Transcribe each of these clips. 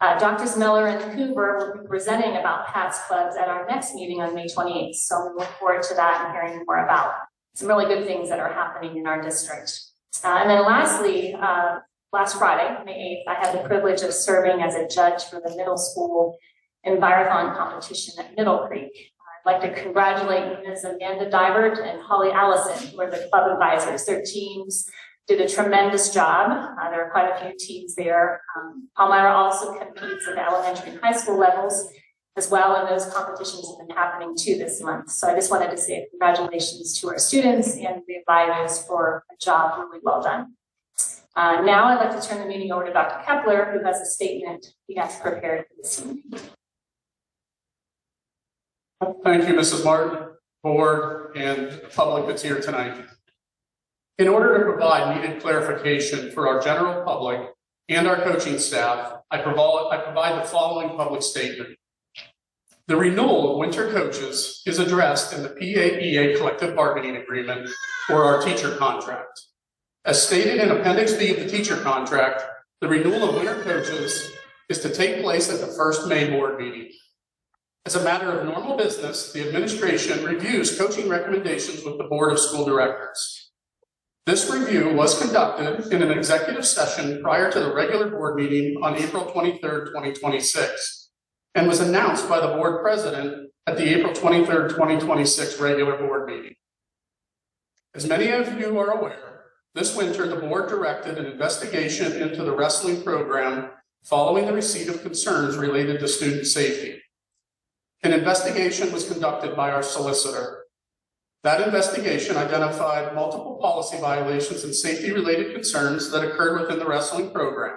Drs. Miller and Hoover will be presenting about PATS clubs at our next meeting on May 28th. So we look forward to that and hearing more about some really good things that are happening in our district. And then lastly, last Friday, May 8th, I had the privilege of serving as a judge for the middle school Envirothon competition at Middle Creek. I'd like to congratulate Ms. Amanda Divert and Holly Allison, who are the club advisors. Their teams did a tremendous job. There are quite a few teams there. Palmyra also competes at the elementary and high school levels as well, and those competitions have been happening too this month. So I just wanted to say congratulations to our students and the advisors for a job really well done. Now I'd like to turn the meeting over to Dr. Kepler, who has a statement he has prepared for this evening. Thank you, Mrs. Martin, board, and public that's here tonight. In order to provide needed clarification for our general public and our coaching staff, I provide the following public statement. The renewal of winter coaches is addressed in the PAEA collective bargaining agreement or our teacher contract. As stated in Appendix B of the teacher contract, the renewal of winter coaches is to take place at the first May board meeting. As a matter of normal business, the administration reviews coaching recommendations with the Board of School Directors. This review was conducted in an executive session prior to the regular board meeting on April 23rd, 2026, and was announced by the board president at the April 23rd, 2026 regular board meeting. As many of you are aware, this winter the board directed an investigation into the wrestling program following the receipt of concerns related to student safety. An investigation was conducted by our solicitor. That investigation identified multiple policy violations and safety-related concerns that occurred within the wrestling program.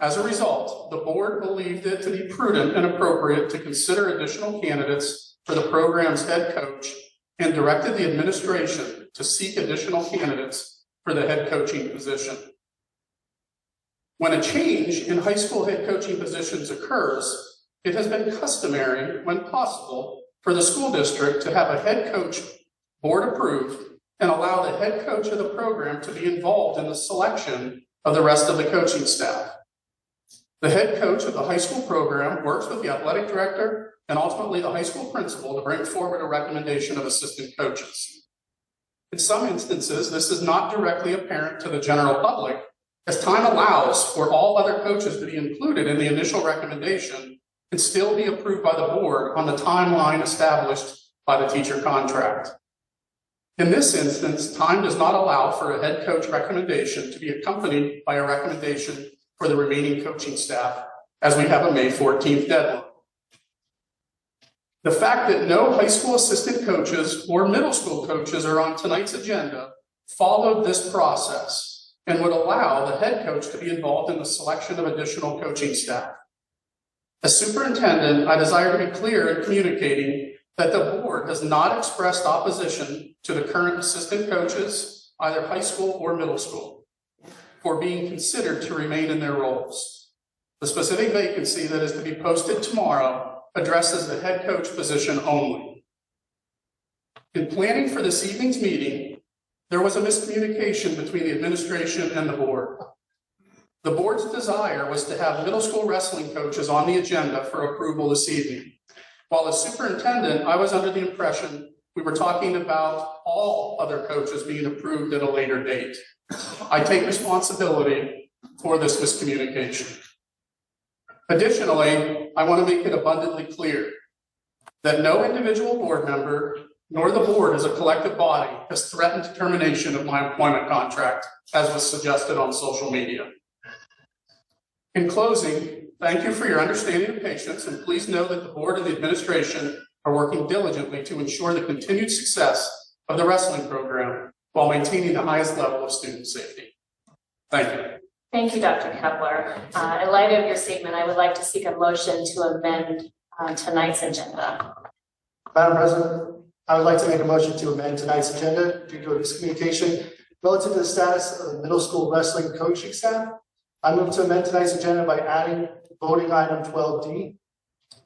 As a result, the board believed it to be prudent and appropriate to consider additional candidates for the program's head coach and directed the administration to seek additional candidates for the head coaching position. When a change in high school head coaching positions occurs, it has been customary, when possible, for the school district to have a head coach board approved and allow the head coach of the program to be involved in the selection of the rest of the coaching staff. The head coach of the high school program works with the athletic director and ultimately the high school principal to bring forward a recommendation of assistant coaches. In some instances, this is not directly apparent to the general public, as time allows for all other coaches to be included in the initial recommendation and still be approved by the board on the timeline established by the teacher contract. In this instance, time does not allow for a head coach recommendation to be accompanied by a recommendation for the remaining coaching staff, as we have a May 14th deadline. The fact that no high school assistant coaches or middle school coaches are on tonight's agenda followed this process and would allow the head coach to be involved in the selection of additional coaching staff. As superintendent, I desire to be clear in communicating that the board has not expressed opposition to the current assistant coaches, either high school or middle school, for being considered to remain in their roles. The specific vacancy that is to be posted tomorrow addresses the head coach position only. In planning for this evening's meeting, there was a miscommunication between the administration and the board. The board's desire was to have middle school wrestling coaches on the agenda for approval this evening. While as superintendent, I was under the impression we were talking about all other coaches being approved at a later date. I take responsibility for this miscommunication. Additionally, I want to make it abundantly clear that no individual board member nor the board as a collective body has threatened termination of my employment contract, as was suggested on social media. In closing, thank you for your understanding and patience, and please know that the board and the administration are working diligently to ensure the continued success of the wrestling program while maintaining the highest level of student safety. Thank you. Thank you, Dr. Kepler. In light of your statement, I would like to seek a motion to amend tonight's agenda. Madam President, I would like to make a motion to amend tonight's agenda due to a miscommunication relative to the status of the middle school wrestling coaching staff. I move to amend tonight's agenda by adding voting item 12D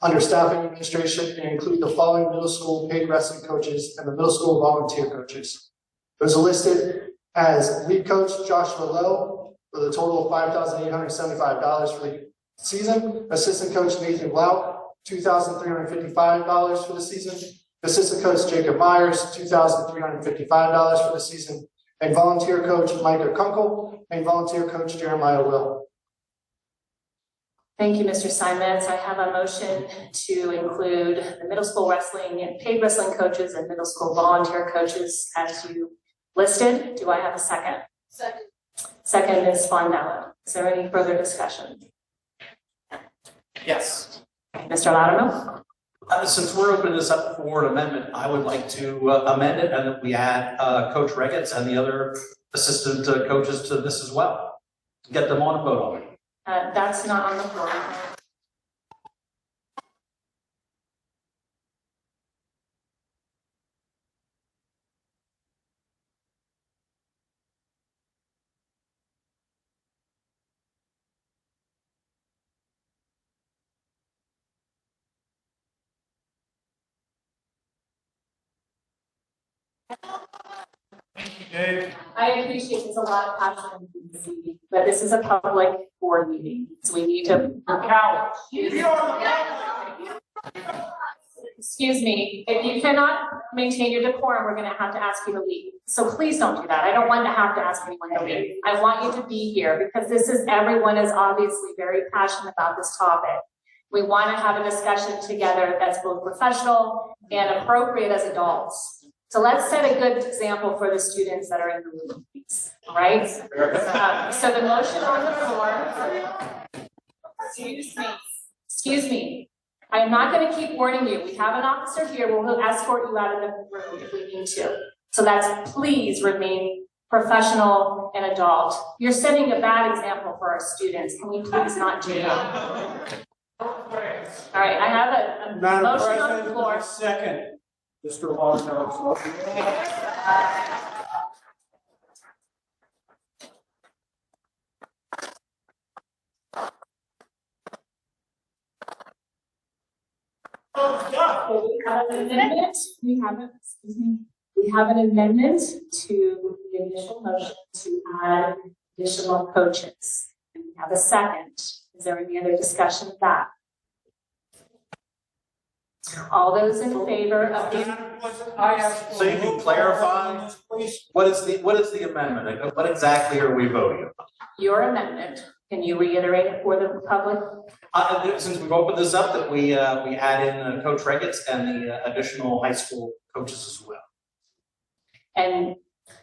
under staffing administration and include the following middle school paid wrestling coaches and the middle school volunteer coaches. Those are listed as lead coach Joshua Lowe with a total of $5,875 for the season. Assistant coach Nathan Blount, $2,355 for the season. Assistant coach Jacob Myers, $2,355 for the season. And volunteer coach Micah Kunkel and volunteer coach Jeremiah Will. Thank you, Mr. Simons. I have a motion to include the middle school wrestling and paid wrestling coaches and middle school volunteer coaches as you listed. Do I have a second? Second. Second, Ms. Fondello. Is there any further discussion? Yes. Mr. Latimer? Since we're opening this up for an amendment, I would like to amend it and that we add Coach Regetz and the other assistant coaches to this as well. Get them on a vote on it. That's not on the floor. I appreciate there's a lot of passion in this meeting, but this is a public board meeting, so we need to. Excuse me, if you cannot maintain your decorum, we're gonna have to ask you to leave. So please don't do that. I don't want to have to ask anyone to leave. I want you to be here because everyone is obviously very passionate about this topic. We want to have a discussion together that's both professional and appropriate as adults. So let's set a good example for the students that are in the room, please, right? So the motion on the floor, excuse me. I am not going to keep warning you. We have an officer here. We'll escort you out of the room if we need to. So that's please remain professional and adult. You're setting a bad example for our students. Can we please not do that? All right, I have a motion on the floor. Second. Mr. Lawson. We have an amendment to the initial motion to add additional coaches. And we have a second. Is there any other discussion of that? All those in favor of the So you can clarify what is the amendment? What exactly are we voting on? your amendment? Can you reiterate it for the public? Since we've opened this up, that we add in Coach Regetz and the additional high school coaches as well. And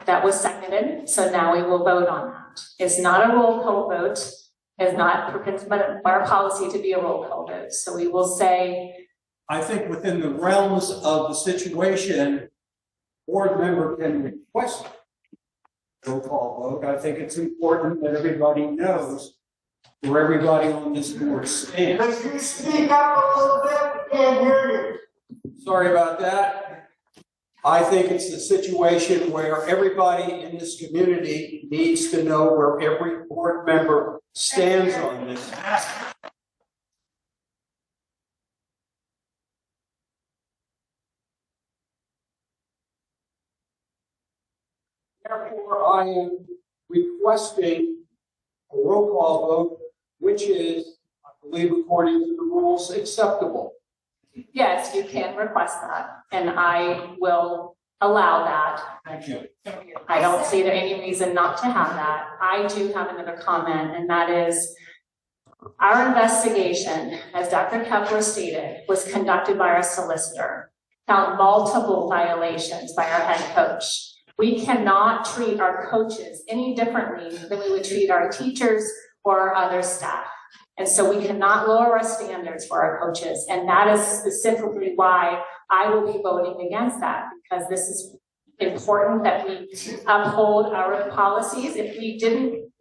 that was seconded, so now we will vote on that. It's not a roll call vote, it's not our policy to be a roll call vote. So we will say, I think within the realms of the situation, board member can request roll call vote. I think it's important that everybody knows where everybody on this board stands. Could you speak up a little bit? We can't hear you. Sorry about that. I think it's the situation where everybody in this community needs to know where every board member stands on this. Therefore, I am requesting a roll call vote, which is, I believe, according to the rules, acceptable. yes, you can request that, and I will allow that. Thank you. I don't see there any reason not to have that. I do have another comment, and that is our investigation, as Dr. Kepler stated, was conducted by our solicitor, found multiple violations by our head coach. We cannot treat our coaches any differently than we would treat our teachers or our other staff. And so we cannot lower our standards for our coaches. And that is specifically why I will be voting against that, because this is important that we uphold our policies. If we didn't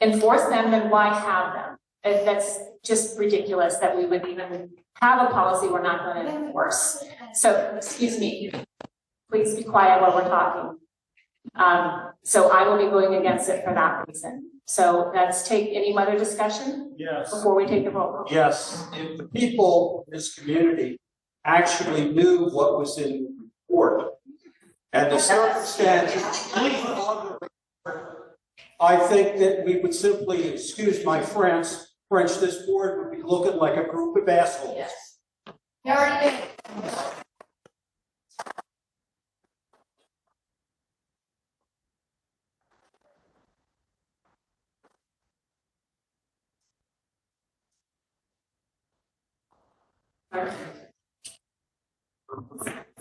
enforce them, then why have them? And that's just ridiculous that we would even have a policy we're not going to enforce. So, excuse me, please be quiet while we're talking. So I will be voting against it for that reason. So let's take any other discussion Yes. before we take the roll call. Yes, if the people in this community actually knew what was in the report and the circumstances, I think that we would simply excuse my French, French, this board would be looking like a group of assholes. Yes. You already did.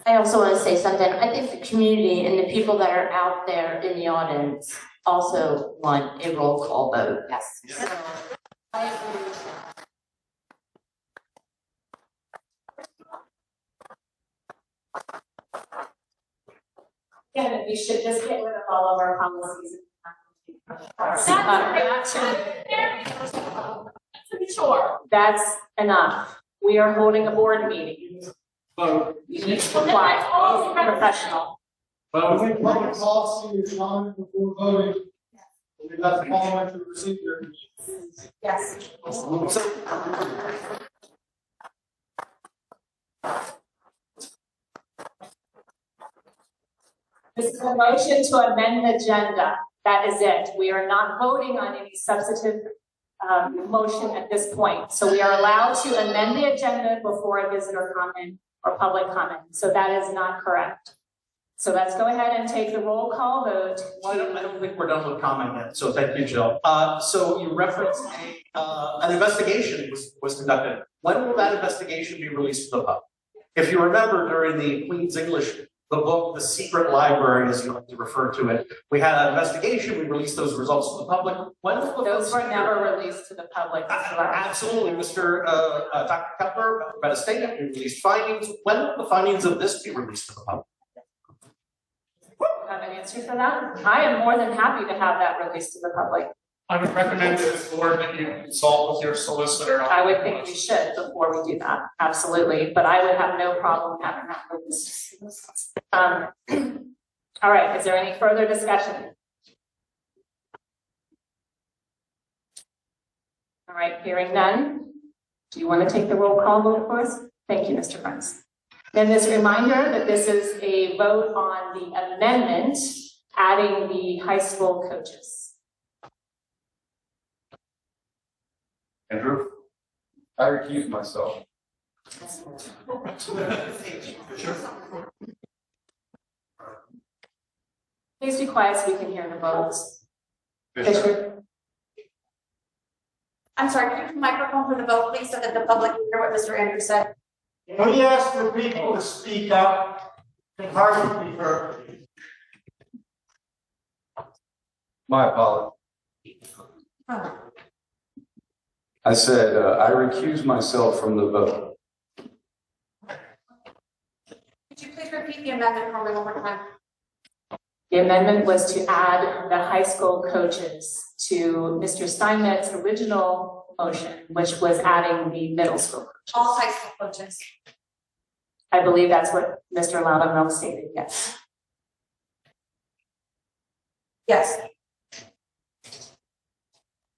I also want to say something. I think the community and the people that are out there in the audience also want a roll call vote. Yes. So, I agree with that. Yeah, we should just get rid of all of our policies. That's enough. We are holding a board meeting. Vote. You need to comply, professional. I Vote. think public policy is on before voting. We got the parliamentary procedure. Yes. This is a motion to amend the agenda. That is it. We are not voting on any substantive motion at this point. So we are allowed to amend the agenda before a visitor comment or public comment. So that is not correct. So let's go ahead and take the roll call vote. Well, I don't think we're done with comment yet, so thank you, Jill. So you referenced an investigation was conducted. When will that investigation be released to the public? If you remember during the Queen's English, the book, The Secret Library, as you like to refer to it, we had an investigation, we released those results to the public. When will Those were never released to the public. Absolutely, Mr. Dr. Kepler, read a statement, we released findings. When will the findings of this be released to the public? Have an answer for that? I am more than happy to have that released to the public. I would recommend to this board that you consult with your solicitor. I would think we should before we do that, absolutely, but I would have no problem having that released. All right, is there any further discussion? All right, hearing none. Do you want to take the roll call vote for us? Thank you, Mr. Prince. Then this reminder that this is a vote on the amendment, adding the high school coaches. Andrew? I recuse myself. Please be quiet so we can hear the votes. Fisher? Fisher? I'm sorry, can you put the microphone for the vote, please, so that the public can hear what Mr. Andrews said? When you ask the people to speak up, it's hard to be heard. My apology. I said, I recuse myself from the vote. Could you please repeat the amendment for me one more time? The amendment was to add the high school coaches to Mr. Steinmetz' original motion, which was adding the middle school coaches. All high school coaches. I believe that's what Mr. Loudermilk stated, yes. Yes.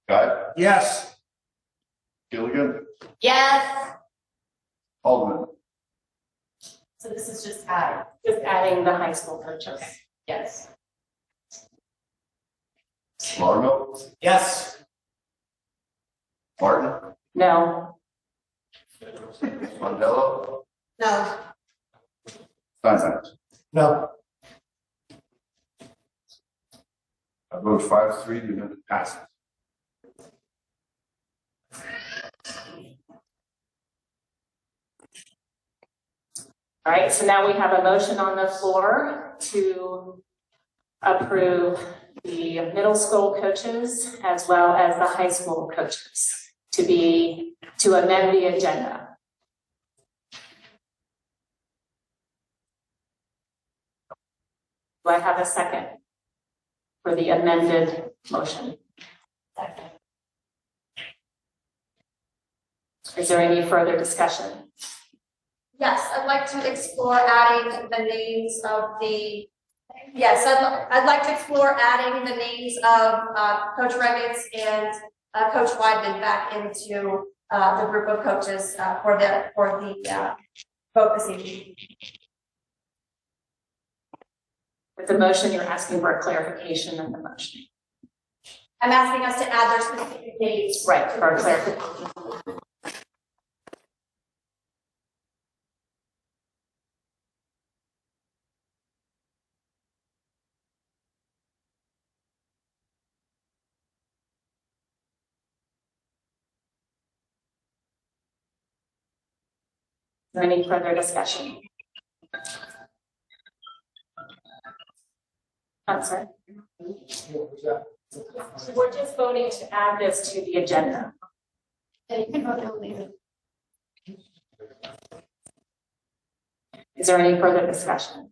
Guy? Yes. Gilligan? Yes. Alderman? So this is just adding the high school coaches. Yes. Loudermilk? Yes. Martin? No. Mondello? No. Steinmetz? No. I vote 5-3, the amendment passes. All right, so now we have a motion on the floor to approve the middle school coaches as well as the high school coaches to amend the agenda. Do I have a second for the amended motion? Second. Is there any further discussion? Yes, I'd like to explore adding the names of the, yes, I'd like to explore adding the names of Coach Reggets and Coach Weidman back into the group of coaches for the vote this evening. With the motion, you're asking for a clarification of the motion. I'm asking us to add their specific names. Right, for clarification. Is there any further discussion? I'm sorry. What was that? So we're just voting to add this to the agenda. Is there any further discussion?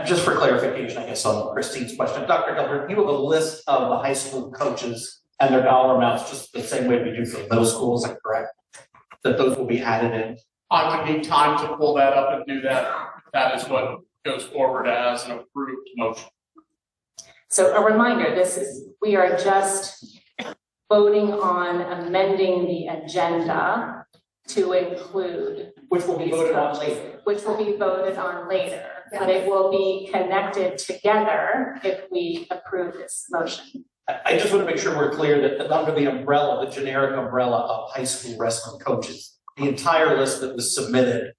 Just for clarification, I guess on Christine's question, Dr. Gilbert, you have a list of the high school coaches and their dollar amounts, just the same way we do for the middle school, is that correct? That those will be added in? I would need time to pull that up and do that. That is what goes forward as an approved motion. So a reminder, we are just voting on amending the agenda to include. Which will be voted on later. Which will be voted on later, but it will be connected together if we approve this motion. I just want to make sure we're clear that under the umbrella, the generic umbrella of high school wrestling coaches, the entire list that was submitted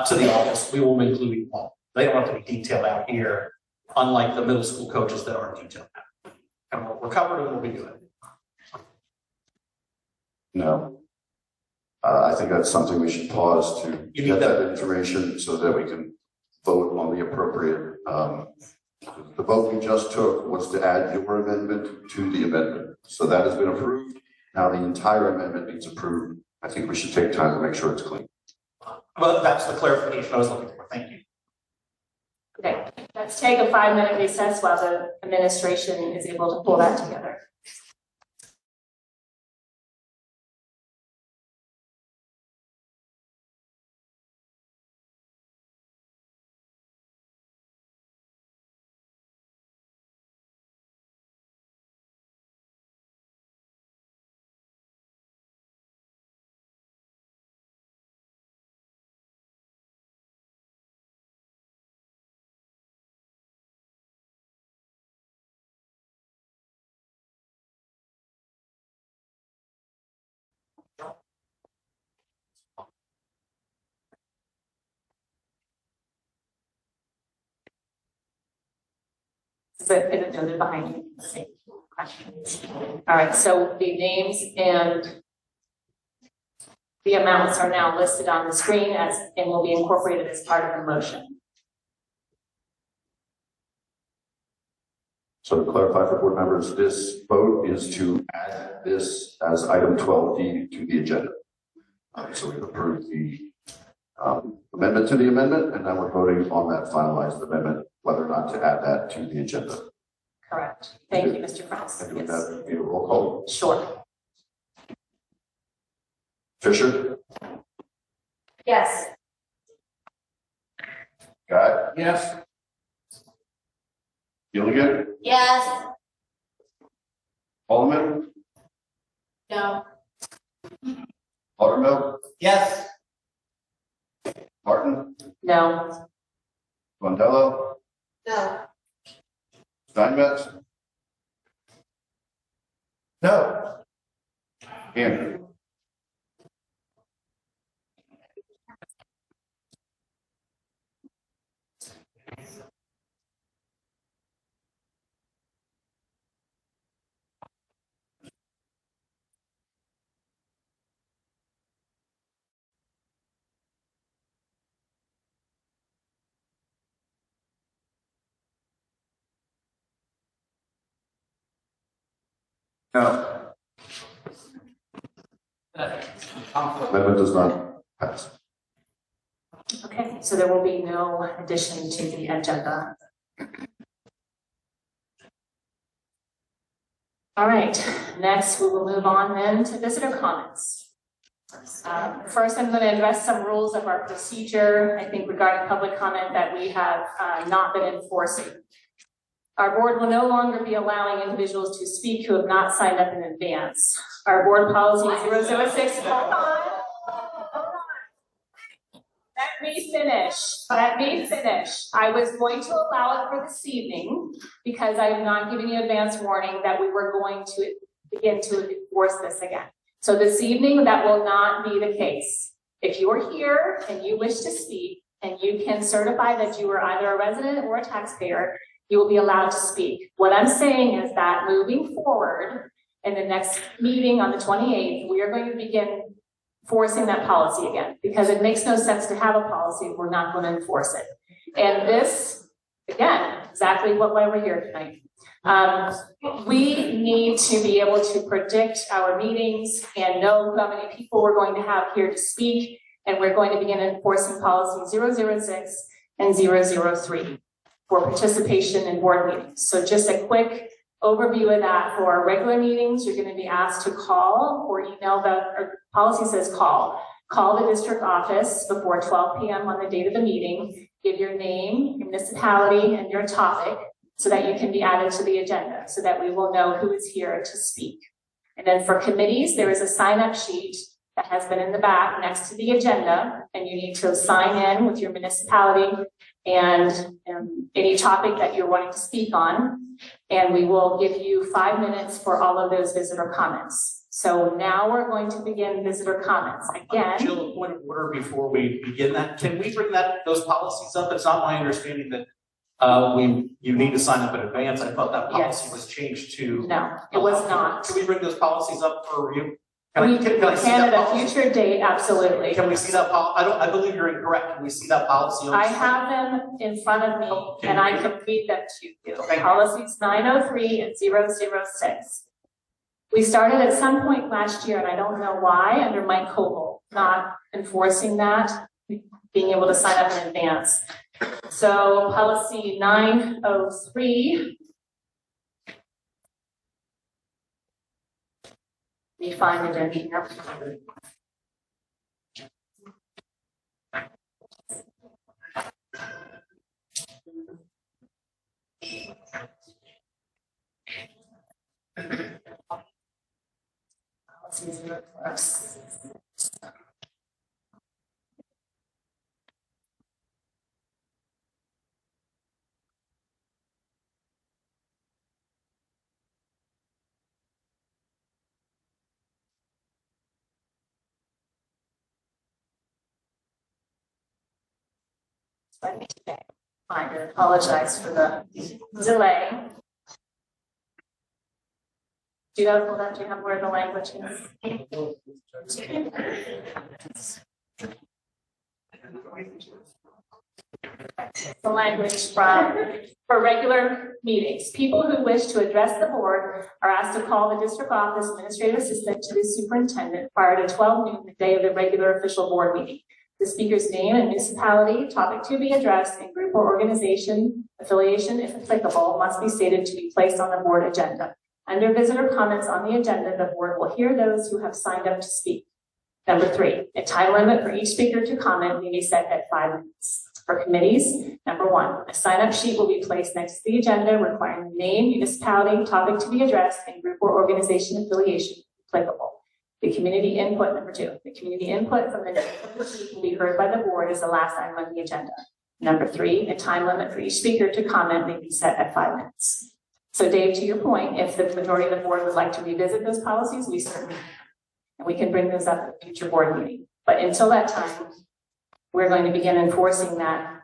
to the office, we will be including all. They don't have to be detailed out here, unlike the middle school coaches that aren't detailed out. And we're covered and we'll be good. No. I think that's something we should pause to You need get that- that information so that we can vote on the appropriate. The vote we just took was to add your amendment to the amendment. So that has been approved. Now the entire amendment needs approved. I think we should take time to make sure it's clean. Well, that's the clarification I was looking for. Thank you. Okay, let's take a 5-minute recess while the administration is able to pull that together. Is it noted behind you? All right, so the names and the amounts are now listed on the screen and will be incorporated as part of the motion. So to clarify for board members, this vote is to add this as item 12D to the agenda. So we've approved the amendment to the amendment, and now we're voting on that finalized amendment, whether or not to add that to the agenda. Correct. Thank you, Mr. Price. And with Yes. that, be a roll call. Sure. Fisher, Yes. Guy, Yes. Gilligan, Yes. Holloman, No. Laudermilk, Yes. Martin, No. Mondello, No. Steinmetz, No. Andrew. No. Amendment does not pass. Okay, so there will be no addition to the agenda. All right, next we will move on then to visitor comments. First, I'm going to address some rules of our procedure, I think regarding public comment that we have not been enforcing. Our board will no longer be allowing individuals to speak who have not signed up in advance. Our board policy 006. That me finish. Let me finish. I was going to allow it for this evening because I have not given you advance warning that we were going to begin to enforce this again. So this evening, that will not be the case. If you are here and you wish to speak and you can certify that you are either a resident or a taxpayer, you will be allowed to speak. What I'm saying is that moving forward in the next meeting on the 28th, we are going to begin forcing that policy again, because it makes no sense to have a policy if we're not going to enforce it. And this, again, exactly why we're here tonight. We need to be able to predict our meetings and know how many people we're going to have here to speak, and we're going to begin enforcing policy 006 and 003 for participation in board meetings. So just a quick overview of that. For our regular meetings, you're going to be asked to call or email or policy says call the district office before 12 p.m. on the date of the meeting, give your name, your municipality, and your topic so that you can be added to the agenda so that we will know who is here to speak. And then for committees, there is a sign-up sheet that has been in the back next to the agenda, and you need to sign in with your municipality and any topic that you're wanting to speak on. And we will give you 5 minutes for all of those visitor comments. So now we're going to begin visitor comments. Again, Jill, a point of order before we begin that. Can we bring those policies up? It's not my understanding that you need to sign up in advance. I thought that policy was changed to. no, it was not. Can we bring those policies up for review? We Can I see can that at a policy? future date, absolutely. Can we see that I believe you're incorrect. Can we see that policy? On the I screen? have them in front of me Okay. and I can read them to you. Thank you. Policies 903 and 006. We started at some point last year, and I don't know why, under Mike Koval, not enforcing that, being able to sign up in advance. So policy 903. Let me find it in here. Policies and reports. I apologize for the delay. Do you have, hold on, do you have where the language is? The language for regular meetings. People who wish to address the board are asked to call the district office administrative assistant to the superintendent prior to 12 noon the day of the regular official board meeting. The speaker's name and municipality, topic to be addressed, and group or organization affiliation, if applicable, must be stated to be placed on the board agenda. Under visitor comments on the agenda, the board will hear those who have signed up to speak. Number 3, a time limit for each speaker to comment may be set at 5 minutes. For committees, number 1, a sign-up sheet will be placed next to the agenda requiring the name, municipality, topic to be addressed, and group or organization affiliation, if applicable. The community input, number 2, the community input from the will be heard by the board is the last item on the agenda. Number 3, a time limit for each speaker to comment may be set at 5 minutes. So Dave, to your point, if the majority of the board would like to revisit those policies, we certainly can. And we can bring those up at a future board meeting. But until that time, we're going to begin enforcing that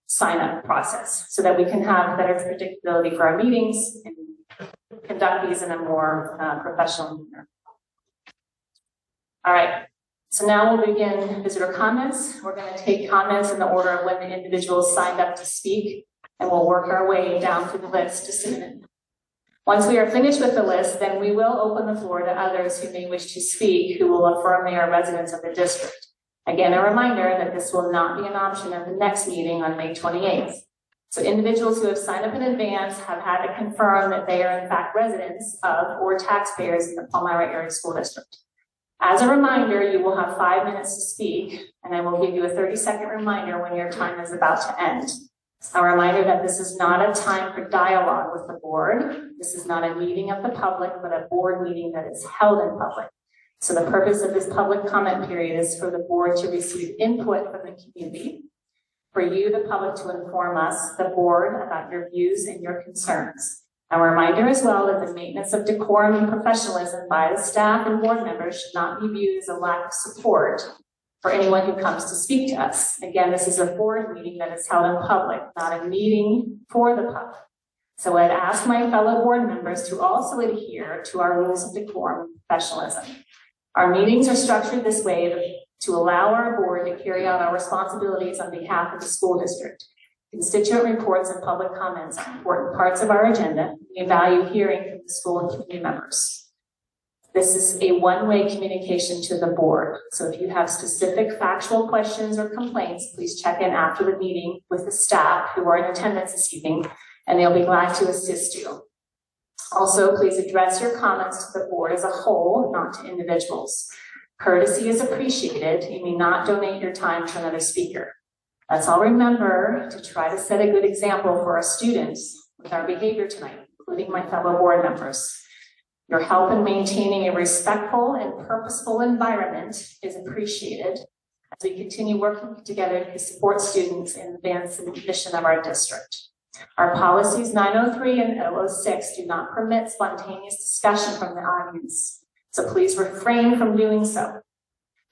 sign-up process so that we can have better predictability for our meetings and conduct these in a more professional manner. All right, so now we'll begin visitor comments. We're going to take comments in the order of when the individuals signed up to speak, and we'll work our way down through the list just a minute. Once we are finished with the list, then we will open the floor to others who may wish to speak, who will affirm they are residents of the district. Again, a reminder that this will not be an option at the next meeting on May 28th. So individuals who have signed up in advance have had to confirm that they are in fact residents of or taxpayers in the Palmyra Area School District. As a reminder, you will have 5 minutes to speak, and I will give you a 30-second reminder when your time is about to end. A reminder that this is not a time for dialogue with the board. This is not a meeting of the public, but a board meeting that is held in public. So the purpose of this public comment period is for the board to receive input from the community, for you, the public, to inform us, the board, about your views and your concerns. A reminder as well that the maintenance of decorum and professionalism by the staff and board members should not be viewed as a lack of support for anyone who comes to speak to us. Again, this is a board meeting that is held in public, not a meeting for the public. So I'd ask my fellow board members to also adhere to our rules of decorum and professionalism. Our meetings are structured this way to allow our board to carry out our responsibilities on behalf of the school district. Constituent reports and public comments are important parts of our agenda. We value hearing from the school and community members. This is a one-way communication to the board. So if you have specific factual questions or complaints, please check in after the meeting with the staff who are in attendance this evening, and they'll be glad to assist you. Also, please address your comments to the board as a whole, not to individuals. Courtesy is appreciated. You may not donate your time to another speaker. Let's all remember to try to set a good example for our students with our behavior tonight, including my fellow board members. Your help in maintaining a respectful and purposeful environment is appreciated as we continue working together to support students and advance the mission of our district. Our policies 903 and 006 do not permit spontaneous discussion from the audience, so please refrain from doing so.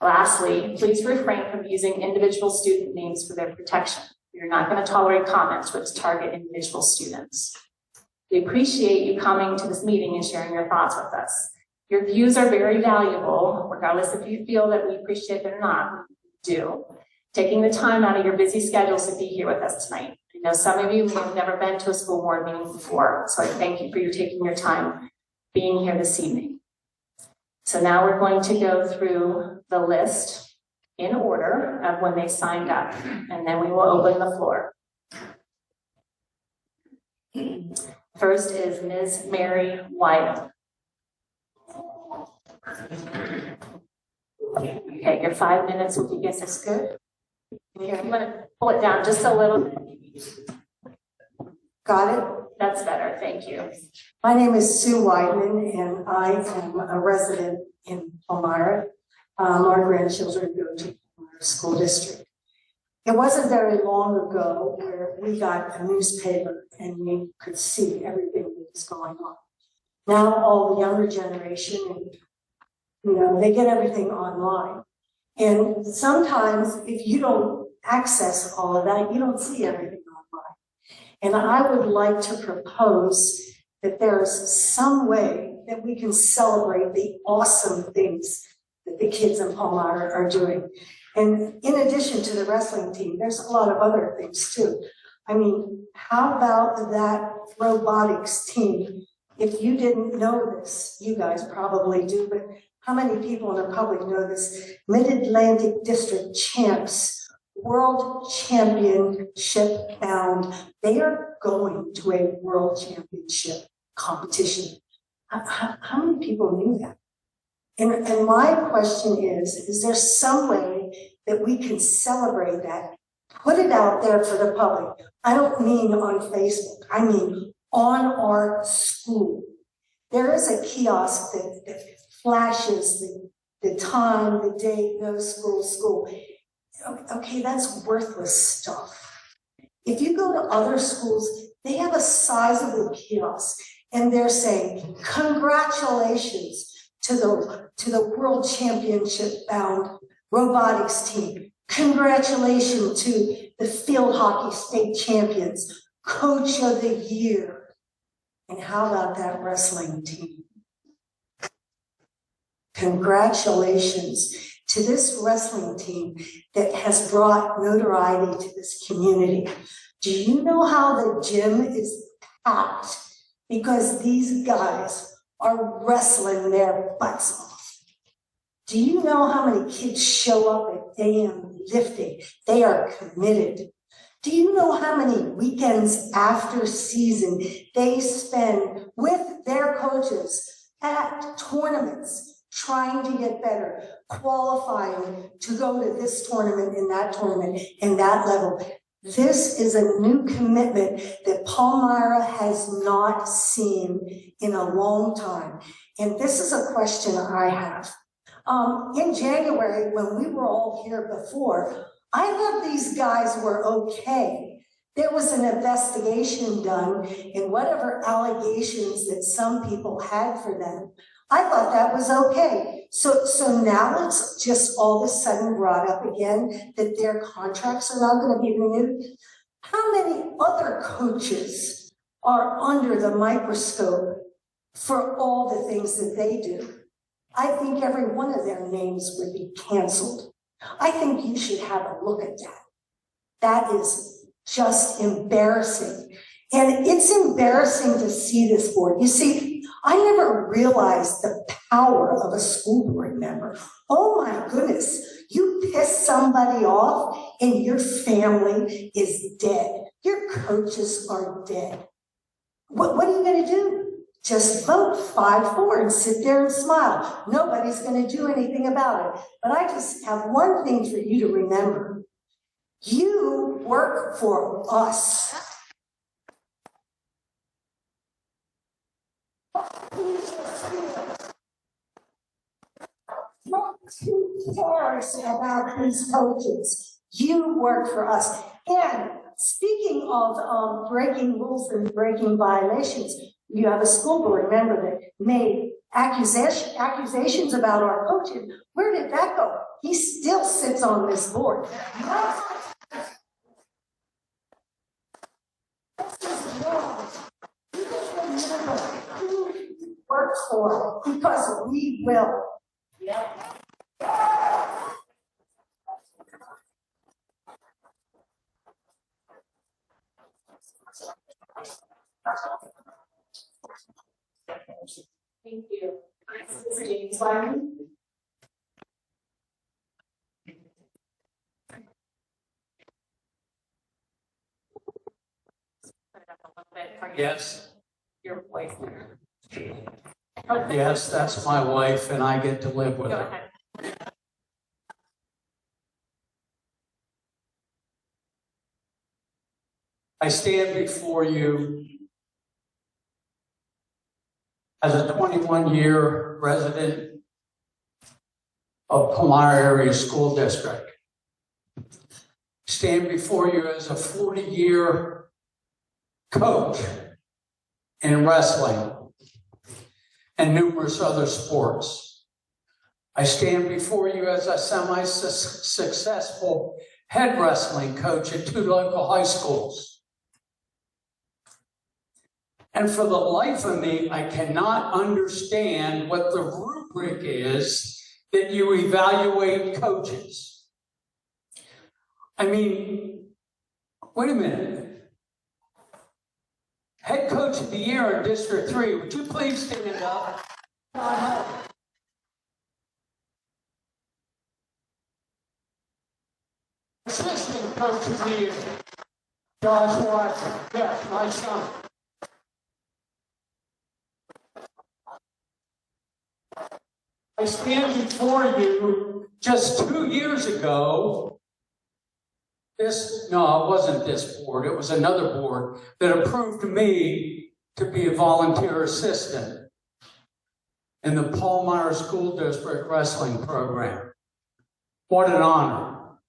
Lastly, please refrain from using individual student names for their protection. We are not going to tolerate comments which target individual students. We appreciate you coming to this meeting and sharing your thoughts with us. Your views are very valuable, regardless if you feel that we appreciate it or not. We do. Taking the time out of your busy schedules to be here with us tonight. I know some of you may have never been to a school board meeting before, so I thank you for you taking your time being here this evening. So now we're going to go through the list in order of when they signed up, and then we will open the floor. First is Ms. Mary Wyden. Okay, your 5 minutes will be, yes, that's good. Here, I'm going to pull it down just a little bit. Got it? That's better, thank you. My name is Sue Weidman, and I am a resident in Palmyra. Our grandchildren go to Palmyra School District. It wasn't very long ago where we got a newspaper and we could see everything that was going on. Now all the younger generation, they get everything online. And sometimes if you don't access all of that, you don't see everything online. And I would like to propose that there's some way that we can celebrate the awesome things that the kids in Palmyra are doing. And in addition to the wrestling team, there's a lot of other things too. I mean, how about that robotics team? If you didn't know this, you guys probably do, but how many people in the public know this? Mid-Atlantic District champs, world championship bound. They are going to a world championship competition. How many people knew that? And my question is there some way that we can celebrate that, put it out there for the public? I don't mean on Facebook, I mean on our school. There is a kiosk that flashes the time, the date, no school. Okay, that's worthless stuff. If you go to other schools, they have a sizable kiosk and they're saying, congratulations to the world championship bound robotics team. Congratulations to the field hockey state champions, coach of the year. And how about that wrestling team? Congratulations to this wrestling team that has brought notoriety to this community. Do you know how the gym is packed? Because these guys are wrestling their butts off. Do you know how many kids show up at AM lifting? They are committed. Do you know how many weekends after season they spend with their coaches at tournaments, trying to get better, qualifying to go to this tournament and that level? This is a new commitment that Palmyra has not seen in a long time. And this is a question I have. In January, when we were all here before, I thought these guys were okay. There was an investigation done in whatever allegations that some people had for them. I thought that was okay. So now it's just all of a sudden brought up again that their contracts are not going to be renewed. How many other coaches are under the microscope for all the things that they do? I think every one of their names would be canceled. I think you should have a look at that. That is just embarrassing. And it's embarrassing to see this board. You see, I never realized the power of a school board member. Oh my goodness, you piss somebody off and your family is dead. Your coaches are dead. What are you going to do? Just vote 5-4 and sit there and smile. Nobody's going to do anything about it. But I just have one thing for you to remember. You work for us. Who cares about these coaches? You work for us. And speaking of breaking rules and breaking violations, you have a school board member that made accusations about our coaches. Where did that go? He still sits on this board. Work for it, because we will. Thank you. This is James Lyman. Put it up a little bit for Yes, your voice. yes, that's my wife and I get to live with Go her. ahead. I stand before you as a 21-year resident of Palmyra Area School District. Stand before you as a 40-year coach in wrestling and numerous other sports. I stand before you as a semi-successful head wrestling coach at 2 local high schools. And for the life of me, I cannot understand what the rubric is that you evaluate coaches. I mean, wait a minute. Head coach of the year in District 3, would you please stand up? Assistant coach of the year, Josh Watson. Yes, my son. I stand before you just 2 years ago. It wasn't this board, it was another board that approved me to be a volunteer assistant in the Palmyra School District Wrestling Program. What an honor.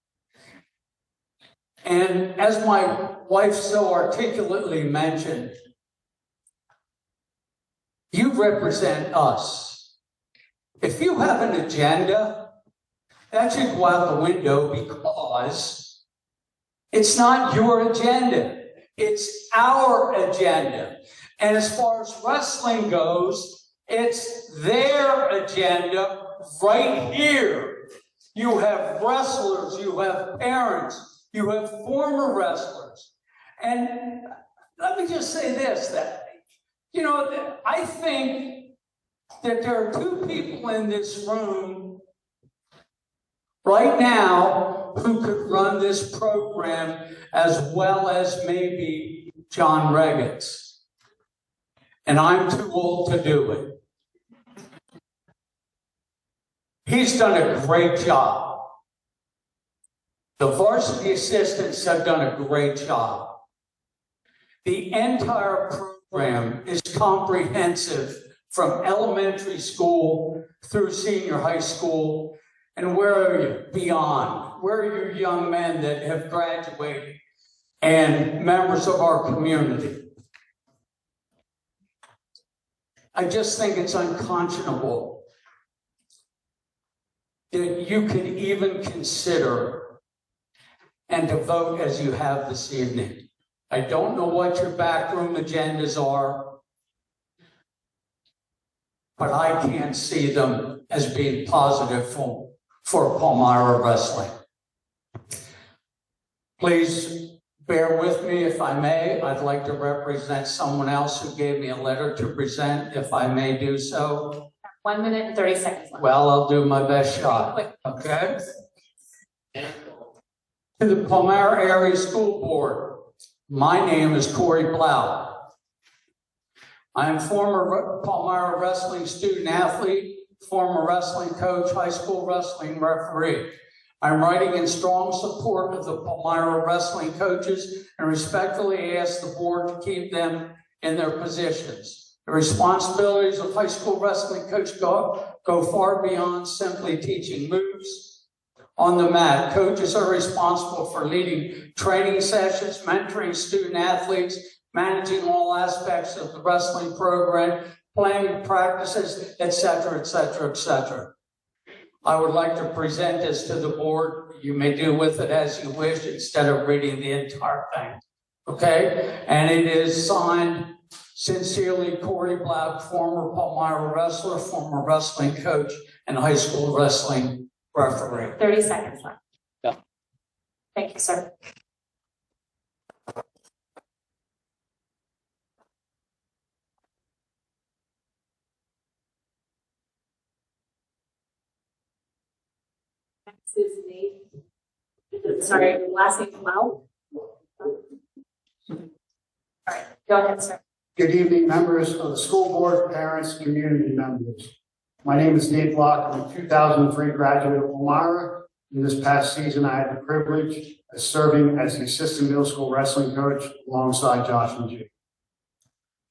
And as my wife so articulately mentioned, you represent us. If you have an agenda, that should go out the window because it's not your agenda. It's our agenda. And as far as wrestling goes, it's their agenda right here. You have wrestlers, you have parents, you have former wrestlers. And let me just say this, that, I think that there are 2 people in this room right now who could run this program as well as maybe John Regetz. And I'm too old to do it. He's done a great job. The varsity assistants have done a great job. The entire program is comprehensive from elementary school through senior high school, and where are you beyond? Where are your young men that have graduated and members of our community? I just think it's unconscionable that you could even consider and to vote as you have this evening. I don't know what your backroom agendas are, but I can't see them as being positive for Palmyra wrestling. Please bear with me if I may. I'd like to represent someone else who gave me a letter to present, if I may do so. 1 minute and 30 seconds left. Well, I'll do my best shot, okay? To the Palmyra Area School Board, my name is Corey Blau. I am former Palmyra wrestling student athlete, former wrestling coach, high school wrestling referee. I'm writing in strong support of the Palmyra wrestling coaches and respectfully ask the board to keep them in their positions. The responsibilities of high school wrestling coach go far beyond simply teaching moves on the mat. Coaches are responsible for leading training sessions, mentoring student athletes, managing all aspects of the wrestling program, planning practices, etc., etc., etc. I would like to present this to the board. You may do with it as you wish instead of reading the entire thing. Okay? And it is signed, sincerely, Corey Blau, former Palmyra wrestler, former wrestling coach, and high school wrestling referee. 30 seconds left. Yeah. Thank you, sir. Susan Lee. Sorry, last name Blau. All right, go ahead, sir. Good evening, members of the school board, parents, community members. My name is Dave Block. I'm a 2003 graduate of Palmyra. In this past season, I had the privilege of serving as the assistant middle school wrestling coach alongside Josh and G.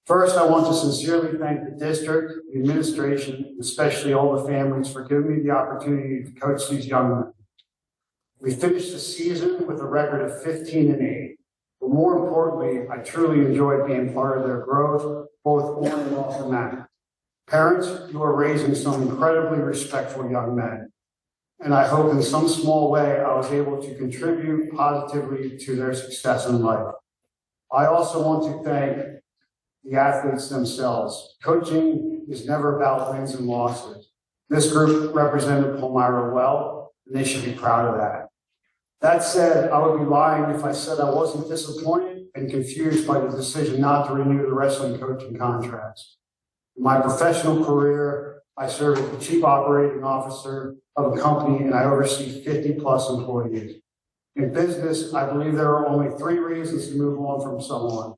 First, I want to sincerely thank the district, the administration, especially all the families for giving me the opportunity to coach these young men. We finished the season with a record of 15-8. But more importantly, I truly enjoyed being part of their growth, both on and off the mat. Parents, you are raising some incredibly respectful young men. And I hope in some small way I was able to contribute positively to their success in life. I also want to thank the athletes themselves. Coaching is never about wins and losses. This group represented Palmyra well, and they should be proud of that. That said, I would be lying if I said I wasn't disappointed and confused by the decision not to renew the wrestling coaching contracts. In my professional career, I served as the chief operating officer of a company and I oversee 50+ employees. In business, I believe there are only 3 reasons to move on from someone.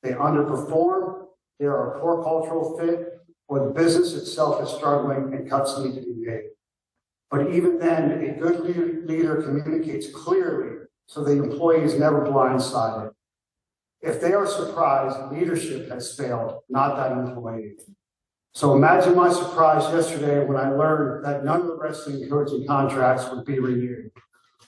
They underperform, they are a poor cultural fit, or the business itself is struggling and cuts need to be made. But even then, a good leader communicates clearly so the employee is never blindsided. If they are surprised, leadership has failed, not that employee. So imagine my surprise yesterday when I learned that none of the wrestling coaching contracts would be renewed.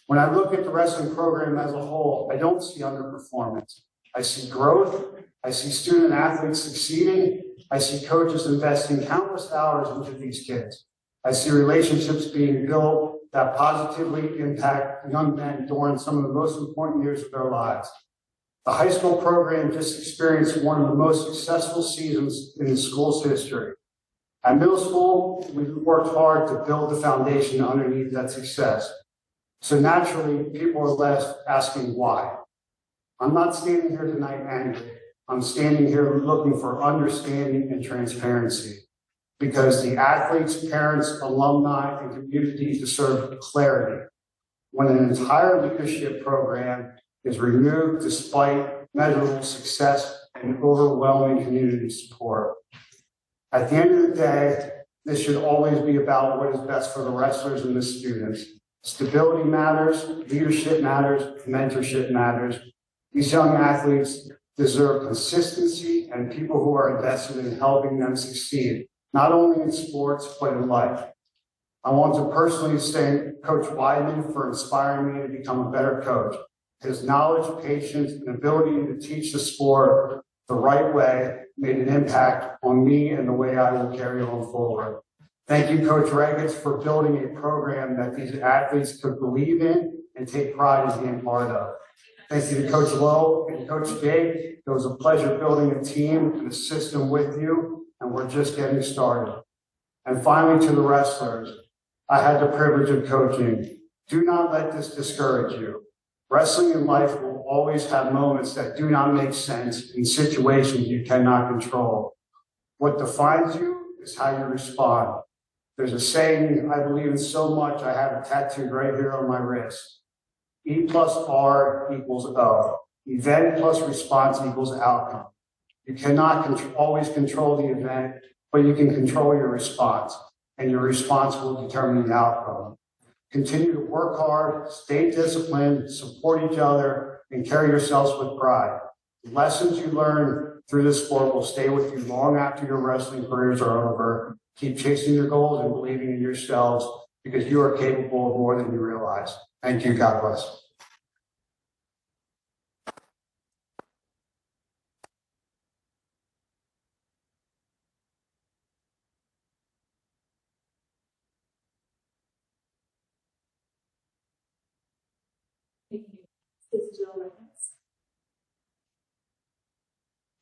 When I look at the wrestling program as a whole, I don't see underperformance. I see growth. I see student athletes succeeding. I see coaches investing countless hours into these kids. I see relationships being built that positively impact young men during some of the most important years of their lives. The high school program just experienced one of the most successful seasons in the school's history. At middle school, we worked hard to build the foundation underneath that success. So naturally, people are left asking why. I'm not standing here tonight angry. I'm standing here looking for understanding and transparency. Because the athletes, parents, alumni, and community deserve clarity. When an entire leadership program is removed despite measurable success and overwhelming community support. At the end of the day, this should always be about what is best for the wrestlers and the students. Stability matters, leadership matters, mentorship matters. These young athletes deserve consistency and people who are invested in helping them succeed. not only in sports, but in life. I want to personally thank Coach Weidman for inspiring me to become a better coach. His knowledge, patience, and ability to teach the sport the right way made an impact on me and the way I will carry on forward. Thank you, Coach Regetz, for building a program that these athletes could believe in and take pride in being part of. Thank you to Coach Lowe and Coach Gabe. It was a pleasure building a team and a system with you, and we're just getting started. And finally, to the wrestlers, I had the privilege of coaching. Do not let this discourage you. Wrestling in life will always have moments that do not make sense in situations you cannot control. What defines you is how you respond. There's a saying I believe in so much, I have it tattooed right here on my wrist. E plus R equals O. Event plus response equals outcome. You cannot always control the event, but you can control your response, and your response will determine the outcome. Continue to work hard, stay disciplined, support each other, and carry yourselves with pride. The lessons you learn through this sport will stay with you long after your wrestling careers are over. Keep chasing your goals and believing in yourselves, because you are capable of more than you realize. Thank you. God bless.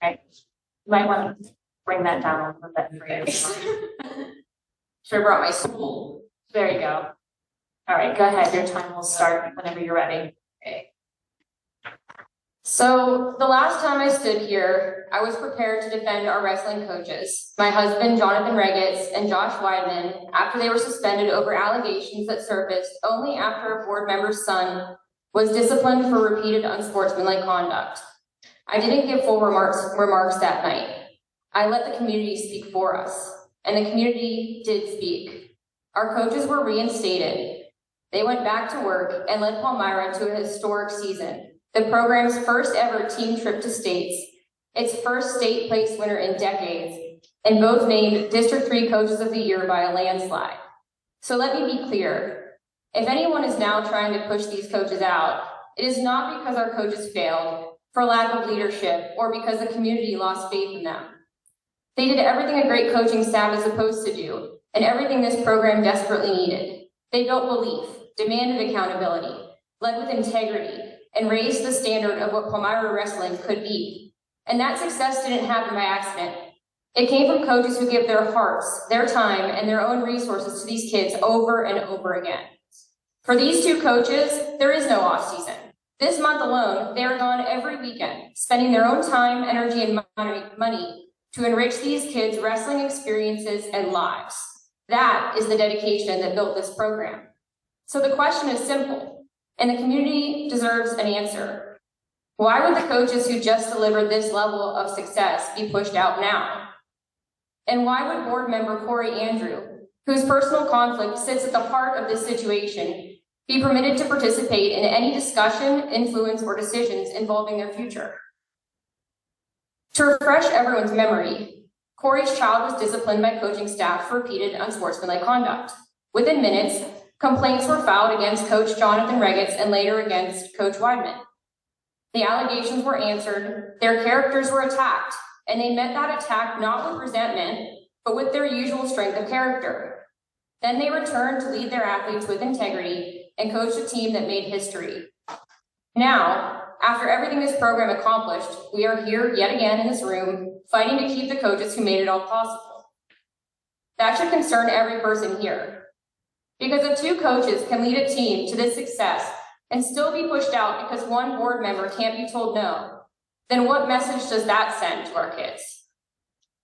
Right, you might want to bring that down a little bit for you. Should have brought my stool. There you go. All right, go ahead, your time will start whenever you're ready. Okay. So the last time I stood here, I was prepared to defend our wrestling coaches, my husband, Jonathan Regetz, and Josh Weidman, after they were suspended over allegations that surfaced only after a board member's son was disciplined for repeated unsportsmanlike conduct. I didn't give full remarks that night. I let the community speak for us, and the community did speak. Our coaches were reinstated. They went back to work and led Palmyra to a historic season, the program's first ever team trip to states, its first state place winner in decades, and both named District 3 Coaches of the Year by a landslide. So let me be clear. If anyone is now trying to push these coaches out, it is not because our coaches failed, for lack of leadership, or because the community lost faith in them. They did everything a great coaching staff is supposed to do, and everything this program desperately needed. They built belief, demanded accountability, led with integrity, and raised the standard of what Palmyra wrestling could be. And that success didn't happen by accident. It came from coaches who give their hearts, their time, and their own resources to these kids over and over again. For these two coaches, there is no off season. This month alone, they are gone every weekend, spending their own time, energy, and money to enrich these kids' wrestling experiences and lives. That is the dedication that built this program. So the question is simple, and the community deserves an answer. Why would the coaches who just delivered this level of success be pushed out now? And why would board member Corey Andrew, whose personal conflict sits at the heart of this situation, be permitted to participate in any discussion, influence, or decisions involving their future? To refresh everyone's memory, Corey's child was disciplined by coaching staff for repeated unsportsmanlike conduct. Within minutes, complaints were filed against Coach Jonathan Regetz and later against Coach Weidman. The allegations were answered, their characters were attacked, and they met that attack not with resentment, but with their usual strength of character. Then they returned to lead their athletes with integrity and coach a team that made history. Now, after everything this program accomplished, we are here yet again in this room, fighting to keep the coaches who made it all possible. That should concern every person here. Because if two coaches can lead a team to this success and still be pushed out because one board member can't be told no, then what message does that send to our kids?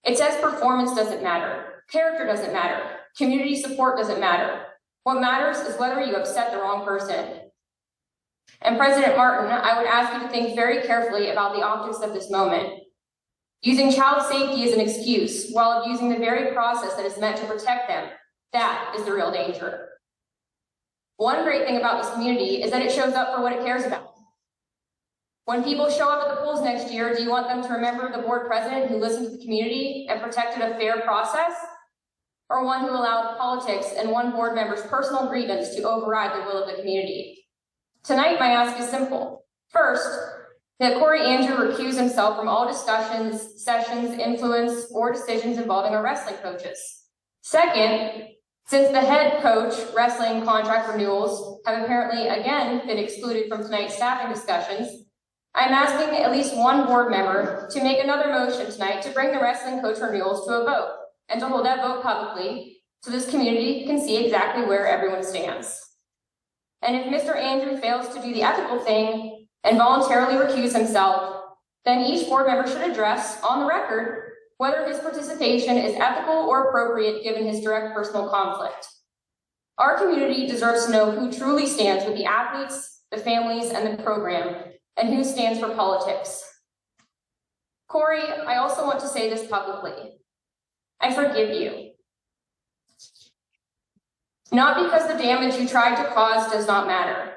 It says performance doesn't matter, character doesn't matter, community support doesn't matter. What matters is whether you upset the wrong person. And President Martin, I would ask you to think very carefully about the optics of this moment. Using child safety as an excuse while abusing the very process that is meant to protect them, that is the real danger. One great thing about this community is that it shows up for what it cares about. When people show up at the polls next year, do you want them to remember the board president who listened to the community and protected a fair process? or one who allowed politics and one board member's personal grievance to override the will of the community. Tonight, my ask is simple. First, that Corey Andrew recuse himself from all discussions, sessions, influence, or decisions involving our wrestling coaches. Second, since the head coach wrestling contract renewals have apparently again been excluded from tonight's staffing discussions, I'm asking at least one board member to make another motion tonight to bring the wrestling coach renewals to a vote and to hold that vote publicly so this community can see exactly where everyone stands. And if Mr. Andrew fails to do the ethical thing and voluntarily recuse himself, then each board member should address on the record whether his participation is ethical or appropriate given his direct personal conflict. Our community deserves to know who truly stands with the athletes, the families, and the program, and who stands for politics. Corey, I also want to say this publicly. I forgive you. Not because the damage you tried to cause does not matter,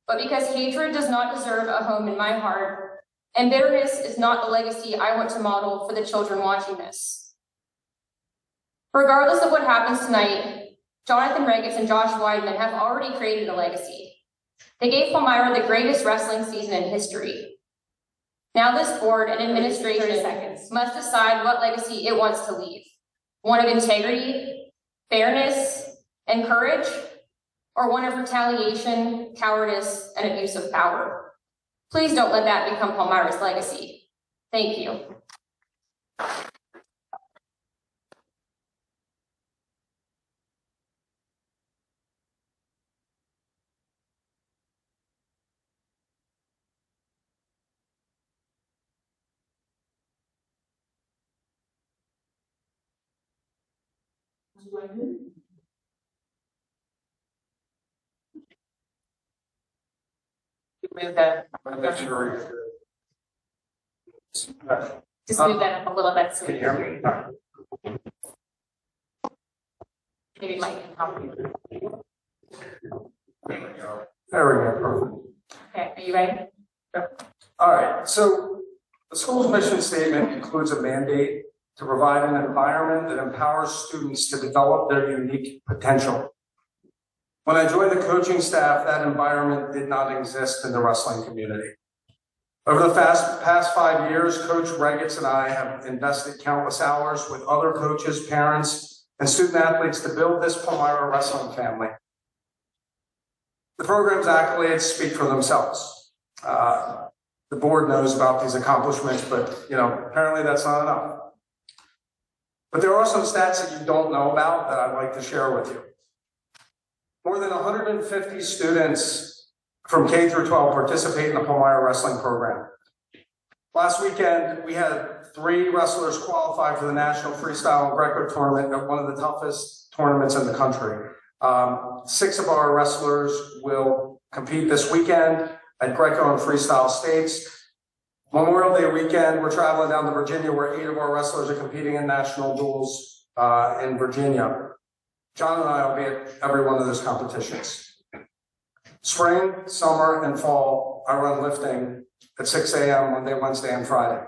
but because hatred does not deserve a home in my heart, and bitterness is not the legacy I want to model for the children watching this. Regardless of what happens tonight, Jonathan Regetz and Josh Weidman have already created a legacy. They gave Palmyra the greatest wrestling season in history. Now this board and administration must decide what legacy it wants to leave. One of integrity, fairness, and courage, or one of retaliation, cowardice, and abuse of power. Please don't let that become Palmyra's legacy. Thank you. Move that. Just move that up a little bit so we can hear you. Maybe Mike can help you. There we go, perfect. Okay, are you ready? All right, so the school's mission statement includes a mandate to provide an environment that empowers students to develop their unique potential. When I joined the coaching staff, that environment did not exist in the wrestling community. Over the past 5 years, Coach Regetz and I have invested countless hours with other coaches, parents, and student athletes to build this Palmyra wrestling family. The program's accolades speak for themselves. The board knows about these accomplishments, but apparently that's not enough. But there are some stats that you don't know about that I'd like to share with you. More than 150 students from K through 12 participate in the Palmyra wrestling program. Last weekend, we had 3 wrestlers qualify for the National Freestyle and Greco tournament at one of the toughest tournaments in the country. 6 of our wrestlers will compete this weekend at Greco and Freestyle States. Memorial Day weekend, we're traveling down to Virginia where 8 of our wrestlers are competing in national duels in Virginia. John and I will be at every one of those competitions. Spring, summer, and fall, I run lifting at 6 a.m. Monday, Wednesday, and Friday.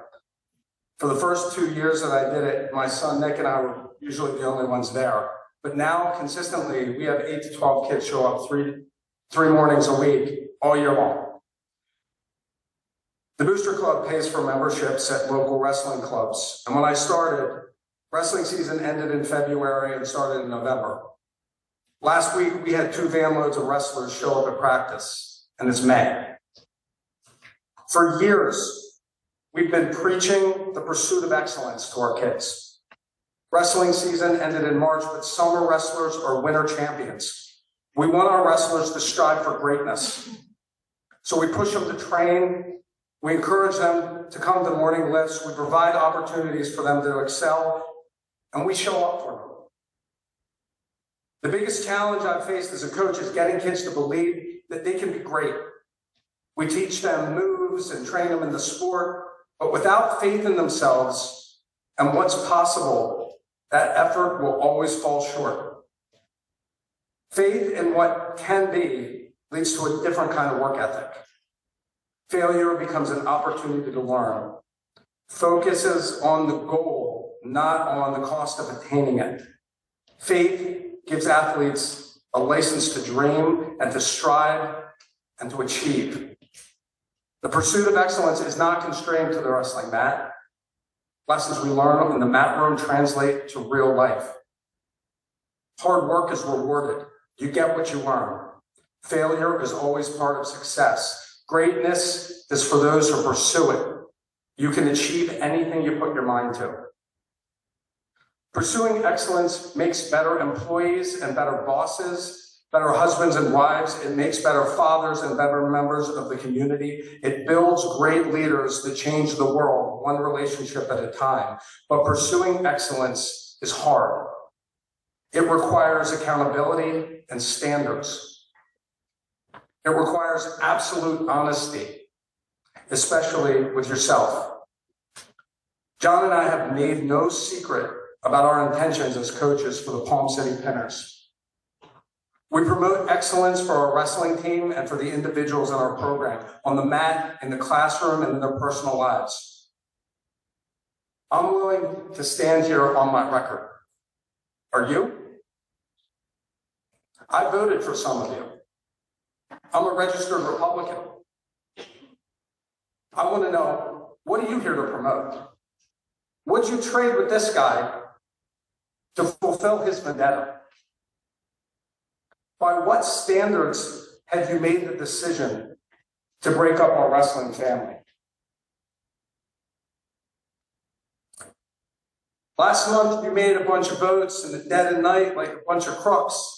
For the first 2 years that I did it, my son Nick and I were usually the only ones there. But now, consistently, we have 8 to 12 kids show up three mornings a week, all year long. The Booster Club pays for memberships at local wrestling clubs. And when I started, wrestling season ended in February and started in November. Last week, we had 2 van loads of wrestlers show up at practice, and it's May. For years, we've been preaching the pursuit of excellence to our kids. Wrestling season ended in March, but summer wrestlers are winter champions. We want our wrestlers to strive for greatness. So we push them to train. We encourage them to come to morning lifts. We provide opportunities for them to excel, and we show up for them. The biggest challenge I've faced as a coach is getting kids to believe that they can be great. We teach them moves and train them in the sport, but without faith in themselves and what's possible, that effort will always fall short. Faith in what can be leads to a different kind of work ethic. Failure becomes an opportunity to learn. Focuses on the goal, not on the cost of attaining it. Faith gives athletes a license to dream and to strive and to achieve. The pursuit of excellence is not constrained to the wrestling mat. Lessons we learn in the mat room translate to real life. Hard work is rewarded. You get what you learn. Failure is always part of success. Greatness is for those who pursue it. You can achieve anything you put your mind to. Pursuing excellence makes better employees and better bosses, better husbands and wives. It makes better fathers and better members of the community. It builds great leaders that change the world, one relationship at a time. But pursuing excellence is hard. It requires accountability and standards. It requires absolute honesty, especially with yourself. John and I have made no secret about our intentions as coaches for the Palm City Pinners. We promote excellence for our wrestling team and for the individuals in our program, on the mat, in the classroom, and in their personal lives. I'm willing to stand here on my record. Are you? I voted for some of you. I'm a registered Republican. I want to know, what are you here to promote? Would you trade with this guy to fulfill his vendetta? By what standards have you made the decision to break up our wrestling family? Last month, you made a bunch of votes in the dead of night like a bunch of crooks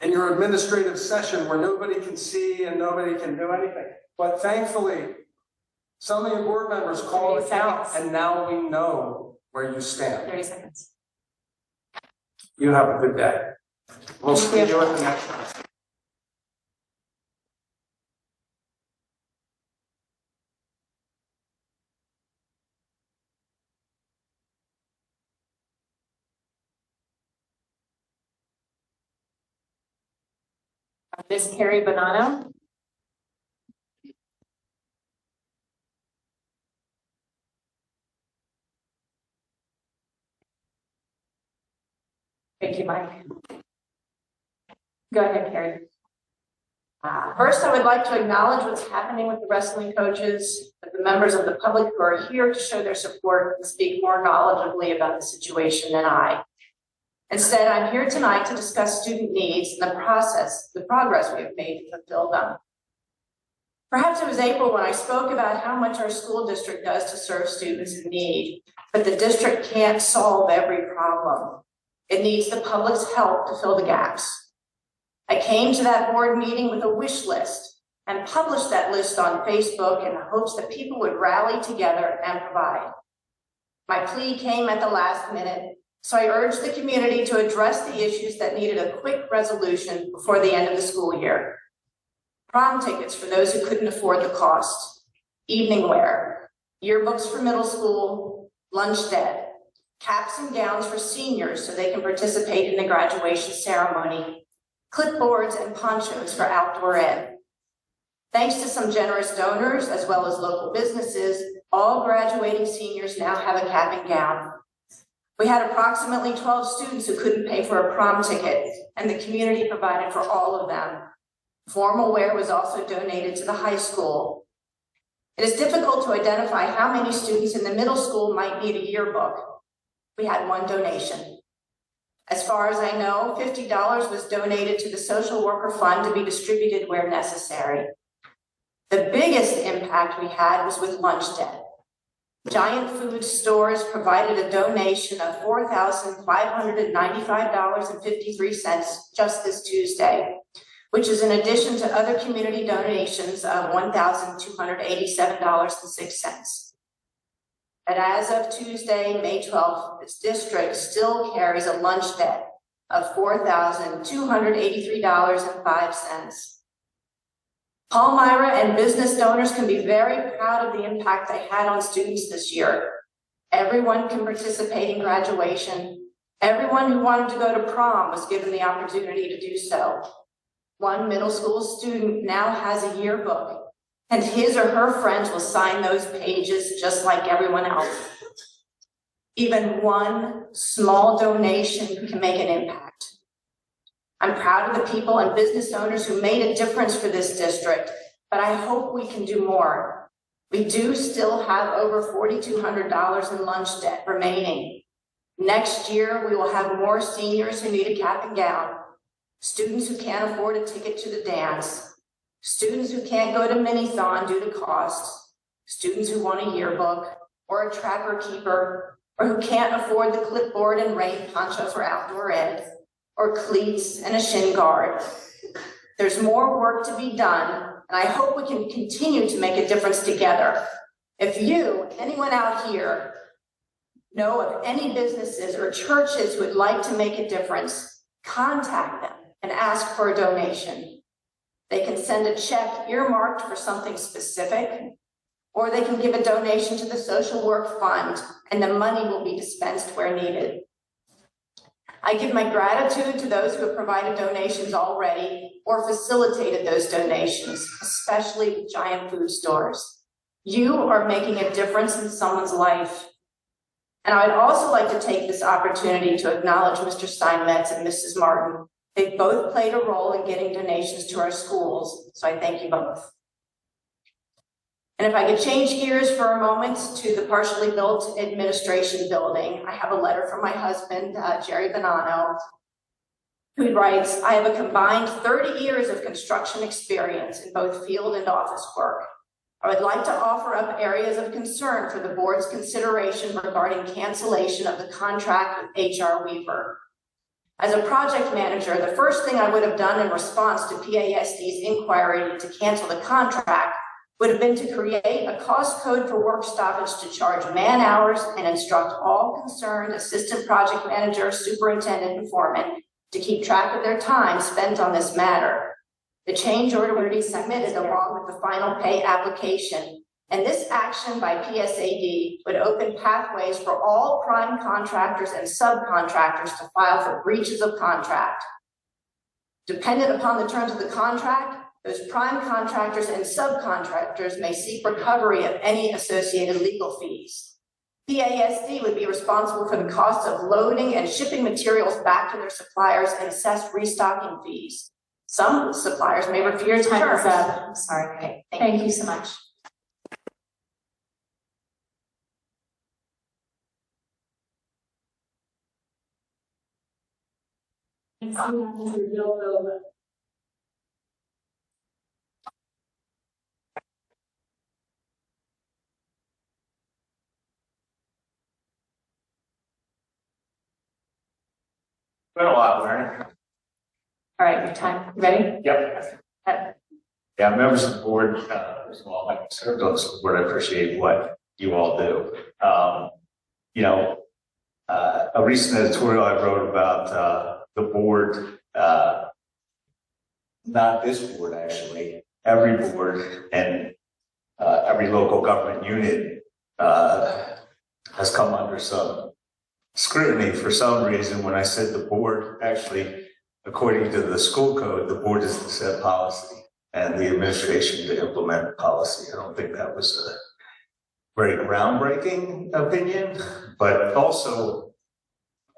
in your administrative session where nobody can see and nobody can do anything. But thankfully, some of your board members called it out, and now we know where you stand. 30 seconds. You have a good day. We'll see you at the next one. Ms. Carrie Bonanno. Thank you, Mike. Go ahead, Carrie. First, I would like to acknowledge what's happening with the wrestling coaches, the members of the public who are here to show their support and speak more knowledgeably about the situation than I. Instead, I'm here tonight to discuss student needs and the progress we have made to fulfill them. Perhaps it was April when I spoke about how much our school district does to serve students in need, but the district can't solve every problem. It needs the public's help to fill the gaps. I came to that board meeting with a wish list and published that list on Facebook in the hopes that people would rally together and provide. My plea came at the last minute, so I urged the community to address the issues that needed a quick resolution before the end of the school year. Prom tickets for those who couldn't afford the cost, evening wear, yearbooks for middle school, lunch debt, caps and gowns for seniors so they can participate in the graduation ceremony, clipboards and ponchos for outdoor ed. Thanks to some generous donors as well as local businesses, all graduating seniors now have a cap and gown. We had approximately 12 students who couldn't pay for a prom ticket, and the community provided for all of them. Formal wear was also donated to the high school. It is difficult to identify how many students in the middle school might need a yearbook. We had one donation. As far as I know, $50 was donated to the social worker fund to be distributed where necessary. The biggest impact we had was with lunch debt. Giant Food Stores provided a donation of $4,595.53 just this Tuesday, which is in addition to other community donations of $1,287.06. And as of Tuesday, May 12th, this district still carries a lunch debt of $4,283.05. Palmyra and business donors can be very proud of the impact they had on students this year. Everyone can participate in graduation. Everyone who wanted to go to prom was given the opportunity to do so. One middle school student now has a yearbook, and his or her friends will sign those pages just like everyone else. Even one small donation can make an impact. I'm proud of the people and business owners who made a difference for this district, but I hope we can do more. We do still have over $4,200 in lunch debt remaining. Next year, we will have more seniors who need a cap and gown, students who can't afford a ticket to the dance, students who can't go to Minithon due to cost, students who want a yearbook or a tracker keeper, or who can't afford the clipboard and rain poncho for outdoor ed, or cleats and a shin guard. There's more work to be done, and I hope we can continue to make a difference together. If you, anyone out here, know of any businesses or churches who would like to make a difference, contact them and ask for a donation. They can send a check earmarked for something specific, or they can give a donation to the social work fund, and the money will be dispensed where needed. I give my gratitude to those who have provided donations already or facilitated those donations, especially with Giant Food Stores. You are making a difference in someone's life. And I'd also like to take this opportunity to acknowledge Mr. Steinmetz and Mrs. Martin. They've both played a role in getting donations to our schools, so I thank you both. And if I could change gears for a moment to the partially built administration building, I have a letter from my husband, Jerry Bonanno, who writes, I have a combined 30 years of construction experience in both field and office work. I would like to offer up areas of concern for the board's consideration regarding cancellation of the contract with H.R. Weaver. As a project manager, the first thing I would have done in response to PASD's inquiry to cancel the contract would have been to create a cost code for work stoppage to charge man hours and instruct all concerned assistant project manager, superintendent, and foreman to keep track of their time spent on this matter. The change order would be submitted along with the final pay application, and this action by PSAD would open pathways for all prime contractors and subcontractors to file for breaches of contract. Dependent upon the terms of the contract, those prime contractors and subcontractors may seek recovery of any associated legal fees. PASD would be responsible for the cost of loading and shipping materials back to their suppliers and assess restocking fees. Some suppliers may refuse Your time is terms. up. I'm sorry. Okay, Thank you so much. Been a lot, learning. All right, your time. You ready? Yep. Okay. Yeah, members of the board, first of all, I've served on this board, I appreciate what you all do. A recent editorial I wrote about the board, not this board actually, every board and every local government unit has come under some scrutiny for some reason. When I said the board, actually, according to the school code, the board is to set policy and the administration to implement the policy. I don't think that was a very groundbreaking opinion, but also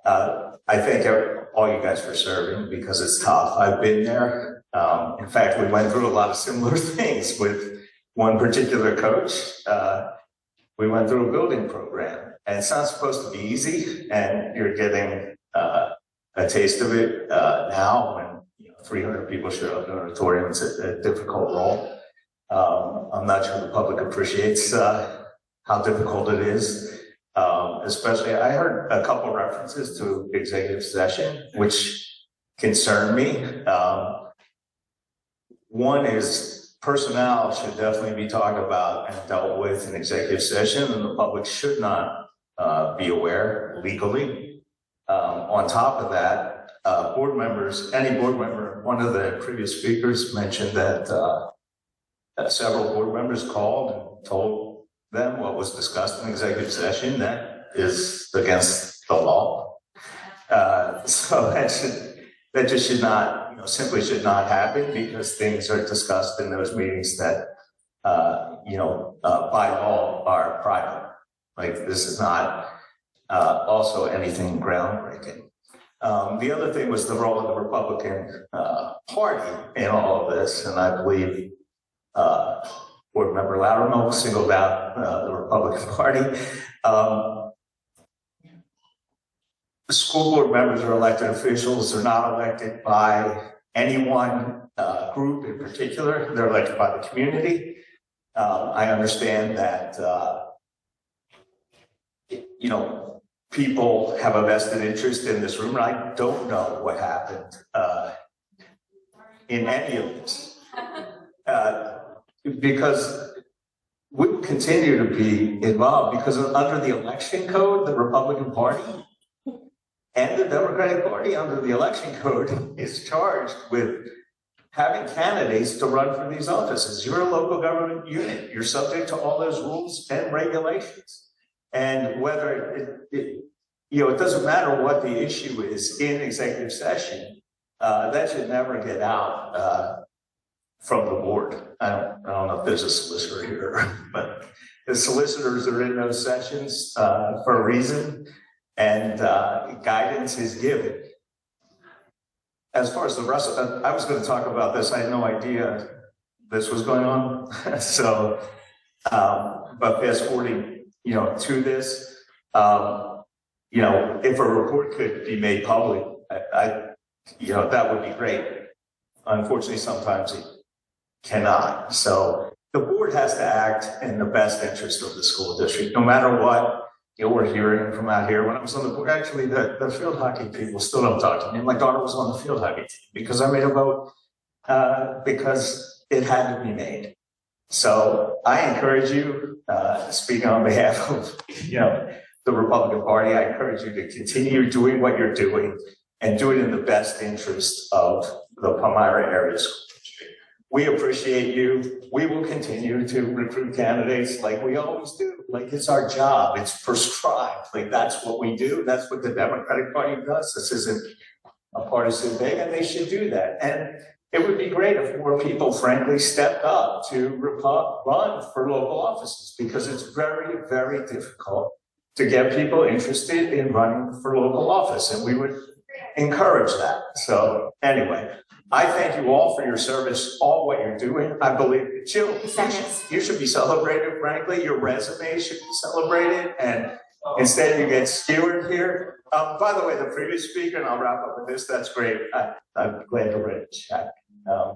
I thank all you guys for serving because it's tough. I've been there. In fact, we went through a lot of similar things with one particular coach. We went through a building program, and it's not supposed to be easy, and you're getting a taste of it now when 300 people show up in an auditorium. It's a difficult role. I'm not sure the public appreciates how difficult it is. Especially, I heard a couple references to executive session, which concern me. One is personnel should definitely be talked about and dealt with in executive session, and the public should not be aware legally. On top of that, board members, any board member, one of the previous speakers mentioned that several board members called and told them what was discussed in executive session. That is against the law. So that just should not, simply should not happen because things are discussed in those meetings that, by law are private. Like this is not also anything groundbreaking. The other thing was the role of the Republican Party in all of this, and I believe Board Member Loudermilk singled out the Republican Party. The school board members are elected officials. They're not elected by any one group in particular. They're elected by the community. I understand that people have a vested interest in this room, and I don't know what happened in any of this. Because we will continue to be involved, because under the election code, the Republican Party and the Democratic Party under the election code is charged with having candidates to run for these offices. You're a local government unit. You're subject to all those rules and regulations. And whether it doesn't matter what the issue is in executive session, that should never get out from the board. I don't know if there's a solicitor here, but the solicitors are in those sessions for a reason, and guidance is given. As far as the rest of I was going to talk about this. I had no idea this was going on. So, but fast forwarding, to this, if a report could be made public, that would be great. Unfortunately, sometimes it cannot. So the board has to act in the best interest of the school district, no matter what. We're hearing from out here. When I was on the board, actually, the field hockey people still don't talk to me. My daughter was on the field hockey team because I made a vote because it had to be made. So I encourage you, speaking on behalf of the Republican Party, I encourage you to continue doing what you're doing and do it in the best interest of the Palmyra area school district. We appreciate you. We will continue to recruit candidates like we always do. Like, it's our job. It's prescribed. Like, that's what we do. That's what the Democratic Party does. This isn't a partisan thing, and they should do that. And it would be great if more people, frankly, stepped up to run for local offices, because it's very, very difficult to get people interested in running for local office, and we would encourage that. So anyway, I thank you all for your service, all what you're doing. I believe, Jill, you should be celebrated, frankly. Your resume should be celebrated, and instead you get skewered here. By the way, the previous speaker, and I'll wrap up with this, that's great. I'm glad to write a check,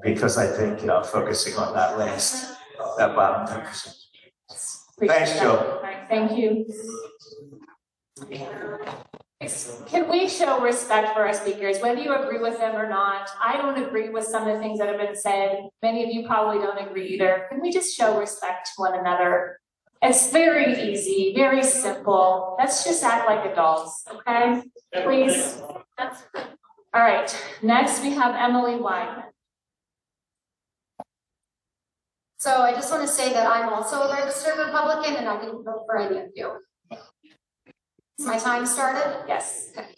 because I think focusing on that last, that bottom 10%. Thanks, Jill. All right, thank you. Can we show respect for our speakers, whether you agree with them or not? I don't agree with some of the things that have been said. Many of you probably don't agree either. Can we just show respect to one another? It's very easy, very simple. Let's just act like adults, okay? Please. All right, next we have Emily Weidman. So I just want to say that I'm also a registered Republican, and I didn't vote for any of you. Is my time started? Yes. Okay.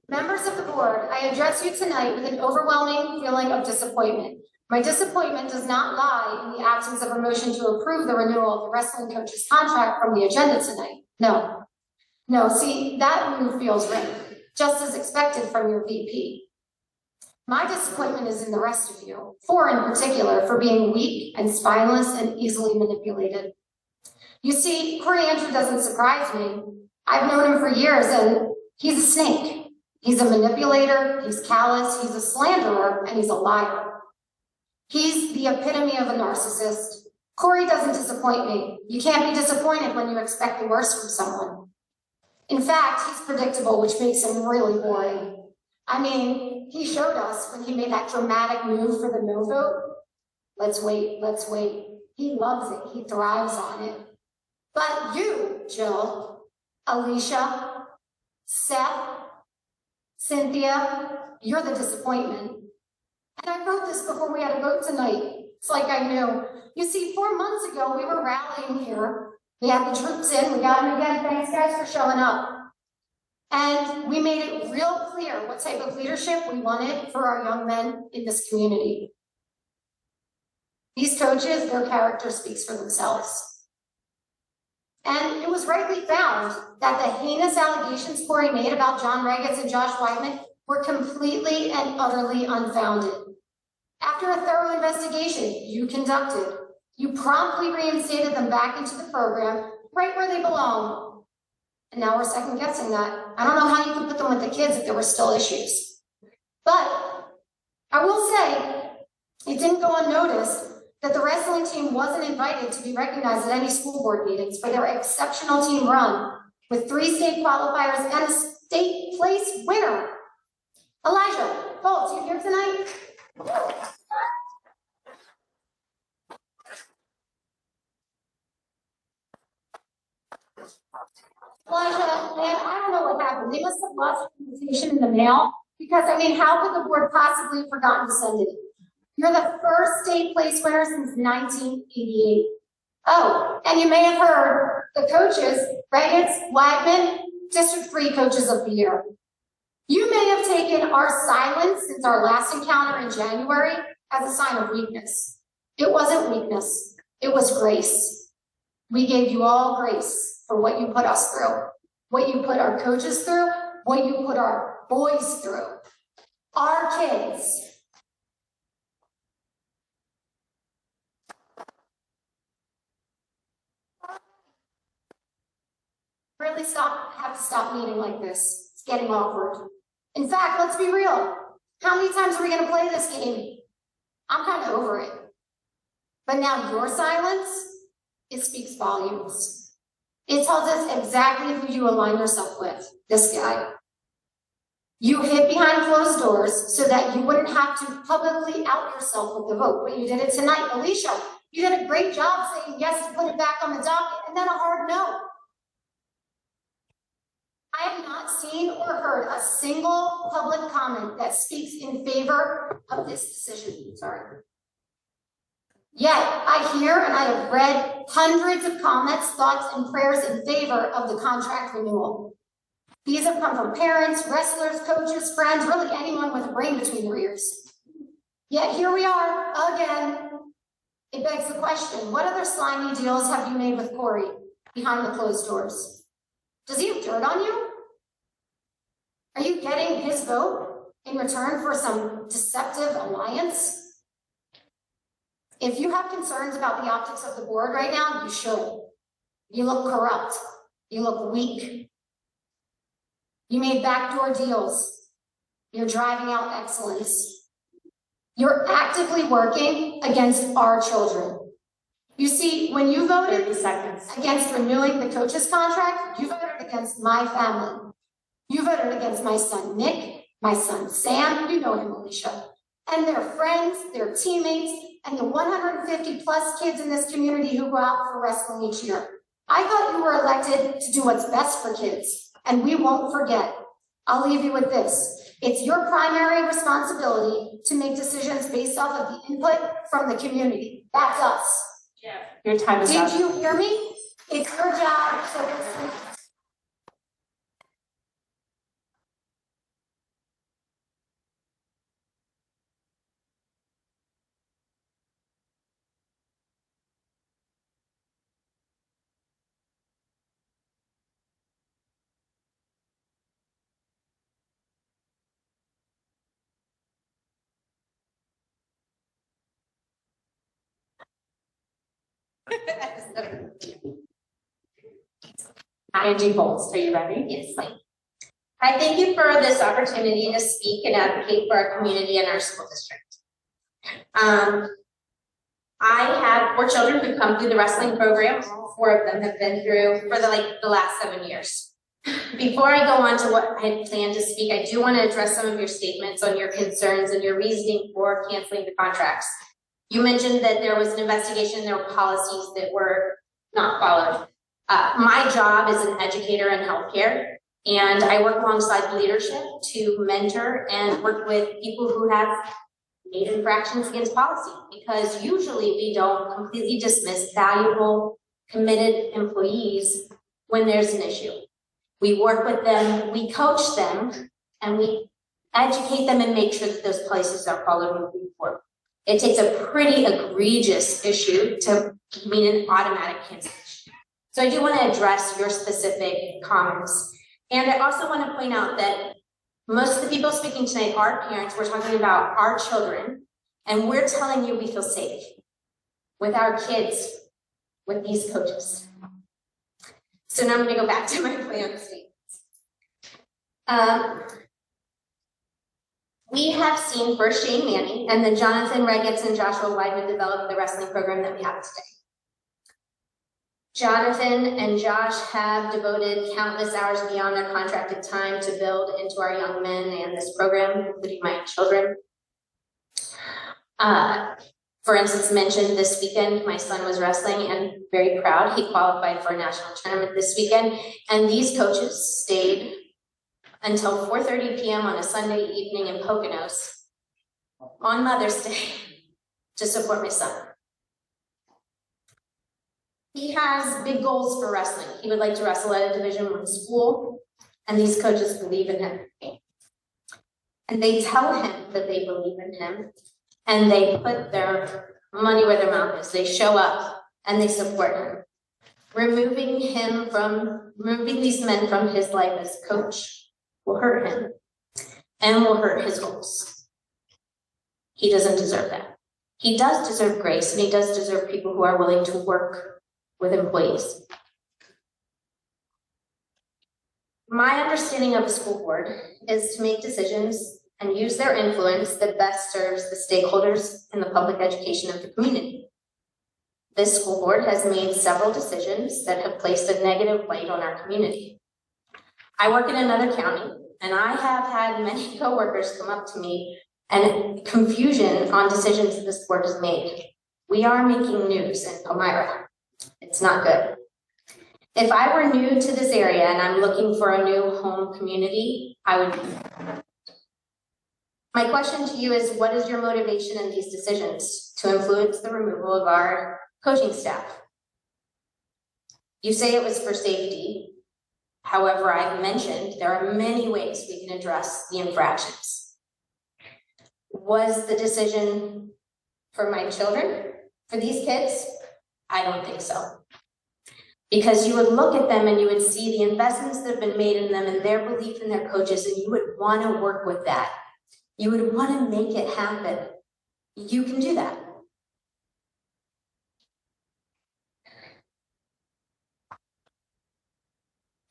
Members of the board, I address you tonight with an overwhelming feeling of disappointment. My disappointment does not lie in the absence of a motion to approve the renewal of the wrestling coach's contract from the agenda tonight. No, see, that move feels right, just as expected from your VP. My disappointment is in the rest of you, four in particular, for being weak and spineless and easily manipulated. You see, Corey Andrew doesn't surprise me. I've known him for years, and he's a snake. He's a manipulator, he's callous, he's a slanderer, and he's a liar. He's the epitome of a narcissist. Corey doesn't disappoint me. You can't be disappointed when you expect the worst from someone. In fact, he's predictable, which makes him really boring. I mean, he showed us when he made that dramatic move for the no vote. Let's wait. He loves it, he thrives on it. But you, Jill, Alicia, Seth, Cynthia, you're the disappointment. And I wrote this before we had a vote tonight. It's like I knew. You see, 4 months ago, we were rallying here. We had the troops in, we got them again. Thanks, guys, for showing up. And we made it real clear what type of leadership we wanted for our young men in this community. These coaches, their character speaks for themselves. And it was rightly found that the heinous allegations Corey made about John Regetz and Josh Weidman were completely and utterly unfounded. After a thorough investigation you conducted, you promptly reinstated them back into the program, right where they belong. And now we're second guessing that. I don't know how you could put them with the kids if there were still issues. But I will say, it didn't go unnoticed that the wrestling team wasn't invited to be recognized at any school board meetings for their exceptional team run with 3 state qualifiers and a state place winner. Elijah Foltz, you here tonight? Elijah, man, I don't know what happened. They must have lost the invitation in the mail because, I mean, how could the board possibly have forgotten to send it? You're the first state place winner since 1988. Oh, and you may have heard the coaches, Regetz, Weidman, District 3 Coaches of the Year. You may have taken our silence since our last encounter in January as a sign of weakness. It wasn't weakness, it was grace. We gave you all grace for what you put us through, what you put our coaches through, what you put our boys through, our kids. Really have to stop meeting like this. It's getting awkward. In fact, let's be real. How many times are we going to play this game? I'm kind of over it. But now your silence, it speaks volumes. It tells us exactly who you align yourself with, this guy. You hid behind closed doors so that you wouldn't have to publicly out yourself with the vote, but you did it tonight. Alicia, you did a great job saying yes to put it back on the docket and then a hard no. I have not seen or heard a single public comment that speaks in favor of this decision. Sorry. Yet, I hear and I have read hundreds of comments, thoughts, and prayers in favor of the contract renewal. These have come from parents, wrestlers, coaches, friends, really anyone with a brain between their ears. Yet here we are again. It begs the question, what other slimy deals have you made with Corey behind the closed doors? Does he have dirt on you? Are you getting his vote in return for some deceptive alliance? If you have concerns about the optics of the board right now, you should. You look corrupt. You look weak. You made backdoor deals. You're driving out excellence. You're actively working against our children. You see, when you voted against renewing the coach's contract, you voted against my family. You voted against my son Nick, my son Sam, you know him, Alicia, and their friends, their teammates, and the 150 plus kids in this community who go out for wrestling each year. I thought you were elected to do what's best for kids, and we won't forget. I'll leave you with this. It's your primary responsibility to make decisions based off of the input from the community. That's us. Yeah. Your time is up. Did you hear me? It's your job to listen. Angie Foltz, are you ready? Yes. I thank you for this opportunity to speak and advocate for our community and our school district. I have 4 children who come through the wrestling program. 4 of them have been through for the last 7 years. Before I go on to what I had planned to speak, I do want to address some of your statements on your concerns and your reasoning for canceling the contracts. You mentioned that there was an investigation, there were policies that were not followed. My job is an educator in healthcare, and I work alongside leadership to mentor and work with people who have made infractions against policy, because usually we don't completely dismiss valuable, committed employees when there's an issue. We work with them, we coach them, and we educate them and make sure that those policies are followed moving forward. It takes a pretty egregious issue to mean an automatic cancellation. So I do want to address your specific comments. And I also want to point out that most of the people speaking tonight are parents. We're talking about our children, and we're telling you we feel safe with our kids, with these coaches. So now I'm going to go back to my plan statements. We have seen first Shane Manning and then Jonathan Regetz and Joshua Weidman develop the wrestling program that we have today. Jonathan and Josh have devoted countless hours beyond their contracted time to build into our young men and this program, including my children. For instance, mentioned this weekend, my son was wrestling and very proud. He qualified for a national tournament this weekend, and these coaches stayed until 4:30 p.m. on a Sunday evening in Poconos on Mother's Day to support my son. He has big goals for wrestling. He would like to wrestle at a Division I school, and these coaches believe in him. And they tell him that they believe in him, and they put their money where their mouth is. They show up and they support him. Removing these men from his life as coach will hurt him and will hurt his goals. He doesn't deserve that. He does deserve grace, and he does deserve people who are willing to work with employees. My understanding of a school board is to make decisions and use their influence that best serves the stakeholders in the public education of the community. This school board has made several decisions that have placed a negative light on our community. I work in another county, and I have had many coworkers come up to me and confusion on decisions that this board has made. We are making news in Palmyra. It's not good. If I were new to this area and I'm looking for a new home community, I would. My question to you is, what is your motivation in these decisions to influence the removal of our coaching staff? You say it was for safety. However, I've mentioned there are many ways we can address the infractions. Was the decision for my children, for these kids? I don't think so. Because you would look at them and you would see the investments that have been made in them and their belief in their coaches, and you would want to work with that. You would want to make it happen. You can do that.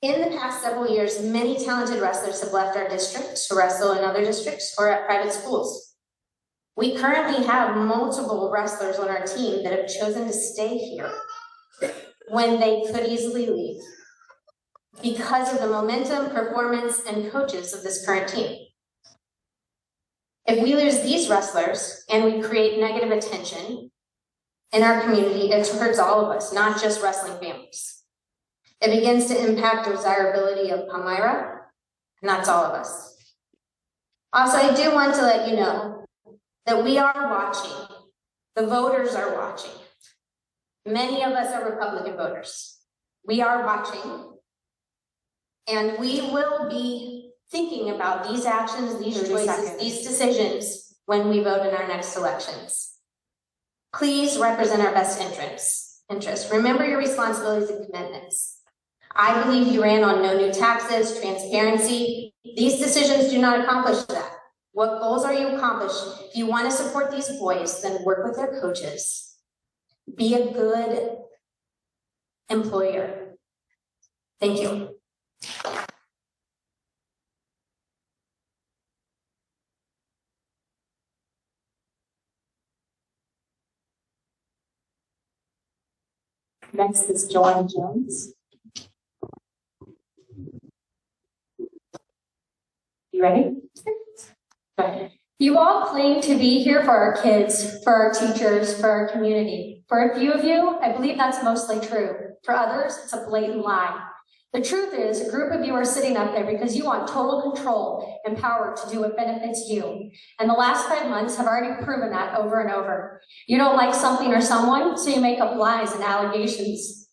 In the past several years, many talented wrestlers have left our district to wrestle in other districts or at private schools. We currently have multiple wrestlers on our team that have chosen to stay here when they could easily leave because of the momentum, performance, and coaches of this current team. If we lose these wrestlers and we create negative attention in our community, it hurts all of us, not just wrestling families. It begins to impact the desirability of Palmyra, and that's all of us. Also, I do want to let you know that we are watching. The voters are watching. Many of us are Republican voters. We are watching, and we will be thinking about these actions, these choices, these decisions when we vote in our next elections. Please represent our best interests. Remember your responsibilities and commitments. I believe you ran on no new taxes, transparency. These decisions do not accomplish that. What goals are you accomplishing? If you want to support these boys, then work with their coaches. Be a good employer. Thank you. Next is Joanne Jones. You ready? Go ahead. You all claim to be here for our kids, for our teachers, for our community. For a few of you, I believe that's mostly true. For others, it's a blatant lie. The truth is, a group of you are sitting up there because you want total control and power to do what benefits you. And the last 5 months have already proven that over and over. You don't like something or someone, so you make up lies and allegations.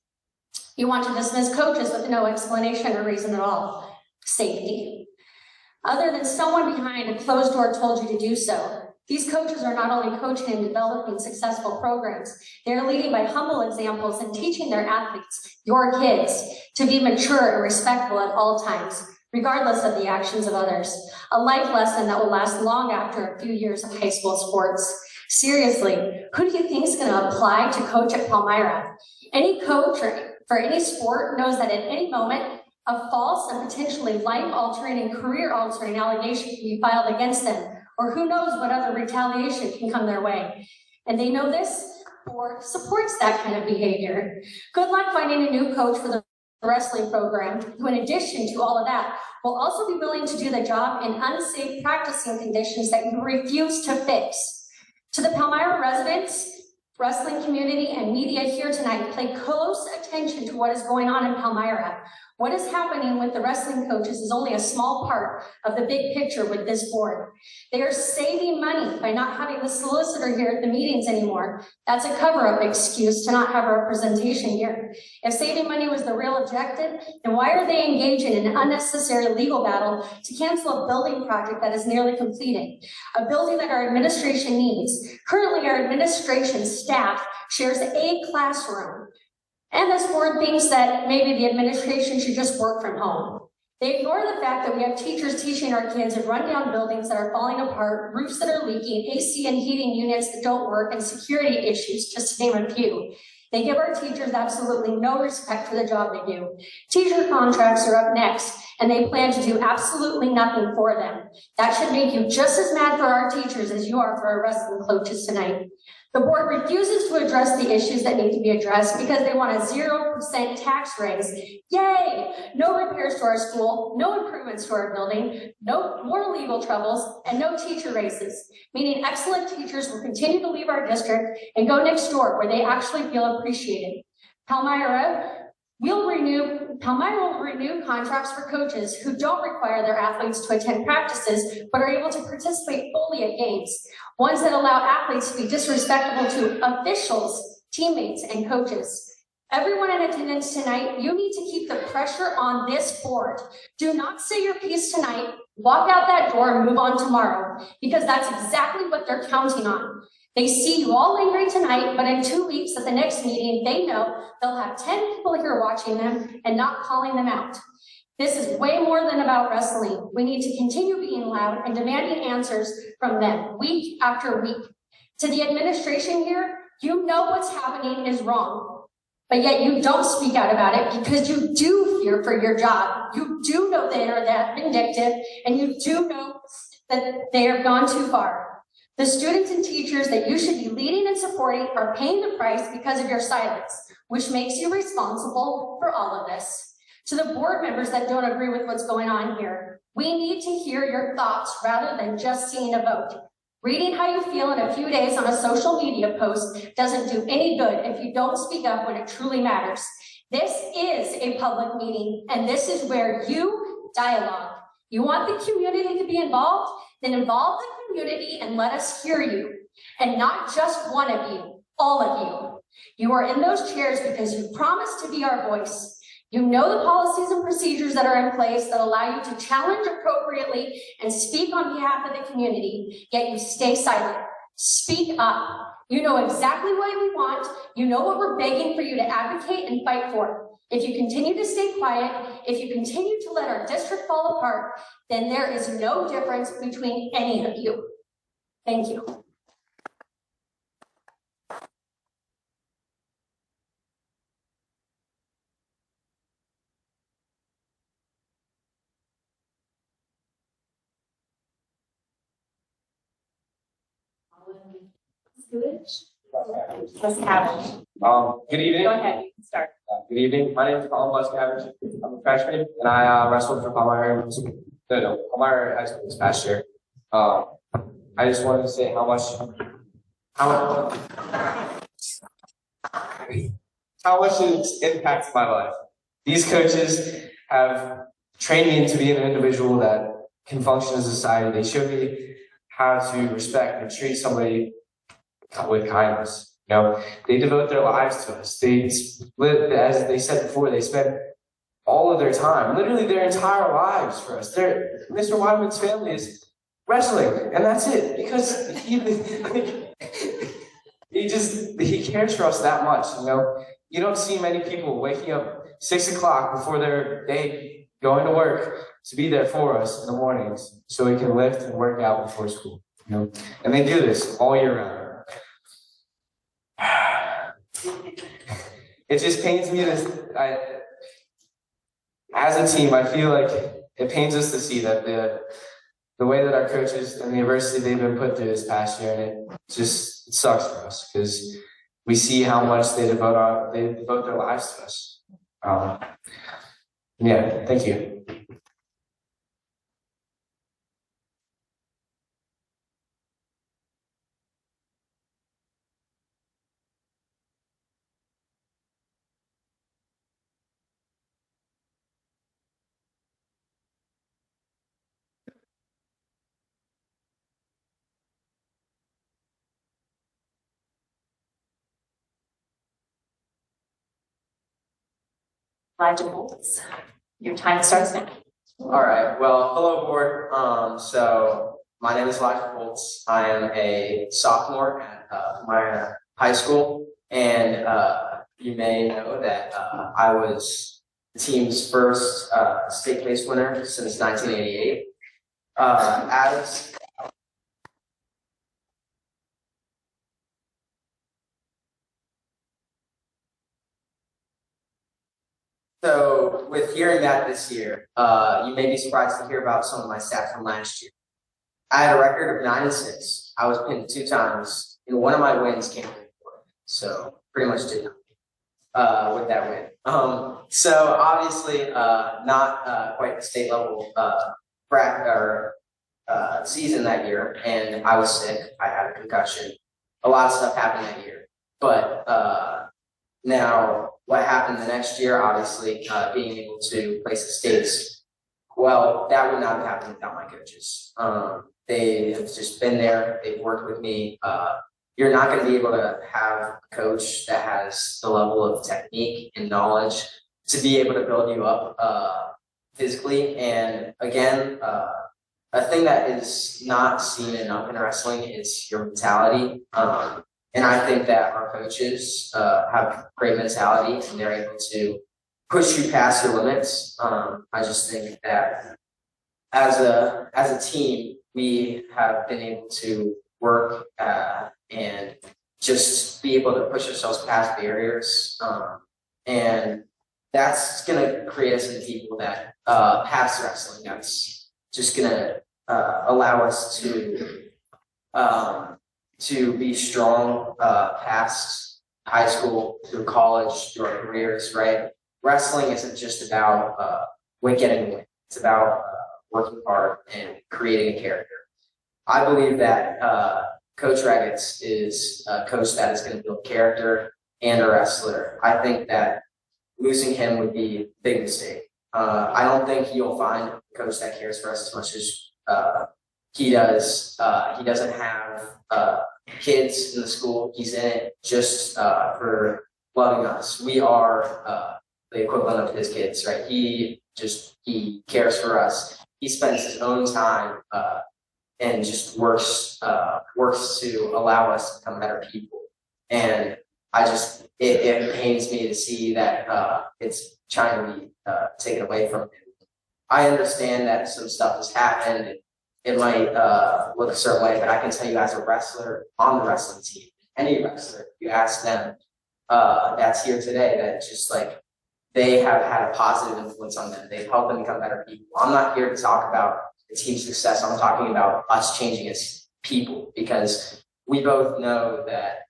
You want to dismiss coaches with no explanation or reason at all. Safety. Other than someone behind a closed door told you to do so, These coaches are not only coaching and developing successful programs, they're leading by humble examples and teaching their athletes, your kids, to be mature and respectful at all times, regardless of the actions of others. A life lesson that will last long after a few years of high school sports. Seriously, who do you think is going to apply to coach at Palmyra? Any coach for any sport knows that at any moment, a false and potentially life-altering and career-altering allegation can be filed against them, or who knows what other retaliation can come their way. And they know this board supports that kind of behavior. Good luck finding a new coach for the wrestling program, who in addition to all of that, will also be willing to do the job in unsafe practicing conditions that you refuse to fix. To the Palmyra residents, wrestling community, and media here tonight, pay close attention to what is going on in Palmyra. What is happening with the wrestling coaches is only a small part of the big picture with this board. They are saving money by not having the solicitor here at the meetings anymore. That's a cover-up excuse to not have representation here. If saving money was the real objective, then why are they engaging in an unnecessary legal battle to cancel a building project that is nearly completed? A building that our administration needs. Currently, our administration staff shares a classroom. And this board thinks that maybe the administration should just work from home. They ignore the fact that we have teachers teaching our kids in rundown buildings that are falling apart, roofs that are leaking, AC and heating units that don't work, and security issues, just to name a few. They give our teachers absolutely no respect for the job they do. Teacher contracts are up next, and they plan to do absolutely nothing for them. That should make you just as mad for our teachers as you are for our wrestling coaches tonight. The board refuses to address the issues that need to be addressed because they want a 0% tax raise. Yay! No repairs to our school, no improvements to our building, no more legal troubles, and no teacher raises, meaning excellent teachers will continue to leave our district and go next door where they actually feel appreciated. Palmyra will renew contracts for coaches who don't require their athletes to attend practices, but are able to participate fully at games. Ones that allow athletes to be disrespectful to officials, teammates, and coaches. Everyone in attendance tonight, you need to keep the pressure on this board. Do not say your piece tonight, walk out that door, and move on tomorrow, because that's exactly what they're counting on. They see you all lingering tonight, but in 2 weeks at the next meeting, they know they'll have 10 people here watching them and not calling them out. This is way more than about wrestling. We need to continue being loud and demanding answers from them week after week. To the administration here, you know what's happening is wrong, but yet you don't speak out about it because you do fear for your job. You do know they are that vindictive, and you do know that they have gone too far. The students and teachers that you should be leading and supporting are paying the price because of your silence, which makes you responsible for all of this. To the board members that don't agree with what's going on here, we need to hear your thoughts rather than just seeing a vote. Reading how you feel in a few days on a social media post doesn't do any good if you don't speak up when it truly matters. This is a public meeting, and this is where you dialogue. You want the community to be involved? Then involve the community and let us hear you. And not just one of you, all of you. You are in those chairs because you promised to be our voice. You know the policies and procedures that are in place that allow you to challenge appropriately and speak on behalf of the community, yet you stay silent. Speak up. You know exactly what we want. You know what we're begging for you to advocate and fight for. If you continue to stay quiet, if you continue to let our district fall apart, then there is no difference between any of you. Thank you. Good evening. Go ahead, you can start. Good evening. My name is Colin Buscavage. I'm a freshman, and I wrestled for Palmyra High School this past year. I just wanted to say how much it's impacted my life. These coaches have trained me to be an individual that can function in society. They showed me how to respect and treat somebody with kindness. You know, they devote their lives to us. They live, as they said before, they spend all of their time, literally their entire lives for us. Mr. Weidman's family is wrestling, and that's it, because he cares for us that much, you know? You don't see many people waking up 6 o'clock before their day, going to work, to be there for us in the mornings, so we can lift and work out before school, you know? And they do this all year round. It just pains me as a team, I feel like it pains us to see that the way that our coaches and the adversity they've been put through this past year, and it sucks for us because we see how much they devote their lives to us. Yeah, thank you. Elijah Bolts, your time starts now. All right. Well, hello, board. So my name is Elijah Bolts. I am a sophomore at Pomona High School, and you may know that I was the team's first state place winner since 1988. So with hearing that this year, you may be surprised to hear about some of my stats from last year. I had a record of 9-6. I was pinned 2 times, and one of my wins came from Florida. So pretty much did nothing with that win. So obviously not quite the state level season that year, and I was sick. I had a concussion. A lot of stuff happened that year, but now what happened the next year, obviously, being able to place the states, well, that would not have happened without my coaches. They have just been there. They've worked with me. You're not going to be able to have a coach that has the level of technique and knowledge to be able to build you up physically. And again, a thing that is not seen enough in wrestling is your mentality. And I think that our coaches have great mentality, and they're able to push you past your limits. I just think that as a team, we have been able to work and just be able to push ourselves past barriers. And that's going to create us into people that pass wrestling. That's just going to allow us to be strong past high school, through college, through our careers, right? Wrestling isn't just about getting a win. It's about working hard and creating a character. I believe that Coach Regetz is a coach that is going to build character and a wrestler. I think that losing him would be a big mistake. I don't think you'll find a coach that cares for us as much as he does. He doesn't have kids in the school. He's in it just for loving us. We are the equivalent of his kids, right? He cares for us. He spends his own time and just works to allow us to become better people. And it pains me to see that it's trying to be taken away from him. I understand that some stuff has happened. And it might look a certain way, but I can tell you, as a wrestler on the wrestling team, any wrestler, you ask them that's here today, that just like they have had a positive influence on them. They've helped them become better people. I'm not here to talk about the team's success. I'm talking about us changing as people, because we both know that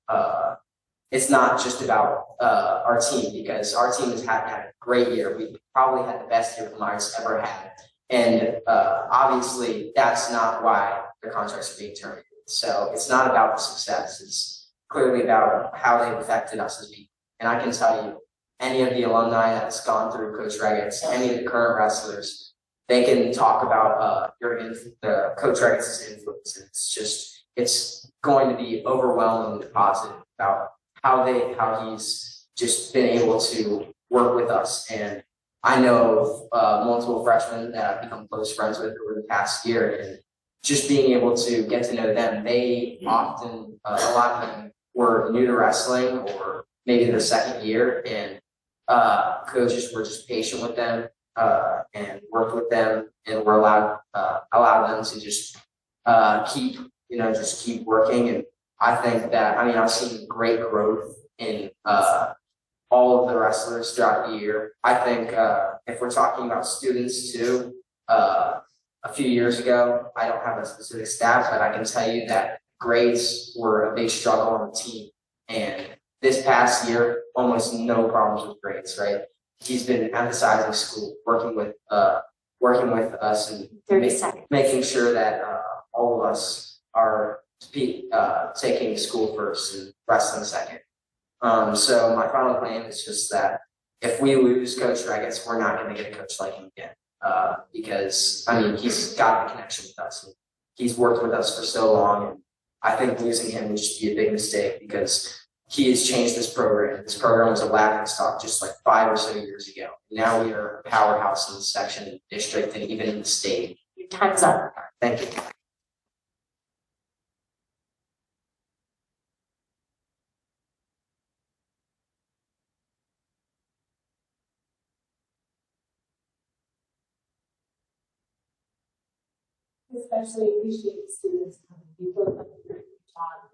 it's not just about our team, because our team has had a great year. We probably had the best year Myers ever had. And obviously, that's not why the contracts are being terminated. So it's not about the success. It's clearly about how they've affected us as people. And I can tell you, any of the alumni that's gone through Coach Regetz, any of the current wrestlers, they can talk about the Coach Regetz's influence. It's going to be overwhelmingly positive about how he's just been able to work with us. And I know multiple freshmen that I've become close friends with over the past year, and just being able to get to know them. They often, a lot of them were new to wrestling or maybe their second year, and coaches were just patient with them and worked with them, and were allowed them to just keep working. And I think that, I mean, I've seen great growth in all of the wrestlers throughout the year. I think if we're talking about students too, a few years ago, I don't have a specific stat, but I can tell you that grades were a big struggle on the team. And this past year, almost no problems with grades, right? He's been emphasizing school, working with us and making sure that all of us are taking school first and wrestling second. So my final plan is just that if we lose Coach Regetz, we're not going to get a coach like him again. Because, I mean, he's got a connection with us. He's worked with us for so long. And I think losing him would just be a big mistake because he has changed this program. This program was a laughing stock just like 5 or so years ago. Now we are a powerhouse in the section, district, and even in the state. Your time's up. Thank you. Especially appreciate the students coming. You both have a very good job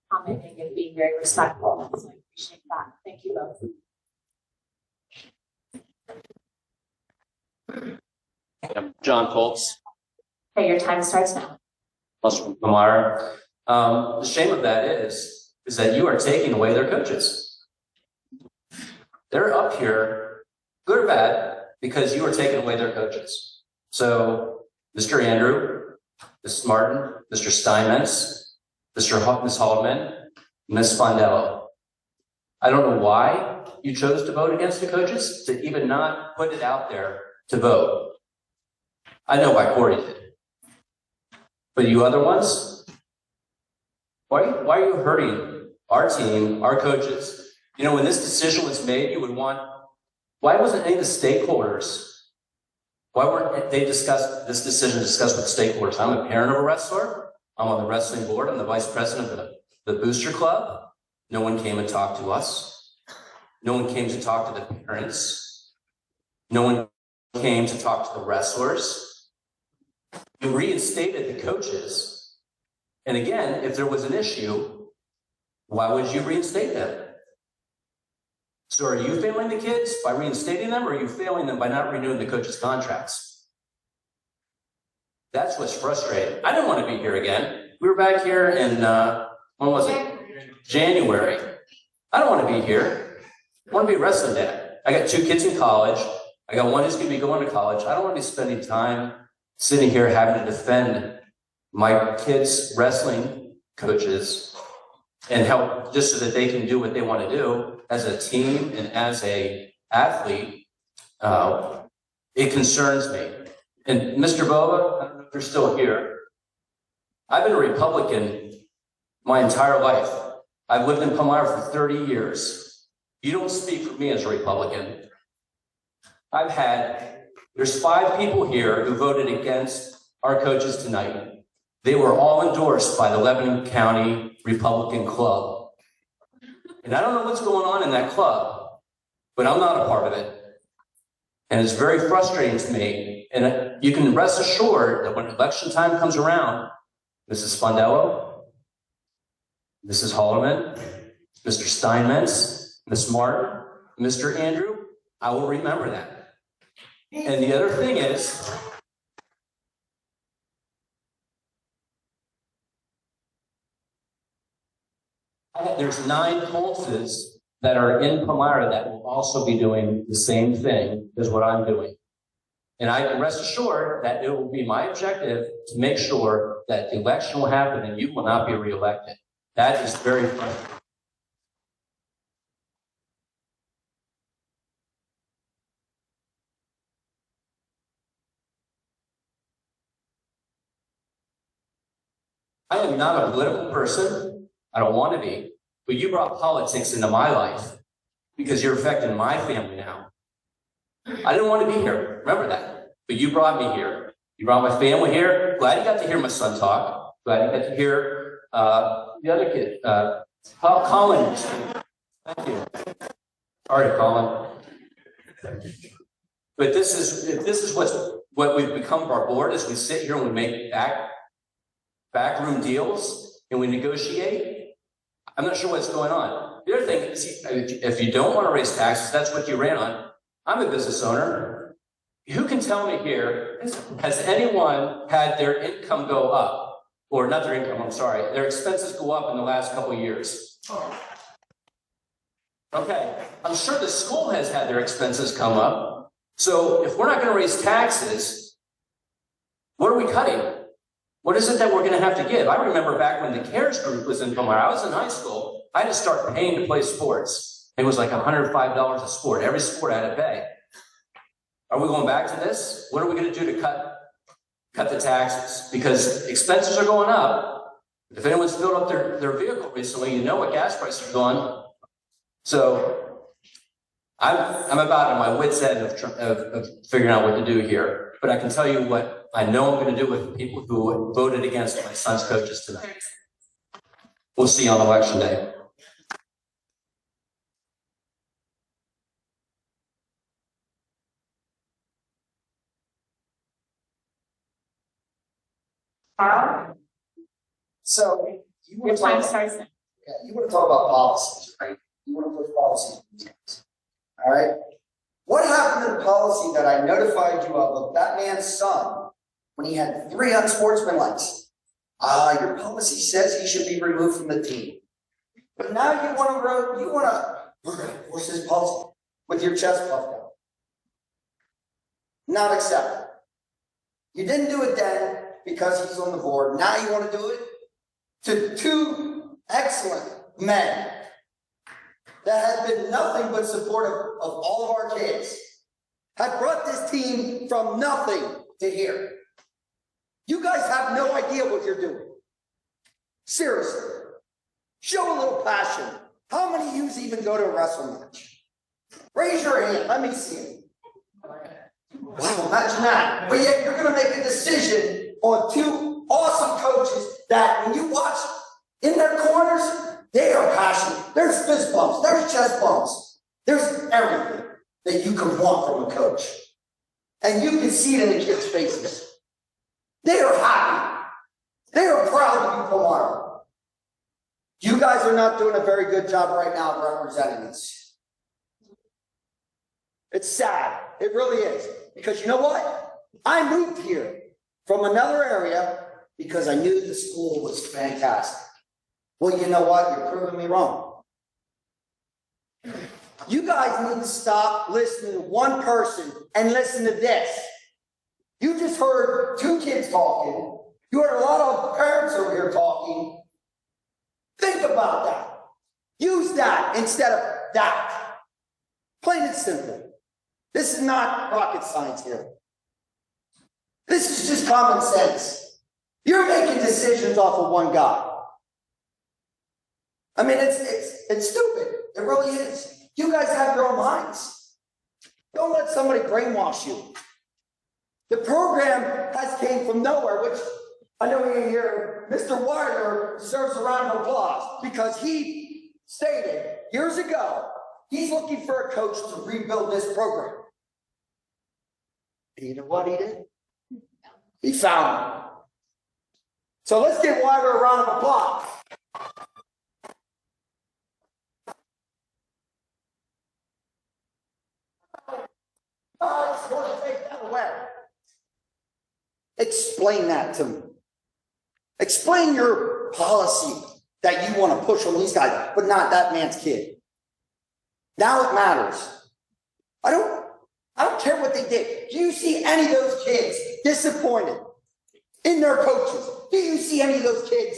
commenting and being very respectful. So I appreciate that. Thank you both. John Colts. Okay, your time starts now. Plus from Palmyra. The shame of that is that you are taking away their coaches. They're up here, good or bad, because you are taking away their coaches. So Mr. Andrew, Mrs. Martin, Mr. Steinmetz, Miss Haldeman, Ms. Fondello. I don't know why you chose to vote against the coaches, to even not put it out there to vote. I know why Corey did. But you other ones, why are you hurting our team, our coaches? You know, when this decision was made, why wasn't any of the stakeholders, why weren't they this decision discussed with stakeholders? I'm a parent of a wrestler. I'm on the wrestling board. I'm the vice president of the Booster Club. No one came and talked to us. No one came to talk to the parents. No one came to talk to the wrestlers. You reinstated the coaches. And again, if there was an issue, why would you reinstate them? So are you failing the kids by reinstating them, or are you failing them by not renewing the coaches' contracts? That's what's frustrating. I didn't want to be here again. We were back here in, when was it? January. I don't want to be here. I want to be a wrestling dad. I got 2 kids in college. I got one who's going to be going to college. I don't want to be spending time sitting here having to defend my kids' wrestling coaches and help just so that they can do what they want to do as a team and as a athlete. It concerns me. And Mr. Bova, I don't know if you're still here. I've been a Republican my entire life. I've lived in Palmyra for 30 years. You don't speak for me as a Republican. There's 5 people here who voted against our coaches tonight. They were all endorsed by the Lebanon County Republican Club. And I don't know what's going on in that club, but I'm not a part of it. And it's very frustrating to me. And you can rest assured that when election time comes around, Mrs. Fondello, Mrs. Haldeman, Mr. Steinmetz, Ms. Martin, Mr. Andrew, I will remember that. And the other thing is, there's 9 Coltses that are in Palmyra that will also be doing the same thing as what I'm doing. And I can rest assured that it will be my objective to make sure that the election will happen and you will not be reelected. That is very frustrating. I am not a political person. I don't want to be. But you brought politics into my life because you're affecting my family now. I didn't want to be here. Remember that. But you brought me here. You brought my family here. glad you got to hear my son talk. Glad you got to hear the other kid, Colin. Thank you. All right, Colin. But this is what we've become of our board is we sit here and we make backroom deals and we negotiate. I'm not sure what's going on. The other thing is, if you don't want to raise taxes, that's what you ran on. I'm a business owner. Who can tell me here, has anyone had their income go up? Or not their income, I'm sorry, their expenses go up in the last couple of years? Okay, I'm sure the school has had their expenses come up. So if we're not going to raise taxes, what are we cutting? What is it that we're going to have to give? I remember back when the CARES group was in Palmyra, I was in high school, I had to start paying to play sports. It was like $105 a sport. Every sport I had to pay. Are we going back to this? What are we going to do to cut the taxes? Because expenses are going up. If anyone's filled up their vehicle recently, you know what gas prices are going. So I'm about at my wit's end of figuring out what to do here. But I can tell you what I know I'm going to do with the people who voted against my son's coaches tonight. We'll see you on election day. Carl? So you Your want to talk time about, starts now. you want to talk about policies, right? You want to push policies in these things. All right. What happened to the policy that I notified you of that man's son when he had 3 unsportsmanlikes? Your policy says he should be removed from the team. But now you want to we're going to enforce his policy with your chest puffed out. Not acceptable. You didn't do it then because he's on the board. Now you want to do it to 2 excellent men that have been nothing but supportive of all of our kids, have brought this team from nothing to here. You guys have no idea what you're doing. Seriously. Show a little passion. How many of you even go to a wrestling match? Raise your hand. Let me see it. Wow, imagine that. But yet you're going to make a decision on 2 awesome coaches that when you watch in their corners, they are passionate. There's fist bumps. There's chest bumps. There's everything that you could want from a coach. And you can see it in the kids' faces. They are happy. They are proud to be Palmyra. You guys are not doing a very good job right now of representing us. It's sad. It really is. Because you know what? I moved here from another area because I knew the school was fantastic. Well, you know what? You're proving me wrong. You guys need to stop listening to one person and listen to this. You just heard 2 kids talking. You heard a lot of parents over here talking. Think about that. Use that instead of that. Plain and simple. This is not rocket science here. This is just common sense. You're making decisions off of one guy. I mean, it's stupid. It really is. You guys have your own minds. Don't let somebody brainwash you. The program has came from nowhere, which I know we hear Mr. Wilder deserves a round of applause because he stated years ago he's looking for a coach to rebuild this program. And you know what he did? He found him. So let's give Wilder a round of applause. I just want to take that away. Explain that to me. Explain your policy that you want to push on these guys, but not that man's kid. Now it matters. I don't care what they did. Do you see any of those kids disappointed in their coaches? Do you see any of those kids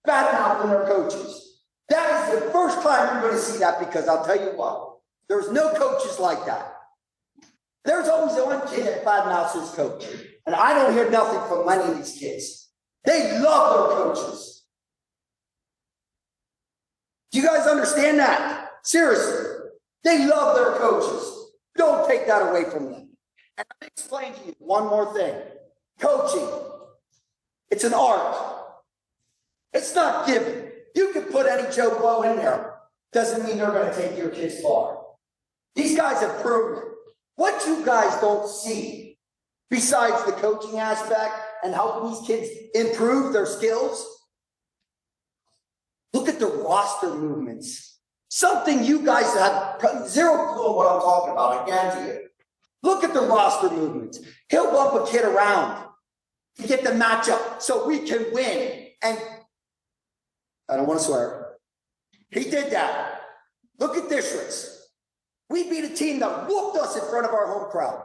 bad-mouthing their coaches? That is the first time you're going to see that because I'll tell you what, there's no coaches like that. There's always one kid that badmouths his coach. And I don't hear nothing from many of these kids. They love their coaches. Do you guys understand that? Seriously. They love their coaches. Don't take that away from them. And let me explain to you one more thing. Coaching. It's an art. It's not given. You can put any Joe Blow in there. Doesn't mean they're gonna take your kids far. These guys have proven it. What you guys don't see, besides the coaching aspect and helping these kids improve their skills, look at the roster movements. Something you guys have zero clue what I'm talking about, I guarantee you. Look at the roster movements. He'll bump a kid around to get the matchup so we can win. And I don't want to swear. He did that. Look at Dishritz. We beat a team that whooped us in front of our home crowd.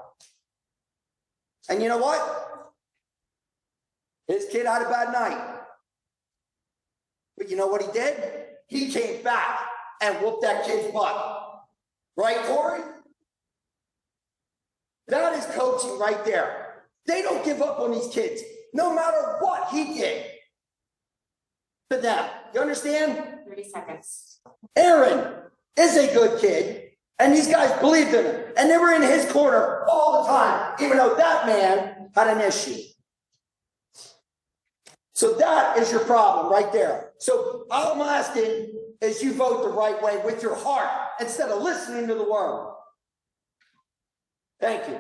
And you know what? His kid had a bad night. But you know what he did? He came back and whooped that kid's butt. Right, Corey? That is coaching right there. They don't give up on these kids, no matter what he did to them. You understand? 30 seconds. Aaron is a good kid, and these guys believed in him, and they were in his corner all the time, even though that man had an issue. So that is your problem right there. So all I'm asking is you vote the right way with your heart instead of listening to the world. Thank you.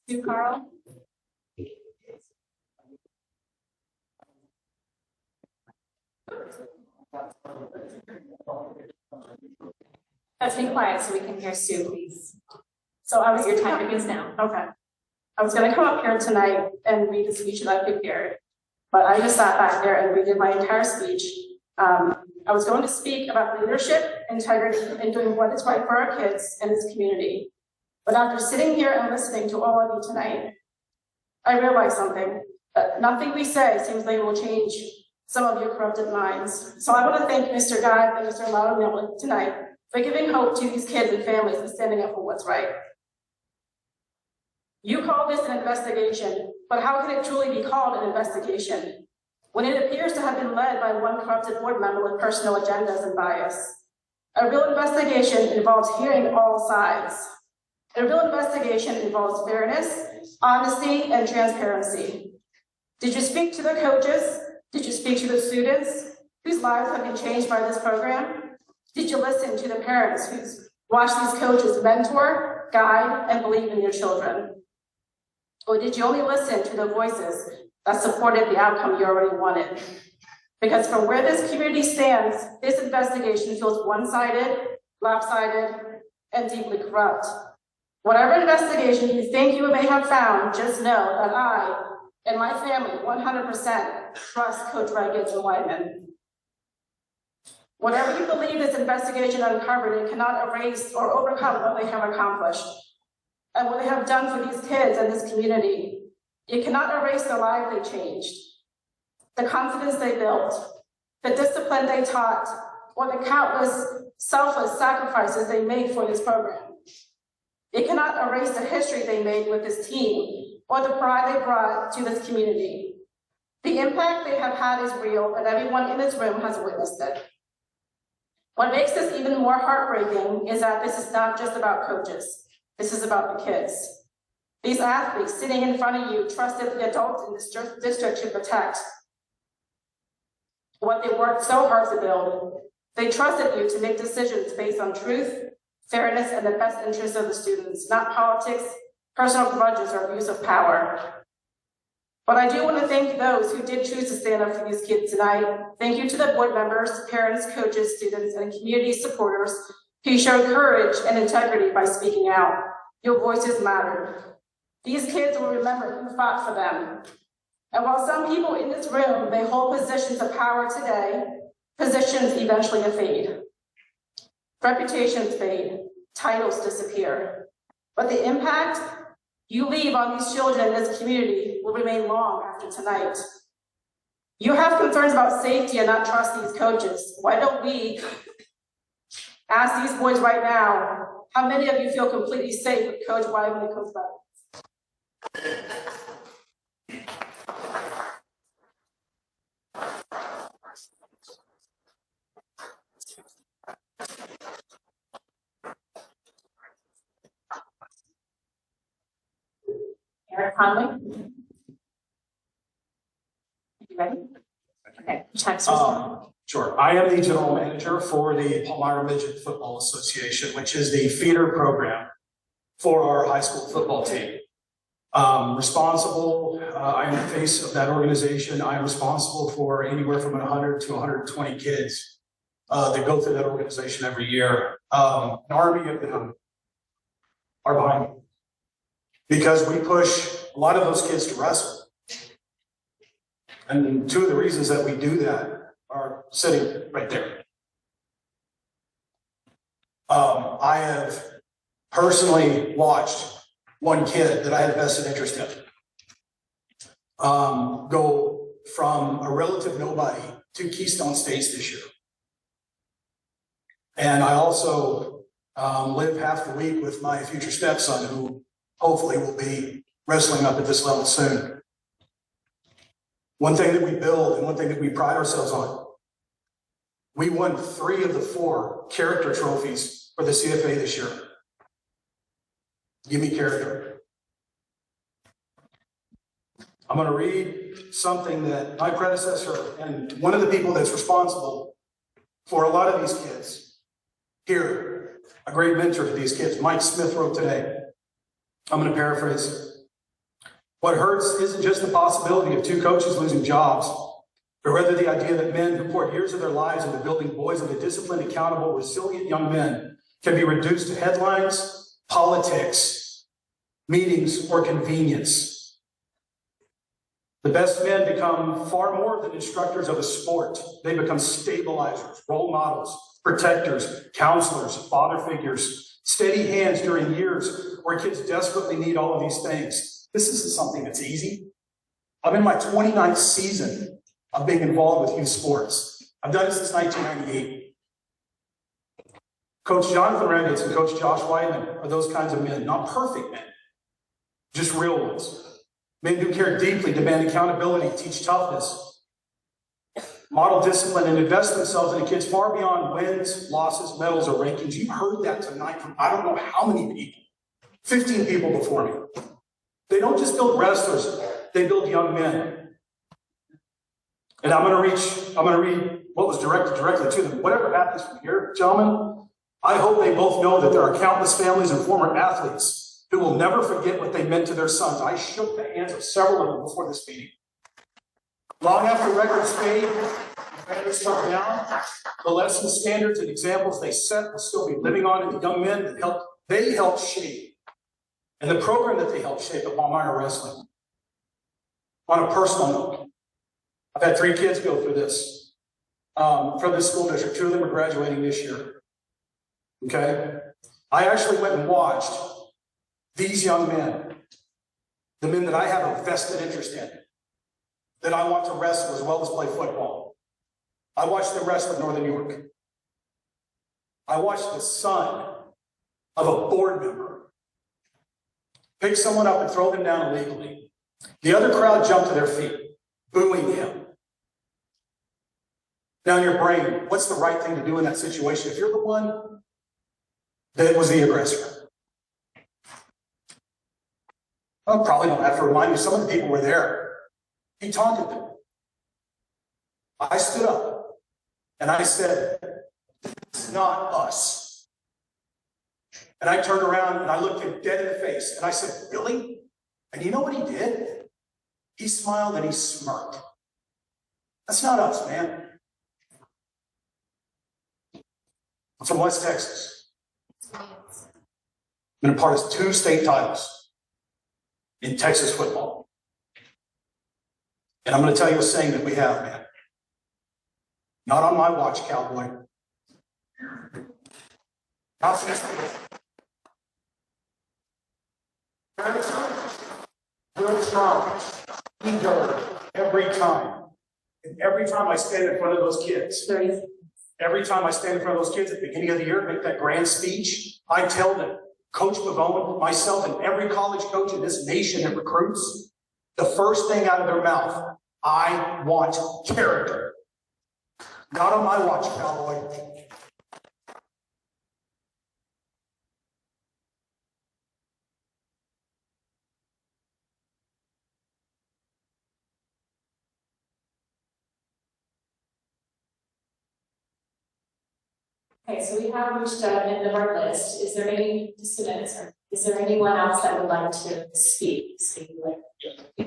Sue Carl. Let's be quiet so we can hear Sue, please. So your time begins now. Okay. I was gonna come up here tonight and read the speech that I prepared, but I just sat back there and redid my entire speech. I was going to speak about leadership, integrity, and doing what is right for our kids and this community. But after sitting here and listening to all of you tonight, I realized something, that nothing we say seems like it will change some of your corrupted minds. So I want to thank Mr. Guy and Mr. Loudon tonight for giving hope to these kids and families and standing up for what's right. You call this an investigation, but how can it truly be called an investigation when it appears to have been led by one corrupted board member with personal agendas and bias? A real investigation involves hearing all sides. A real investigation involves fairness, honesty, and transparency. Did you speak to the coaches? Did you speak to the students whose lives have been changed by this program? Did you listen to the parents who's watched these coaches mentor, guide, and believe in your children? Or did you only listen to the voices that supported the outcome you already wanted? Because from where this community stands, this investigation feels one-sided, lopsided, and deeply corrupt. Whatever investigation you think you may have found, just know that I and my family 100% trust Coach Reggets and Whiteman. Whatever you believe this investigation uncovered, it cannot erase or overcome what they have accomplished and what they have done for these kids and this community. It cannot erase the lives they changed, the confidence they built, the discipline they taught, or the countless selfless sacrifices they made for this program. It cannot erase the history they made with this team or the pride they brought to this community. The impact they have had is real, and everyone in this room has witnessed it. What makes this even more heartbreaking is that this is not just about coaches. This is about the kids. These athletes sitting in front of you trusted the adults in this district to protect what they worked so hard to build. They trusted you to make decisions based on truth, fairness, and the best interests of the students, not politics, personal grudges, or abuse of power. But I do want to thank those who did choose to stand up for these kids tonight. Thank you to the board members, parents, coaches, students, and community supporters who showed courage and integrity by speaking out. Your voices mattered. These kids will remember who fought for them. And while some people in this room may hold positions of power today, positions eventually fade. Reputations fade, titles disappear. But the impact you leave on these children in this community will remain long after tonight. You have concerns about safety and not trust these coaches. Why don't we ask these boys right now, how many of you feel completely safe with Coach Wyman and Coach Reggets? Mike Conley. You ready? Okay, text. Sure. I am the general manager for the Palmyra Midget Football Association, which is the feeder program for our high school football team. I am the face of that organization. I am responsible for anywhere from 100 to 120 kids that go through that organization every year. An army of them are behind me because we push a lot of those kids to wrestle. And two of the reasons that we do that are sitting right there. I have personally watched one kid that I had a vested interest in go from a relative nobody to Keystone States this year. And I also live half the week with my future stepson, who hopefully will be wrestling up at this level soon. One thing that we build and one thing that we pride ourselves on, we won 3 of the 4 character trophies for the CFA this year. Give me character. I'm going to read something that my predecessor and one of the people that's responsible for a lot of these kids here, a great mentor to these kids, Mike Smith, wrote today. I'm going to paraphrase. What hurts isn't just the possibility of 2 coaches losing jobs, but rather the idea that men who poured years of their lives into building boys into disciplined, accountable, resilient young men can be reduced to headlines, politics, meetings, or convenience. The best men become far more than instructors of a sport. They become stabilizers, role models, protectors, counselors, father figures, steady hands during years where kids desperately need all of these things. This isn't something that's easy. I'm in my 29th season of being involved with youth sports. I've done it since 1998. Coach Jonathan Reggets and Coach Josh Weidman are those kinds of men, not perfect men, just real ones. Men who care deeply, demand accountability, teach toughness, model discipline, and invest themselves in kids far beyond wins, losses, medals, or rankings. You've heard that tonight from I don't know how many people, 15 people before me. They don't just build wrestlers, they build young men. And I'm going to read what was directed directly to them. Whatever happens from here, gentlemen, I hope they both know that there are countless families and former athletes who will never forget what they meant to their sons. I shook the hands of several of them before this meeting. Long after records fade, records come down, the lessons, standards, and examples they set will still be living on in the young men that they helped shape. And the program that they helped shape at Palmyra Wrestling. On a personal note, I've had 3 kids go through this from this school district. 2 of them are graduating this year. Okay? I actually went and watched these young men, the men that I have a vested interest in, that I want to wrestle as well as play football. I watched them wrestle in Northern York. I watched the son of a board member pick someone up and throw them down illegally. The other crowd jumped to their feet, booing him. Now in your brain, what's the right thing to do in that situation? If you're the one that was the aggressor, I probably don't have to remind you, some of the people were there. He taunted them. I stood up and I said, it's not us. And I turned around and I looked him dead in the face and I said, really? And you know what he did? He smiled and he smirked. That's not us, man. I'm from West Texas. I've been a part of 2 state titles in Texas football. And I'm going to tell you a saying that we have, man. Not on my watch, cowboy. Not for this people. Good strong. Ego. Every time. And every time I stand in front of those kids, every time I stand in front of those kids at the beginning of the year, make that grand speech, I tell them, Coach Pavone, myself, and every college coach in this nation that recruits, the first thing out of their mouth, I want character. Not on my watch, cowboy. Okay, so we have reached the end of our list. Is there any students or is there anyone else that would like to speak?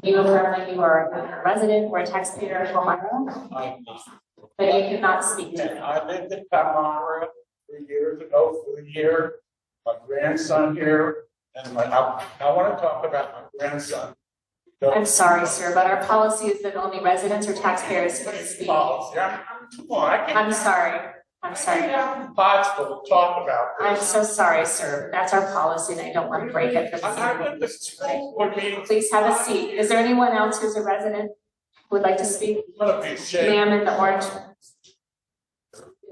You affirm that you are a resident or a taxpayer of Palmyra, but you cannot speak to it. I lived in Palmyra 3 years ago for a year. My grandson here, and I want to talk about my grandson. I'm sorry, sir, but our policy is that only residents or taxpayers can speak. I'm sorry. I'm sorry. It's possible to talk about this. I'm so sorry, sir. That's our policy and I don't want to break it for the Please have a seat. Is there anyone else who's a resident who would like to speak? Ma'am in the orange.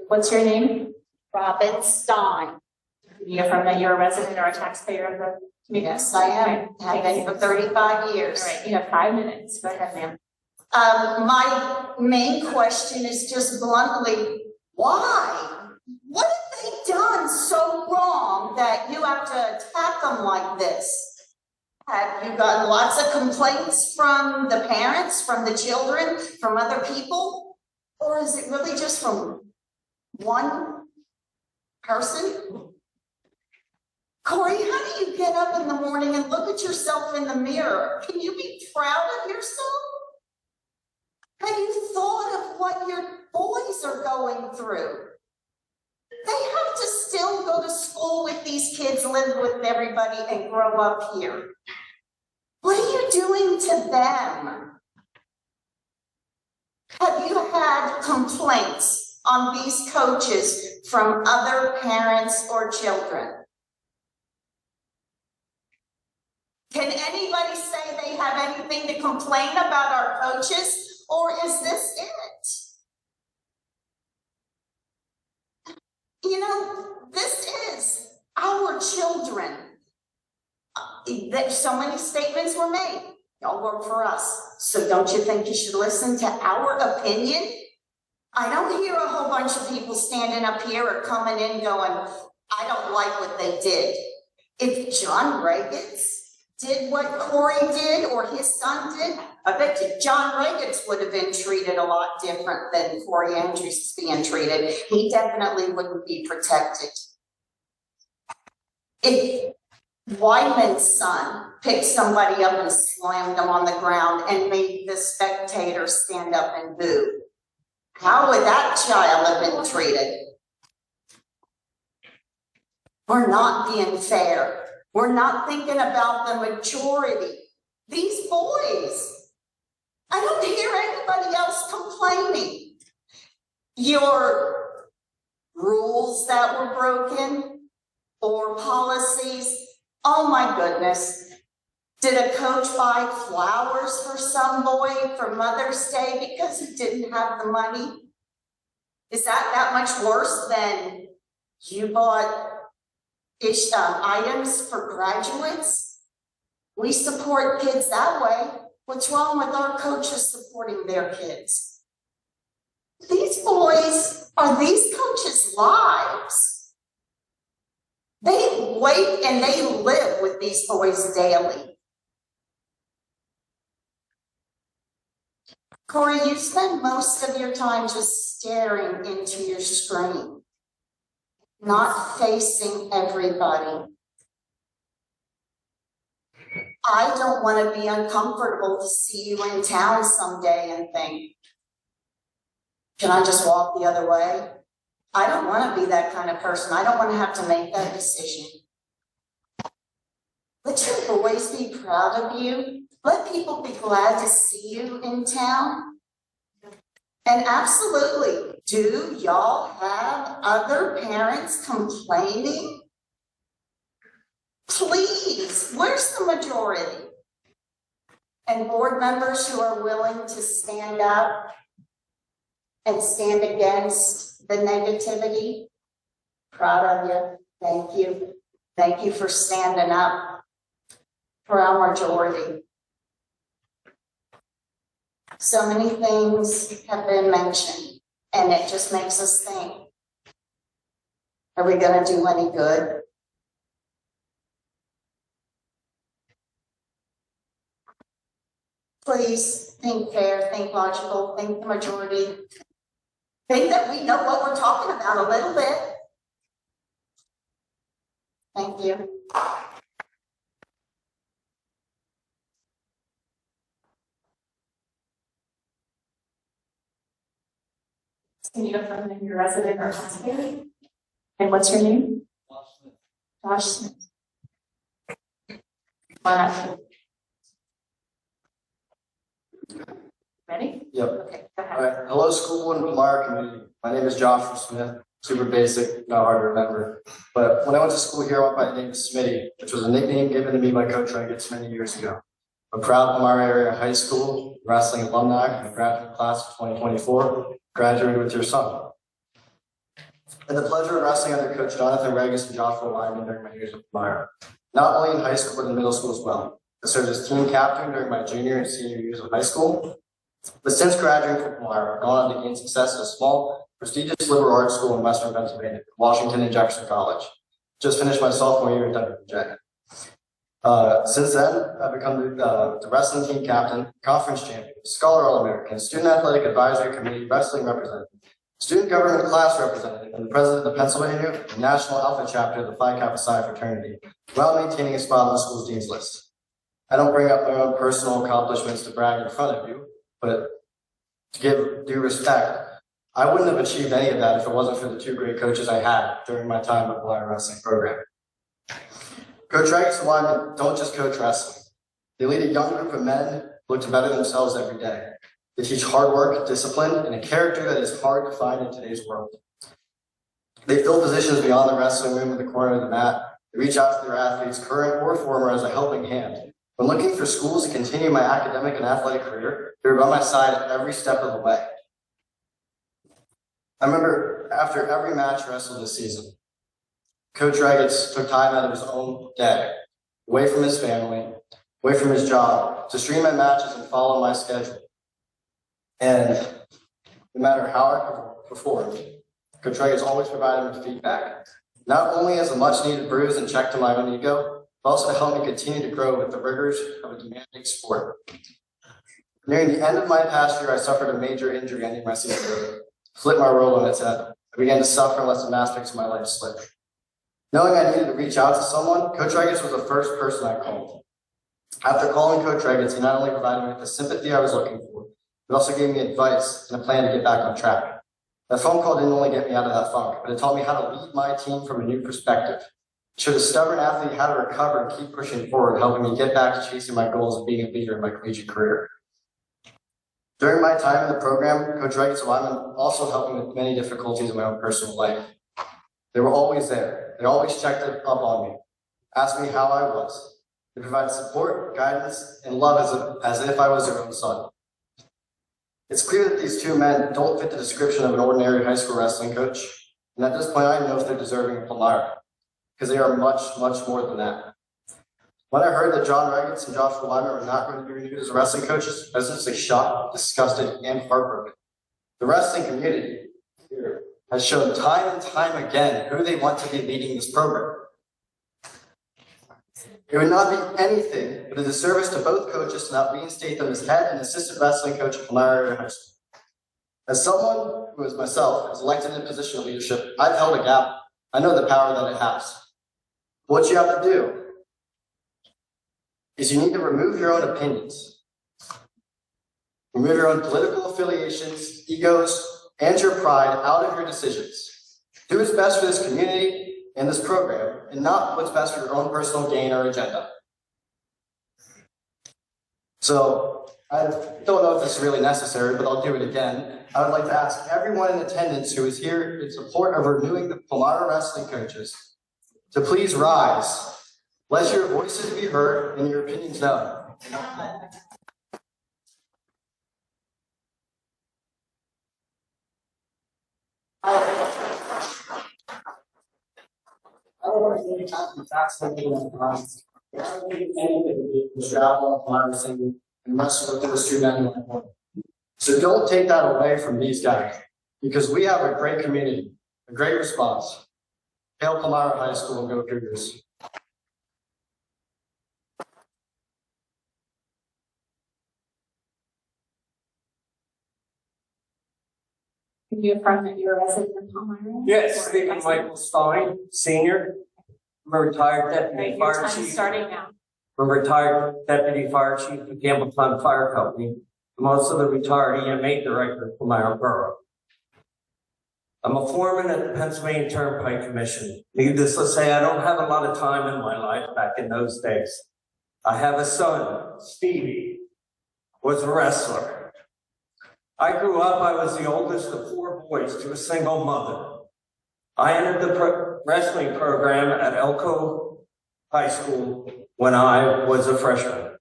What's your name? Robin Stein. You affirm that you're a resident or a taxpayer of the community? Yes, I am. I've been for 35 years. All right, you have 5 minutes. Go ahead, ma'am. My main question is just bluntly, why? What have they done so wrong that you have to attack them like this? Have you gotten lots of complaints from the parents, from the children, from other people? Or is it really just from one person? Corey, how do you get up in the morning and look at yourself in the mirror? Can you be proud of yourself? Have you thought of what your boys are going through? They have to still go to school with these kids, live with everybody, and grow up here. What are you doing to them? Have you had complaints on these coaches from other parents or children? Can anybody say they have anything to complain about our coaches? Or is this it? You know, this is our children. So many statements were made. Y'all work for us. So don't you think you should listen to our opinion? I don't hear a whole bunch of people standing up here or coming in going, I don't like what they did. If John Riggins did what Corey did or his son did, I bet you John Riggins would have been treated a lot different than Corey Andrews is being treated. He definitely wouldn't be protected. If Weidman's son picked somebody up and slammed them on the ground and made the spectators stand up and boo, how would that child have been treated? We're not being fair. We're not thinking about the majority. These boys, I don't hear anybody else complaining. Your rules that were broken or policies, oh my goodness. Did a coach buy flowers for some boy for Mother's Day because he didn't have the money? Is that much worse than you bought items for graduates? We support kids that way. What's wrong with our coaches supporting their kids? These boys are these coaches' lives. They wait and they live with these boys daily. Corey, you spend most of your time just staring into your screen, not facing everybody. I don't want to be uncomfortable to see you in town someday and think, can I just walk the other way? I don't want to be that kind of person. I don't want to have to make that decision. Let your boys be proud of you. Let people be glad to see you in town. And absolutely, do y'all have other parents complaining? Please, where's the majority? And board members who are willing to stand up and stand against the negativity? Proud of you. Thank you. Thank you for standing up for our majority. So many things have been mentioned, and it just makes us think, are we going to do any good? Please think fair, think logical, think the majority. Think that we know what we're talking about a little bit. Thank you. Can you affirm that you're a resident or taxpayer? And what's your name? Josh Smith. Ready? Yep. Okay, go ahead. All right. Hello, school board and Lamar community. My name is Joshua Smith. Super basic, not hard to remember. But when I went to school here, I went by the name of Smitty, which was a nickname given to me by Coach Regetz many years ago. I'm a proud Lamar area high school wrestling alumni and graduate class of 2024. Graduated with your son. I had the pleasure of wrestling under Coach Jonathan Regetz and Joshua Wyman during my years at Lamar. Not only in high school, but in middle school as well. I served as team captain during my junior and senior years of high school. But since graduating from Lamar, I've gone on to gain success at a small, prestigious liberal arts school in Western Pennsylvania, Washington and Jefferson College. Just finished my sophomore year at WJ. Since then, I've become the wrestling team captain, conference champion, scholar All-American, student athletic advisory committee wrestling representative, student government class representative, and the president of the Pennsylvania National Alpha Chapter of the Phi Kappa Psi fraternity, while maintaining a spot on the school's dean's list. I don't bring up my own personal accomplishments to brag in front of you, but to give due respect, I wouldn't have achieved any of that if it wasn't for the two great coaches I had during my time at the Lamar Wrestling program. Coach Regetz and Wyman don't just coach wrestling. They lead a young group of men who look to better themselves every day. They teach hard work, discipline, and a character that is hard to find in today's world. They fill positions beyond the wrestling room in the corner of the mat. They reach out to their athletes, current or former, as a helping hand. When looking for schools to continue my academic and athletic career, they were by my side at every step of the way. I remember after every match wrestled this season, Coach Regetz took time out of his own day, away from his family, away from his job, to stream my matches and follow my schedule. And no matter how I performed, Coach Regetz always provided me feedback, not only as a much-needed bruise and check to my own ego, but also to help me continue to grow with the rigors of a demanding sport. Nearing the end of my past year, I suffered a major injury ending my season early. Flipped my world on its head. I began to suffer and let some aspects of my life slip. Knowing I needed to reach out to someone, Coach Regetz was the first person I called. After calling Coach Regetz, he not only provided me with the sympathy I was looking for, but also gave me advice and a plan to get back on track. That phone call didn't only get me out of that funk, but it taught me how to lead my team from a new perspective. It showed a stubborn athlete how to recover and keep pushing forward, helping me get back to chasing my goals of being a leader in my collegiate career. During my time in the program, Coach Regetz and Wyman also helped me with many difficulties in my own personal life. They were always there. They always checked up on me, asked me how I was. They provided support, guidance, and love as if I was their own son. It's clear that these two men don't fit the description of an ordinary high school wrestling coach, and at this point I know if they're deserving of Lamar, because they are much, much more than that. When I heard that John Regetz and Joshua Wyman were not going to be renewed as wrestling coaches, I was essentially shocked, disgusted, and heartbroken. The wrestling community here has shown time and time again who they want to be leading this program. It would not be anything but a disservice to both coaches to not reinstate them as head and assistant wrestling coach at Lamar Area High School. As someone who, as myself, is elected in a position of leadership, I've held a gavel. I know the power that it has. What you have to do is you need to remove your own opinions. Remove your own political affiliations, egos, and your pride out of your decisions. Do what's best for this community and this program, and not what's best for your own personal gain or agenda. So, I don't know if this is really necessary, but I'll do it again. I would like to ask everyone in attendance who is here in support of renewing the Palmyra wrestling coaches to please rise. Let your voices be heard and your opinions known. I don't want to really talk about something like that. I don't think anything to travel and mess with those two men. So don't take that away from these guys, because we have a great community, a great response. Hail Palmyra High School and go Cougars. Can you affirm that you're a resident of Palmyra? Yes, Stephen Michael Stein, Senior. I'm a retired Right, deputy your fire time's chief. starting now. I'm a retired deputy fire chief for Campbelltown Fire Company. I'm also the retired EMA director for Myra Borough. I'm a foreman at the Pennsylvania Turnpike Commission. Needless to say, I don't have a lot of time in my life back in those days. I have a son, Stevie, was a wrestler. I grew up, I was the oldest of 4 boys to a single mother. I entered the wrestling program at Elko High School when I was a freshman.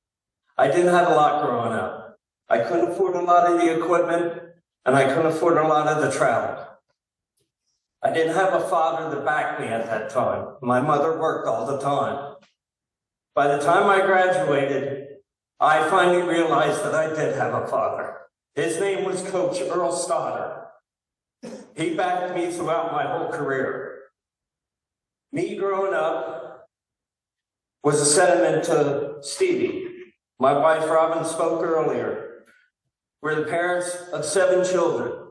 I didn't have a lot growing up. I couldn't afford a lot of the equipment, and I couldn't afford a lot of the travel. I didn't have a father to back me at that time. My mother worked all the time. By the time I graduated, I finally realized that I did have a father. His name was Coach Earl Stoddard. He backed me throughout my whole career. Me growing up was a sentiment to Stevie. My wife Robin spoke earlier. We're the parents of 7 children.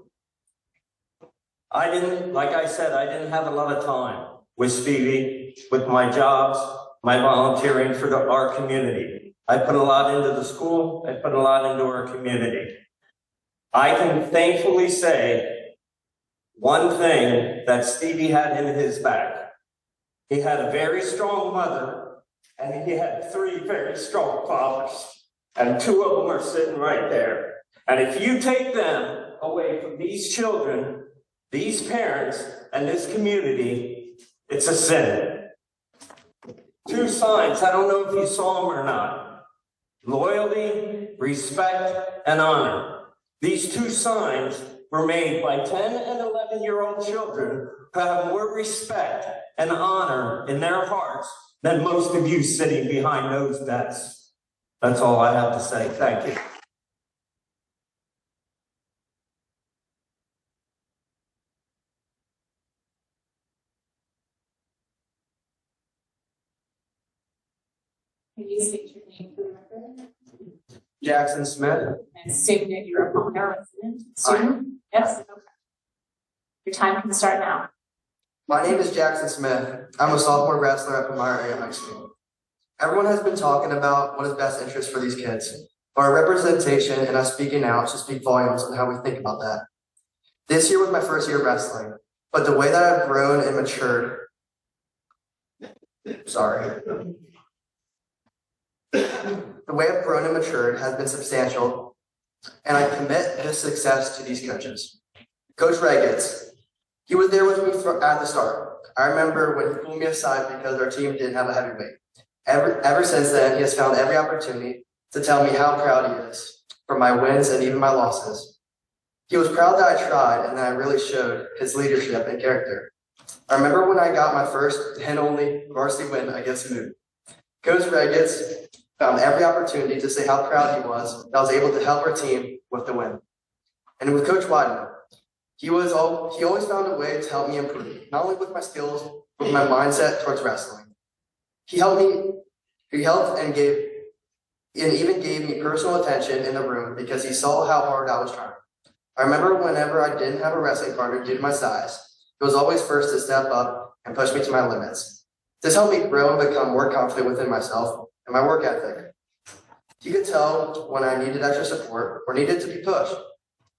Like I said, I didn't have a lot of time with Stevie, with my jobs, my volunteering for our community. I put a lot into the school, I put a lot into our community. I can thankfully say one thing that Stevie had in his back. He had a very strong mother, and he had 3 very strong fathers. And 2 of them are sitting right there. And if you take them away from these children, these parents, and this community, it's a sin. 2 signs, I don't know if you saw them or not. Loyalty, respect, and honor. These 2 signs were made by 10 and 11-year-old children who have more respect and honor in their hearts than most of you sitting behind those desks. That's all I have to say. Thank you. Can you state your name for the record? Jackson Smith. And state that you're a Palmyra resident, student? Yes, okay. Your time can start now. My name is Jackson Smith. I'm a sophomore wrestler at Palmyra Area High School. Everyone has been talking about what is best interest for these kids. Our representation and us speaking out should speak volumes on how we think about that. This year was my first year of wrestling, but the way that I've grown and matured, the way I've grown and matured has been substantial, and I commit this success to these coaches. Coach Regetz, he was there with me at the start. I remember when he pulled me aside because our team didn't have a heavyweight. Ever since then, he has found every opportunity to tell me how proud he is for my wins and even my losses. He was proud that I tried and that I really showed his leadership and character. I remember when I got my first and only varsity win against Mood. Coach Regetz found every opportunity to say how proud he was that I was able to help our team with the win. And with Coach Weidman, he always found a way to help me improve, not only with my skills, but with my mindset towards wrestling. He helped and even gave me personal attention in the room because he saw how hard I was trying. I remember whenever I didn't have a wrestling partner due to my size, he was always first to step up and push me to my limits. This helped me grow and become more confident within myself and my work ethic. You could tell when I needed extra support or needed to be pushed.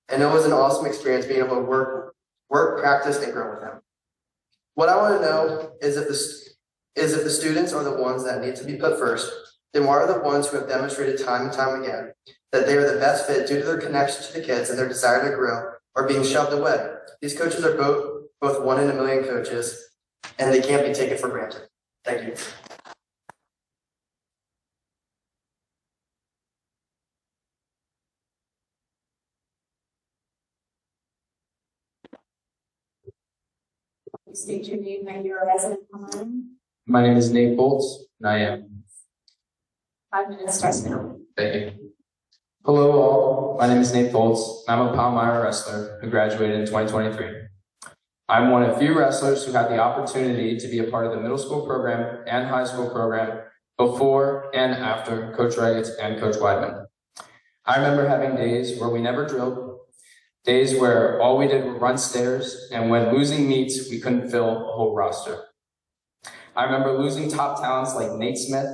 And it was an awesome experience being able to work, practice, and grow with him. What I want to know is if the students are the ones that need to be put first, then why are the ones who have demonstrated time and time again that they are the best fit due to their connection to the kids and their desire to grow are being shoved away? These coaches are both 1 in a million coaches, and they can't be taken for granted. Thank you. State your name and you're a resident of Palmyra. My name is Nate Bolts, and I am. 5 minutes starts now. Thank you. Hello all, my name is Nate Bolts, and I'm a Palmyra wrestler who graduated in 2023. I'm one of few wrestlers who had the opportunity to be a part of the middle school program and high school program before and after Coach Regetz and Coach Weidman. I remember having days where we never drilled, days where all we did were run stairs, and when losing meets, we couldn't fill a whole roster. I remember losing top talents like Nate Smith,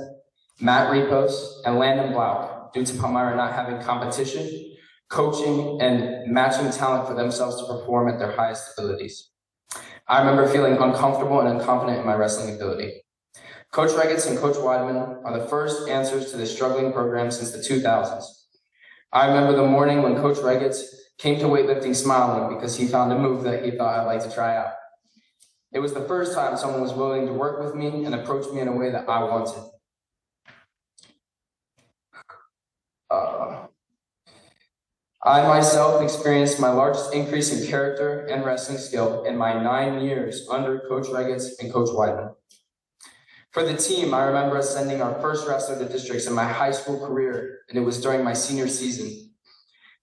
Matt Repos, and Landon Blau due to Palmyra not having competition, coaching, and matching talent for themselves to perform at their highest abilities. I remember feeling uncomfortable and unconfident in my wrestling ability. Coach Regetz and Coach Weidman are the first answers to this struggling program since the 2000s. I remember the morning when Coach Regetz came to weightlifting smiling because he found a move that he thought I'd like to try out. It was the first time someone was willing to work with me and approach me in a way that I wanted. I myself experienced my largest increase in character and wrestling skill in my 9 years under Coach Regetz and Coach Weidman. For the team, I remember us sending our first wrestler to districts in my high school career, and it was during my senior season.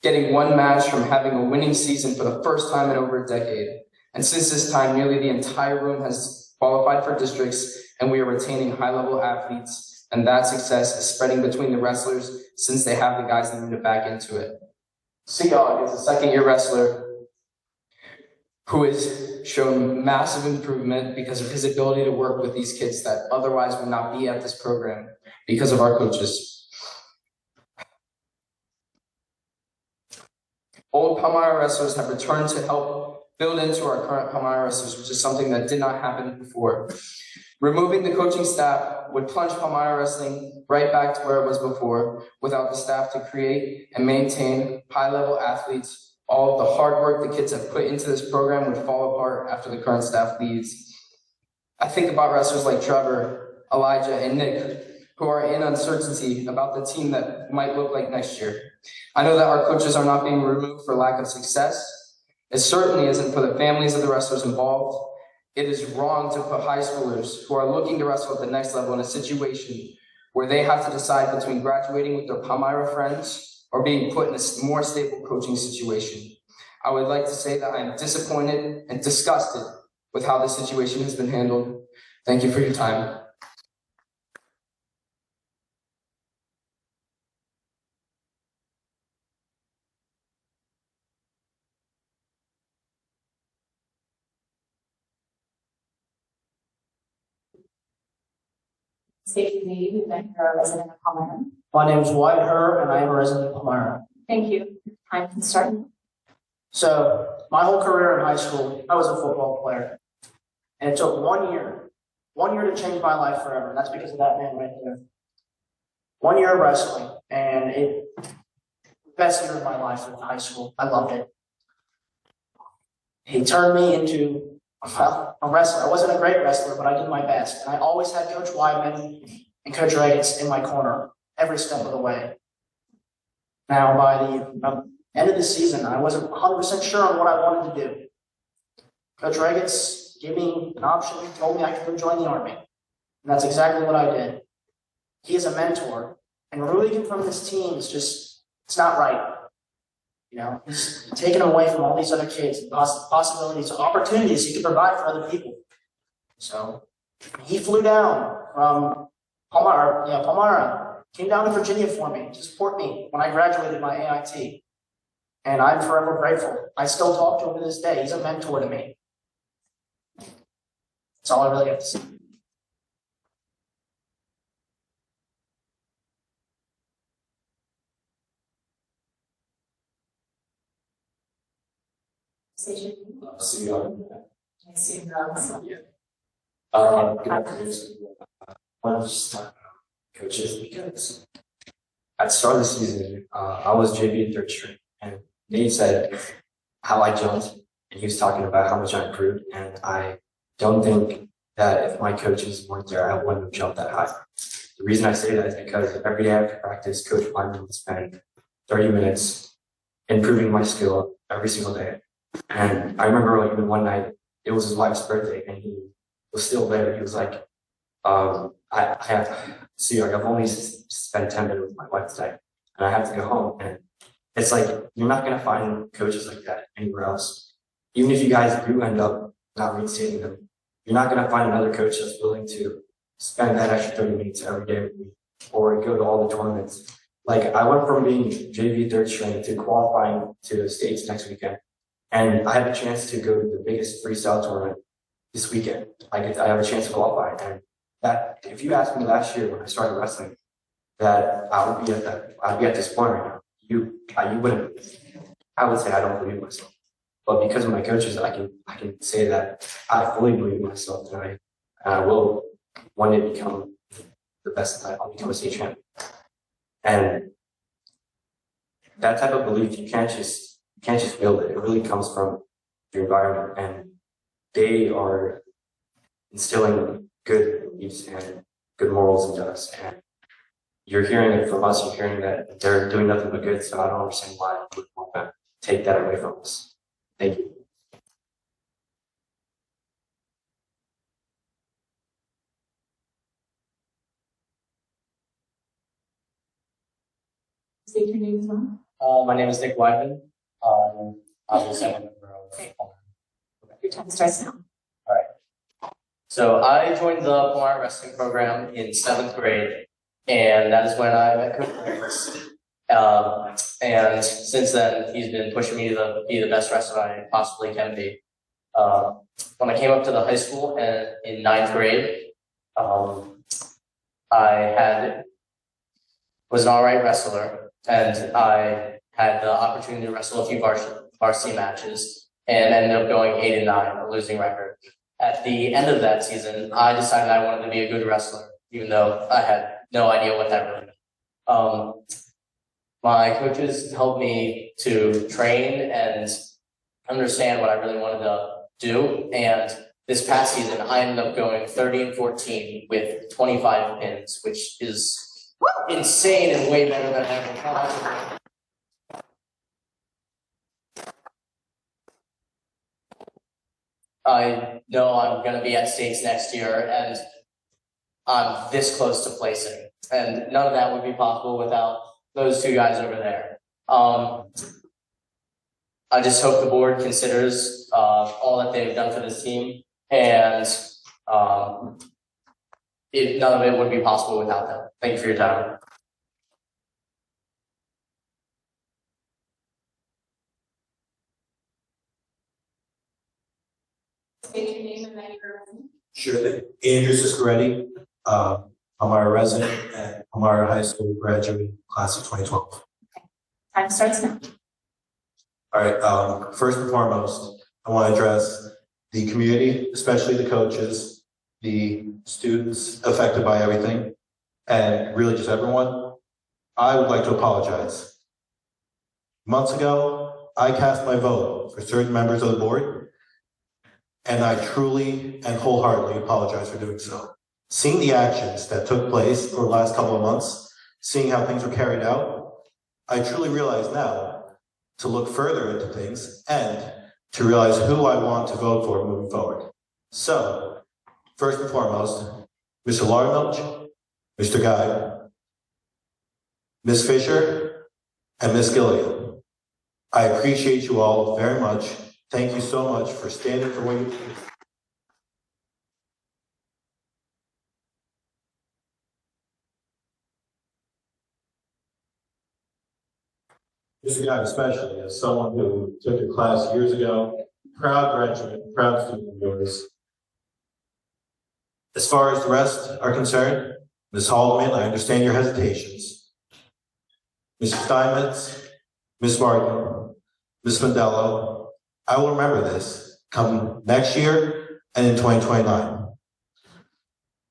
Getting one match from having a winning season for the first time in over a decade. And since this time, nearly the entire room has qualified for districts, and we are retaining high-level athletes, and that success is spreading between the wrestlers since they have the guys that need to back into it. Seog is a second-year wrestler who has shown massive improvement because of his ability to work with these kids that otherwise would not be at this program because of our coaches. Old Palmyra wrestlers have returned to help build into our current Palmyra wrestlers, which is something that did not happen before. Removing the coaching staff would plunge Palmyra wrestling right back to where it was before, without the staff to create and maintain high-level athletes. All of the hard work the kids have put into this program would fall apart after the current staff leaves. I think about wrestlers like Trevor, Elijah, and Nick, who are in uncertainty about the team that might look like next year. I know that our coaches are not being removed for lack of success. It certainly isn't for the families of the wrestlers involved. It is wrong to put high schoolers who are looking to wrestle at the next level in a situation where they have to decide between graduating with their Palmyra friends or being put in a more stable coaching situation. I would like to say that I am disappointed and disgusted with how this situation has been handled. Thank you for your time. State your name and then you're a resident of Palmyra. My name is Wyatt Herr, and I am a resident of Palmyra. Thank you. Time can start. So, my whole career in high school, I was a football player. And it took 1 year to change my life forever. And that's because of that man right there. 1 year of wrestling, and best year of my life in high school. I loved it. He turned me into a wrestler. I wasn't a great wrestler, but I did my best. And I always had Coach Weidman and Coach Regetz in my corner every step of the way. Now, by the end of the season, I wasn't 100% sure on what I wanted to do. Coach Regetz gave me an option, told me I could go join the Army. And that's exactly what I did. He is a mentor. And removing him from this team is just, it's not right. You know, he's taken away from all these other kids, possibilities, opportunities he could provide for other people. So he flew down from Palmyra, came down to Virginia for me to support me when I graduated my AIT. And I'm forever grateful. I still talk to him to this day. He's a mentor to me. That's all I really have to say. Coaches, because at the start of the season, I was JV in third string, and Nate said how I jumped, and he was talking about how much I improved, and I don't think that if my coaches weren't there, I wouldn't have jumped that high. The reason I say that is because every day after practice, Coach Weidman would spend 30 minutes improving my skill every single day. And I remember like even one night, it was his wife's birthday, and he was still there. He was like, I've only spent 10 minutes with my wife today, and I have to go home. And it's like, you're not going to find coaches like that anywhere else. Even if you guys do end up not reinstating them, you're not going to find another coach that's willing to spend that extra 30 minutes every day with me or go to all the tournaments. Like, I went from being JV third string to qualifying to the States next weekend. And I have a chance to go to the biggest freestyle tournament this weekend. I have a chance to qualify. And that if you asked me last year when I started wrestling, that I'd be at this point right now, you wouldn't, I would say I don't believe in myself. But because of my coaches, I can say that I fully believe in myself, and I will one day become the best that I'll become a state champion. And that type of belief, you can't just build it. It really comes from your environment, and they are instilling good beliefs and good morals into us. And you're hearing it from us. You're hearing that they're doing nothing but good. So I don't understand why you would want to take that away from us. Thank you. State your name as well. My name is Nick Weidman. I'm the second member of. Your time starts now. So I joined the Palmyra wrestling program in 7th grade, and that is when I met Coach Reynolds. And since then, he's been pushing me to be the best wrestler I possibly can be. When I came up to the high school and in 9th grade, I was an alright wrestler, and I had the opportunity to wrestle a few varsity matches, and ended up going 8-9, a losing record. At the end of that season, I decided I wanted to be a good wrestler, even though I had no idea what that really meant. My coaches helped me to train and understand what I really wanted to do. And this past season, I ended up going 30-14 with 25 pins, which is insane and way better than I ever thought. I know I'm going to be at states next year, and I'm this close to placing. And none of that would be possible without those two guys over there. I just hope the board considers all that they've done for this team, and none of it would be possible without them. Thank you for your time. State your name and then your resume. Sure. Andrew Ciscaretti, Palmyra resident and Palmyra High School graduate class of 2012. Time starts now. All right. First and foremost, I want to address the community, especially the coaches, the students affected by everything, and really just everyone. I would like to apologize. Months ago, I cast my vote for certain members of the board, and I truly and wholeheartedly apologize for doing so. Seeing the actions that took place over the last couple of months, seeing how things were carried out, I truly realize now to look further into things and to realize who I want to vote for moving forward. So, first and foremost, Mr. Laudermilch, Mr. Guy, Ms. Fisher, and Ms. Gilliam. I appreciate you all very much. Thank you so much for standing for what you do. Mr. Guy, especially as someone who took your class years ago, proud graduate, proud student of yours. As far as the rest are concerned, Ms. Haldeman, I understand your hesitations. Mr. Steinmetz, Ms. Martin, Ms. Mandello, I will remember this come next year and in 2029.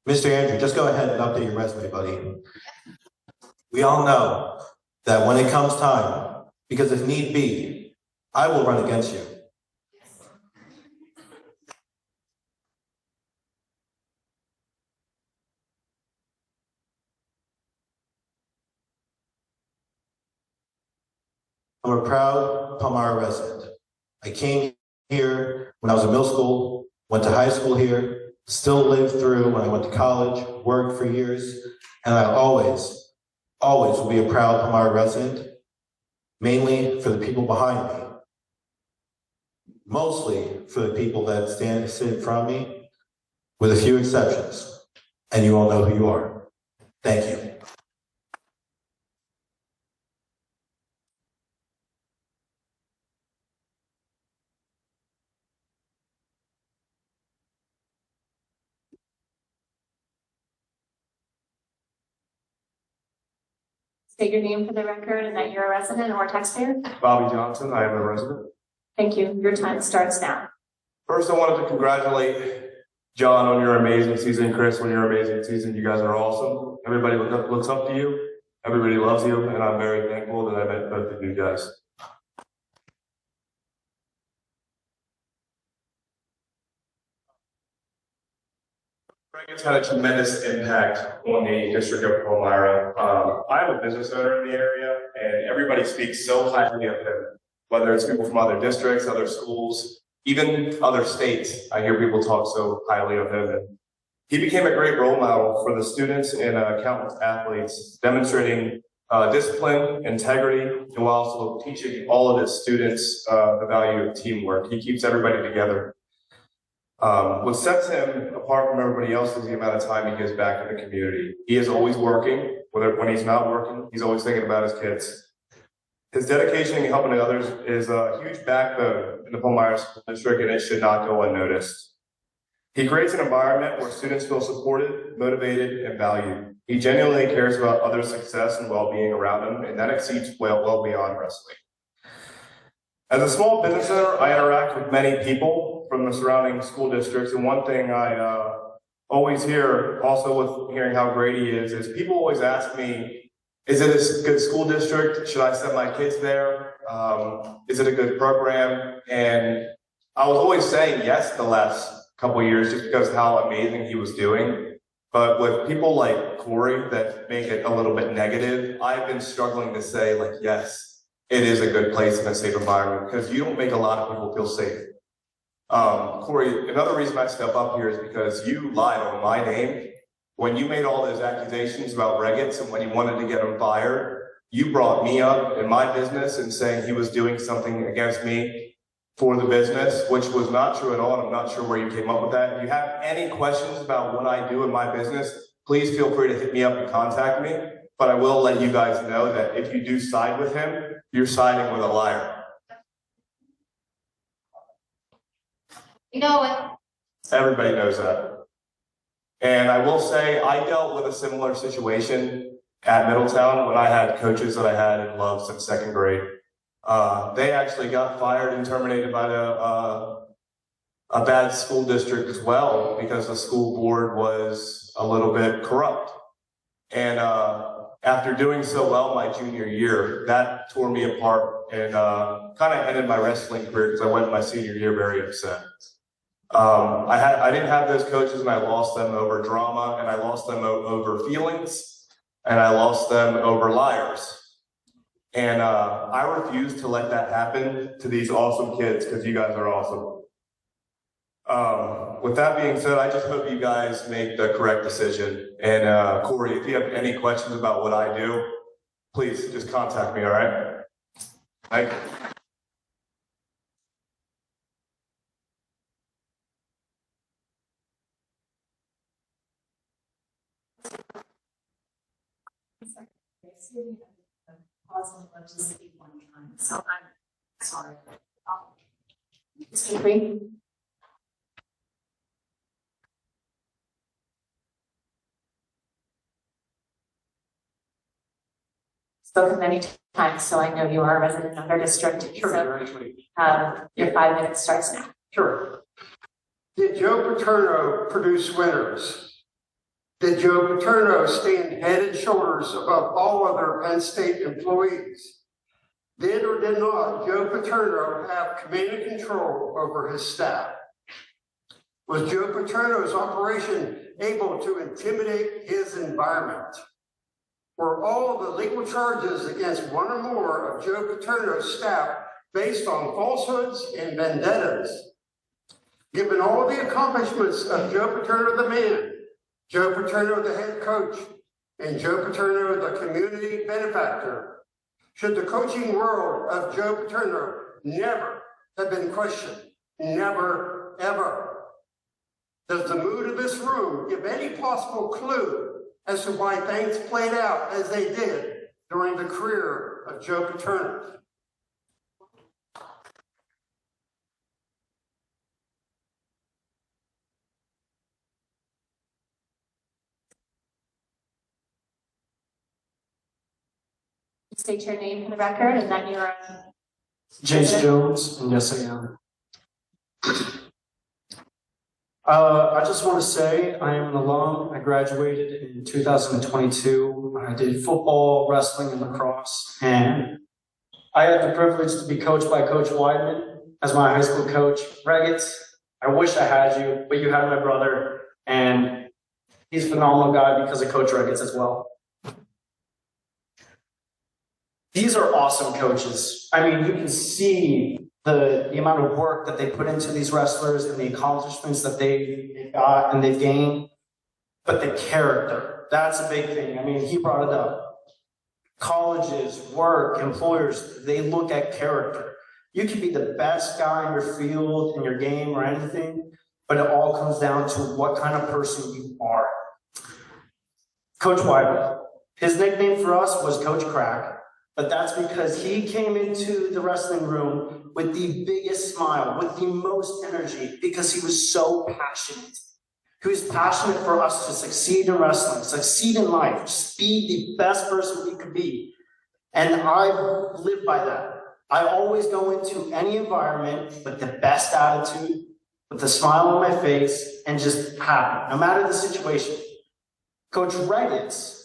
Mr. Andrew, just go ahead and update your resume, buddy. We all know that when it comes time, because if need be, I will run against you. I'm a proud Palmyra resident. I came here when I was in middle school, went to high school here, still lived through when I went to college, worked for years, and I always will be a proud Palmyra resident, mainly for the people behind me, mostly for the people that sit in front of me, with a few exceptions, and you all know who you are. Thank you. State your name for the record and that you're a resident or taxpayer. Bobby Johnson, I am a resident. Thank you. Your time starts now. First, I wanted to congratulate John on your amazing season, Chris on your amazing season. You guys are awesome. Everybody looks up to you. Everybody loves you, and I'm very thankful that I met both of you guys. It's had a tremendous impact on the District of Palmyra. I'm a business owner in the area, and everybody speaks so highly of him, whether it's people from other districts, other schools, even other states. I hear people talk so highly of him. And he became a great role model for the students and countless athletes, demonstrating discipline, integrity, and while also teaching all of his students the value of teamwork. He keeps everybody together. What sets him apart from everybody else is the amount of time he gives back to the community. He is always working, whether when he's not working, he's always thinking about his kids. His dedication and helping others is a huge backbone in the Palmyra School District, and it should not go unnoticed. He creates an environment where students feel supported, motivated, and valued. He genuinely cares about others' success and well-being around him, and that exceeds well beyond wrestling. As a small business owner, I interact with many people from the surrounding school districts, and one thing I always hear, also with hearing how great he is people always ask me, is it a good school district? Should I send my kids there? Is it a good program? And I was always saying yes the last couple of years just because of how amazing he was doing. But with people like Corey that make it a little bit negative, I've been struggling to say like, yes, it is a good place and a safe environment because you don't make a lot of people feel safe. Corey, another reason I step up here is because you lied on my name. When you made all those accusations about Regetz and when you wanted to get him fired, you brought me up in my business and saying he was doing something against me for the business, which was not true at all, and I'm not sure where you came up with that. If you have any questions about what I do in my business, please feel free to hit me up and contact me. But I will let you guys know that if you do side with him, you're siding with a liar. You know what? Everybody knows that. And I will say, I dealt with a similar situation at Middletown when I had coaches that I had and loved since second grade. They actually got fired and terminated by a bad school district as well because the school board was a little bit corrupt. And after doing so well my junior year, that tore me apart and kind of ended my wrestling career because I went my senior year very upset. I didn't have those coaches and I lost them over drama and I lost them over feelings and I lost them over liars. And I refuse to let that happen to these awesome kids because you guys are awesome. With that being said, I just hope you guys make the correct decision. And Corey, if you have any questions about what I do, please just contact me, all right? Thank you. So I'm sorry. Excuse me. Spoken many times, so I know you are a resident of our district. Sure, So, your 5 minutes starts now. Sure. Did Joe Paterno produce winners? Did Joe Paterno stand head and shoulders above all other Penn State employees? Did or did not Joe Paterno have command and control over his staff? Was Joe Paterno's operation able to intimidate his environment? Were all of the legal charges against one or more of Joe Paterno's staff based on falsehoods and vendettas? Given all the accomplishments of Joe Paterno the man, Joe Paterno the head coach, and Joe Paterno the community benefactor, should the coaching world of Joe Paterno never have been questioned? Never, ever. Does the mood of this room give any possible clue as to why things played out as they did during the career of Joe Paterno? state your name for the record and that you're Jace Jones, and yes, I am. I just want to say I am an alum. I graduated in 2022. I did football, wrestling, and lacrosse, and I had the privilege to be coached by Coach Weidman as my high school coach. Reggets, I wish I had you, but you had my brother, and he's a phenomenal guy because of Coach Reggets as well. These are awesome coaches. I mean, you can see the amount of work that they put into these wrestlers and the accomplishments that they got and they've gained. But the character, that's a big thing. I mean, he brought it up. Colleges, work, employers, they look at character. You can be the best guy in your field, in your game, or anything, but it all comes down to what kind of person you are. Coach Weidman, his nickname for us was Coach Crack. But that's because he came into the wrestling room with the biggest smile, with the most energy, because he was so passionate. He was passionate for us to succeed in wrestling, succeed in life, just be the best person we could be. And I live by that. I always go into any environment with the best attitude, with a smile on my face, and just happy, no matter the situation. Coach Reggets,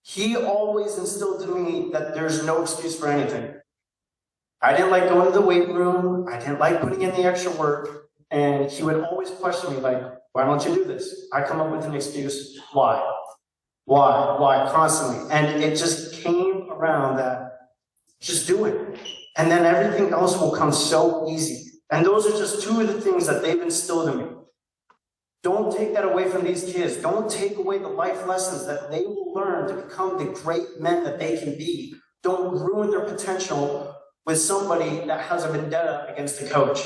he always instilled in me that there's no excuse for anything. I didn't like going to the weight room. I didn't like putting in the extra work. And he would always question me like, why don't you do this? I come up with an excuse. Why? Why? Constantly. And it just came around that just do it. And then everything else will come so easy. And those are just two of the things that they've instilled in me. Don't take that away from these kids. Don't take away the life lessons that they will learn to become the great men that they can be. Don't ruin their potential with somebody that has a vendetta against the coach.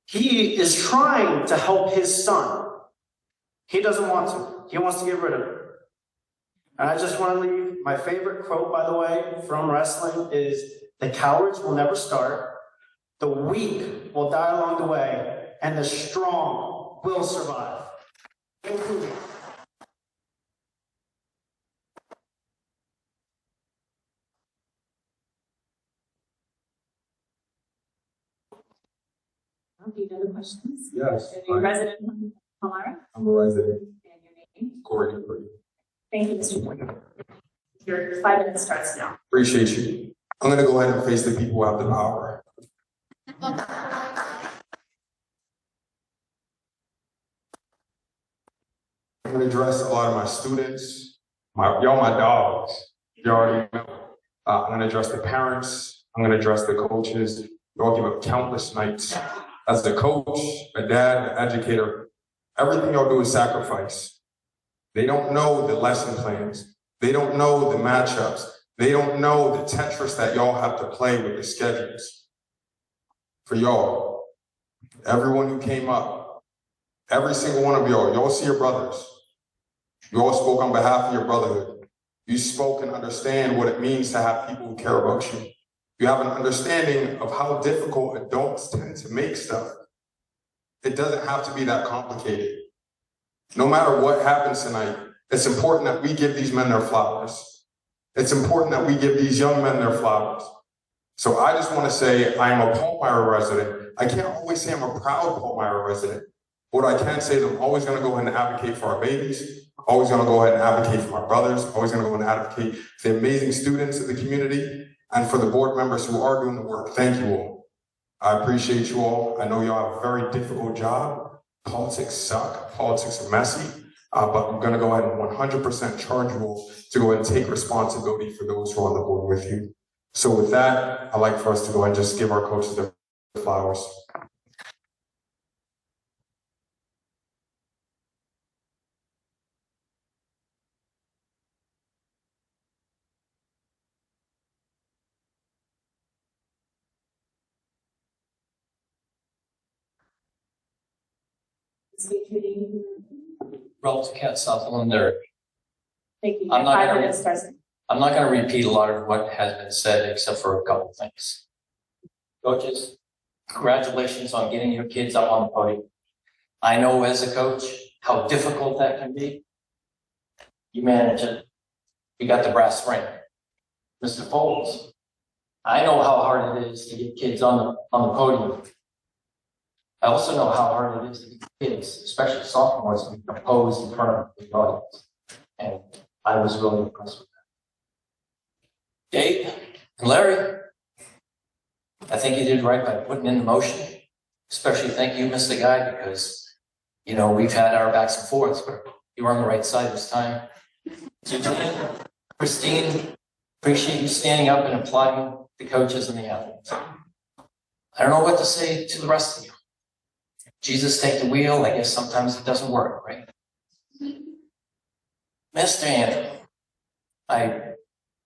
He is trying to help his son. He doesn't want to. He wants to get rid of it. And I just want to leave my favorite quote, by the way, from wrestling is, "The cowards will never start. The weak will die along the way, and the strong will survive." Including. Do you know the questions? Yes. Are you a resident of Palmyra? I'm a resident. And your name? Corey Dupree. Thank you, Mr. Boyd. Your 5 minutes starts now. Appreciate you. I'm gonna go ahead and face the people who have the power. I'm gonna address a lot of my students, y'all my dogs, you already know. I'm gonna address the parents, I'm gonna address the coaches. Y'all give up countless nights. As a coach, a dad, an educator, everything y'all do is sacrifice. They don't know the lesson plans. They don't know the matchups. They don't know the Tetris that y'all have to play with the schedules. For y'all, everyone who came up, every single one of y'all see your brothers. You all spoke on behalf of your brotherhood. You spoke and understand what it means to have people who care about you. You have an understanding of how difficult adults tend to make stuff. It doesn't have to be that complicated. No matter what happens tonight, it's important that we give these men their flowers. It's important that we give these young men their flowers. So I just want to say I am a Palmyra resident. I can't always say I'm a proud Palmyra resident. What I can say is I'm always going to go ahead and advocate for our babies. Always going to go ahead and advocate for my brothers. Always going to go ahead and advocate for the amazing students of the community and for the board members who are doing the work. Thank you all. I appreciate you all. I know y'all have a very difficult job. Politics suck. Politics are messy. But I'm going to go ahead and 100% charge you all to go ahead and take responsibility for those who are on the board with you. So with that, I'd like for us to go ahead and just give our coaches their flowers. Ralph Kent, Sutherland, Derek. Thank you. I'm not 5 gonna- minutes starts now. I'm not going to repeat a lot of what has been said, except for a couple of things. Coaches, congratulations on getting your kids up on the podium. I know as a coach how difficult that can be. You manage it. you got the brass ring. Mr. Folds, I know how hard it is to get kids on the podium. I also know how hard it is to get kids, especially sophomores, to compose in front of the audience. And I was really impressed with that. Dave and Larry, I think you did right by putting in the motion. Especially thank you, Mr. Guy, because, you know, we've had our backs and forths, but you were on the right side this time. Eugene, Christine, appreciate you standing up and applauding the coaches and the athletes. I don't know what to say to the rest of you. Jesus take the wheel, I guess sometimes it doesn't work, right? Mr. Andrew, I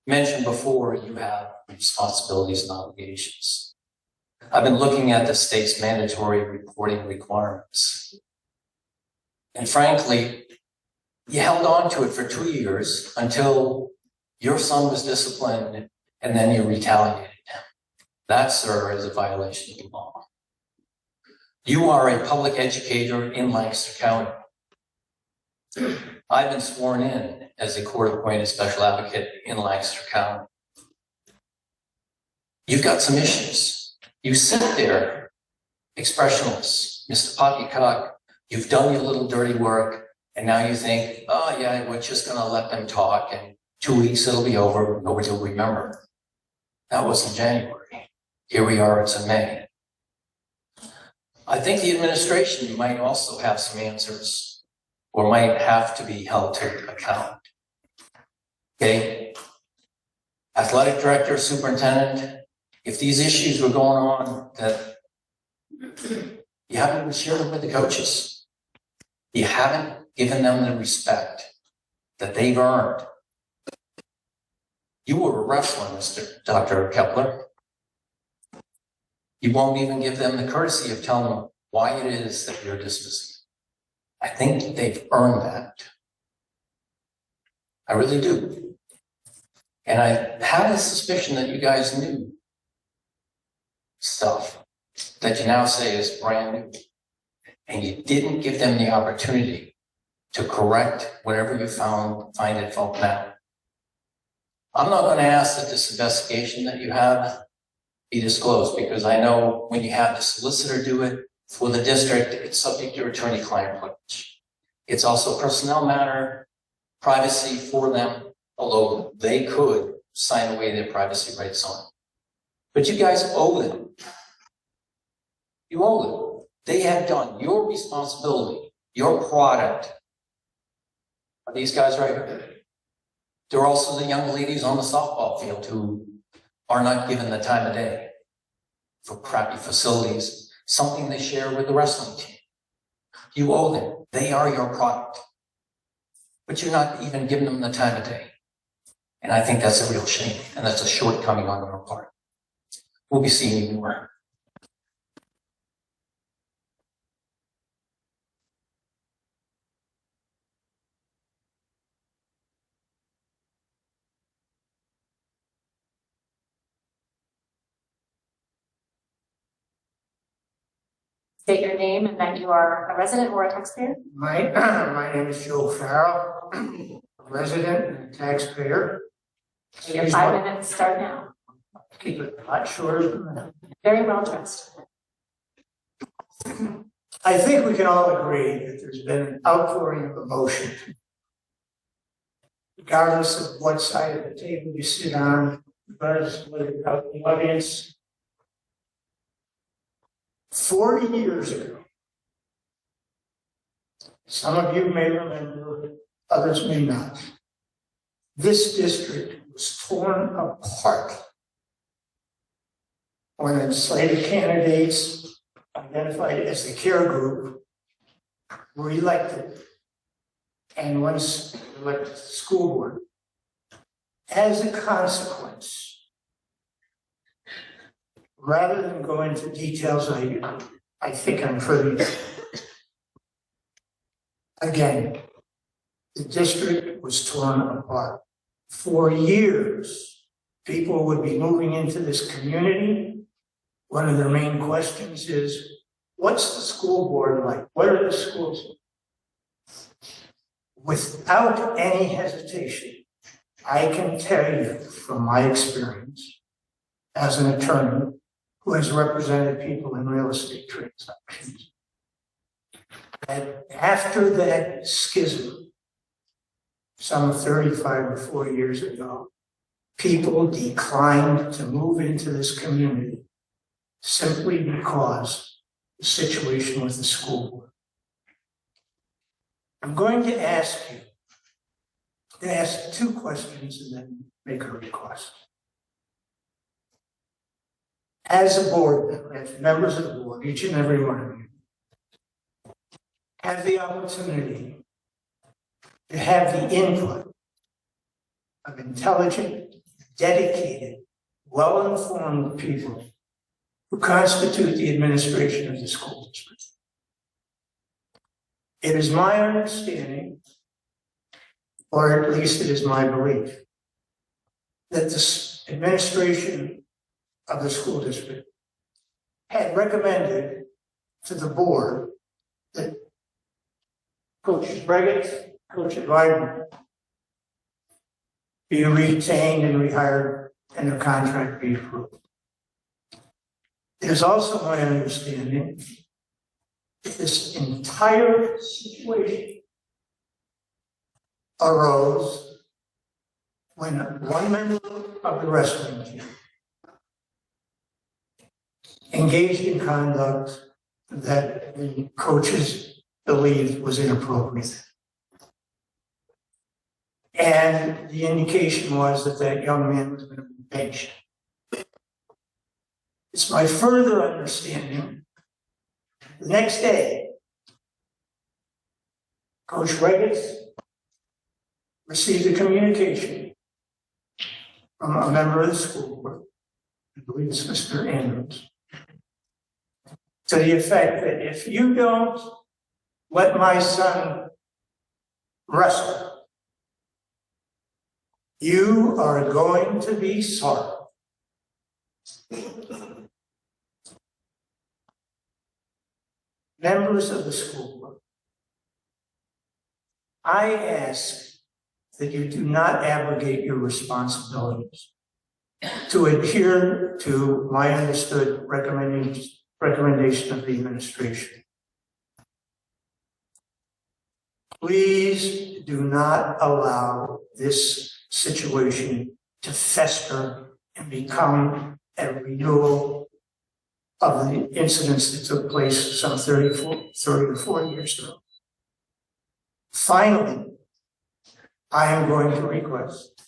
mentioned before you have responsibilities and obligations. I've been looking at the state's mandatory reporting requirements. And frankly, you held on to it for 2 years until your son was disciplined and then you retaliated. That, sir, is a violation of the law. You are a public educator in Lancaster County. I've been sworn in as a court-appointed special advocate in Lancaster County. You've got some issues. You sit there, expressionless, Mr. Poppycock, you've done your little dirty work, and now you think, oh yeah, we're just gonna let them talk, and 2 weeks it'll be over, nobody will remember. That was in January. Here we are, it's in May. I think the administration might also have some answers, or might have to be held to account. Okay? Athletic director, superintendent, if these issues were going on that you haven't even shared them with the coaches, you haven't given them the respect that they've earned. You were a wrestler, Dr. Kepler. You won't even give them the courtesy of telling them why it is that you're dismissing. I think they've earned that. I really do. And I had a suspicion that you guys knew stuff that you now say is brand new. And you didn't give them the opportunity to correct whatever you find at fault now. I'm not going to ask that this investigation that you have be disclosed, because I know when you have the solicitor do it for the district, it's subject to attorney-client privilege. It's also a personnel matter, privacy for them, although they could sign away their privacy rights on it. But you guys owe them. You owe them. They have done your responsibility, your product. Are these guys right here? There are also the young ladies on the softball field who are not given the time of day for crappy facilities, something they share with the wrestling team. You owe them. They are your product. But you're not even giving them the time of day. And I think that's a real shame, and that's a shortcoming on our part. We'll be seeing you more. State your name and that you are a resident or a taxpayer. My name is Joe Farrell, resident and taxpayer. Your 5 minutes start now. Keep it a lot shorter. Very well dressed. I think we can all agree that there's been an outpouring of emotion. Regardless of what side of the table you sit on, regardless of whether you're out in the audience. 40 years ago, some of you may remember, others may not, this district was torn apart when enslaved candidates identified as the care group were elected, and once elected to the school board. As a consequence, rather than go into details, I think I'm privy. Again, the district was torn apart. For years, people would be moving into this community. One of their main questions is, what's the school board like? What are the schools? Without any hesitation, I can tell you from my experience as an attorney who has represented people in real estate transactions, that after that schism, some 35 or 40 years ago, people declined to move into this community simply because the situation with the school board. I'm going to ask you to ask two questions and then make a request. As a board member, as members of the board, each and every one of you have the opportunity to have the input of intelligent, dedicated, well-informed people who constitute the administration of the school district. It is my understanding, or at least it is my belief, that the administration of the school district had recommended to the board that Coach Breggett, Coach Weidman be retained and rehired and the contract be approved. It is also my understanding that this entire situation arose when one member of the wrestling team engaged in conduct that the coaches believed was inappropriate. And the indication was that that young man was going to be benched. It's my further understanding, the next day, Coach Reggets received a communication from a member of the school board, I believe it's Mr. Andrews, to the effect that if you don't let my son wrestle, you are going to be sorry. Members of the school board, I ask that you do not abrogate your responsibilities to adhere to my understood recommendation of the administration. Please do not allow this situation to fester and become a renewal of the incidents that took place some 30 or 40 years ago. Finally, I am going to request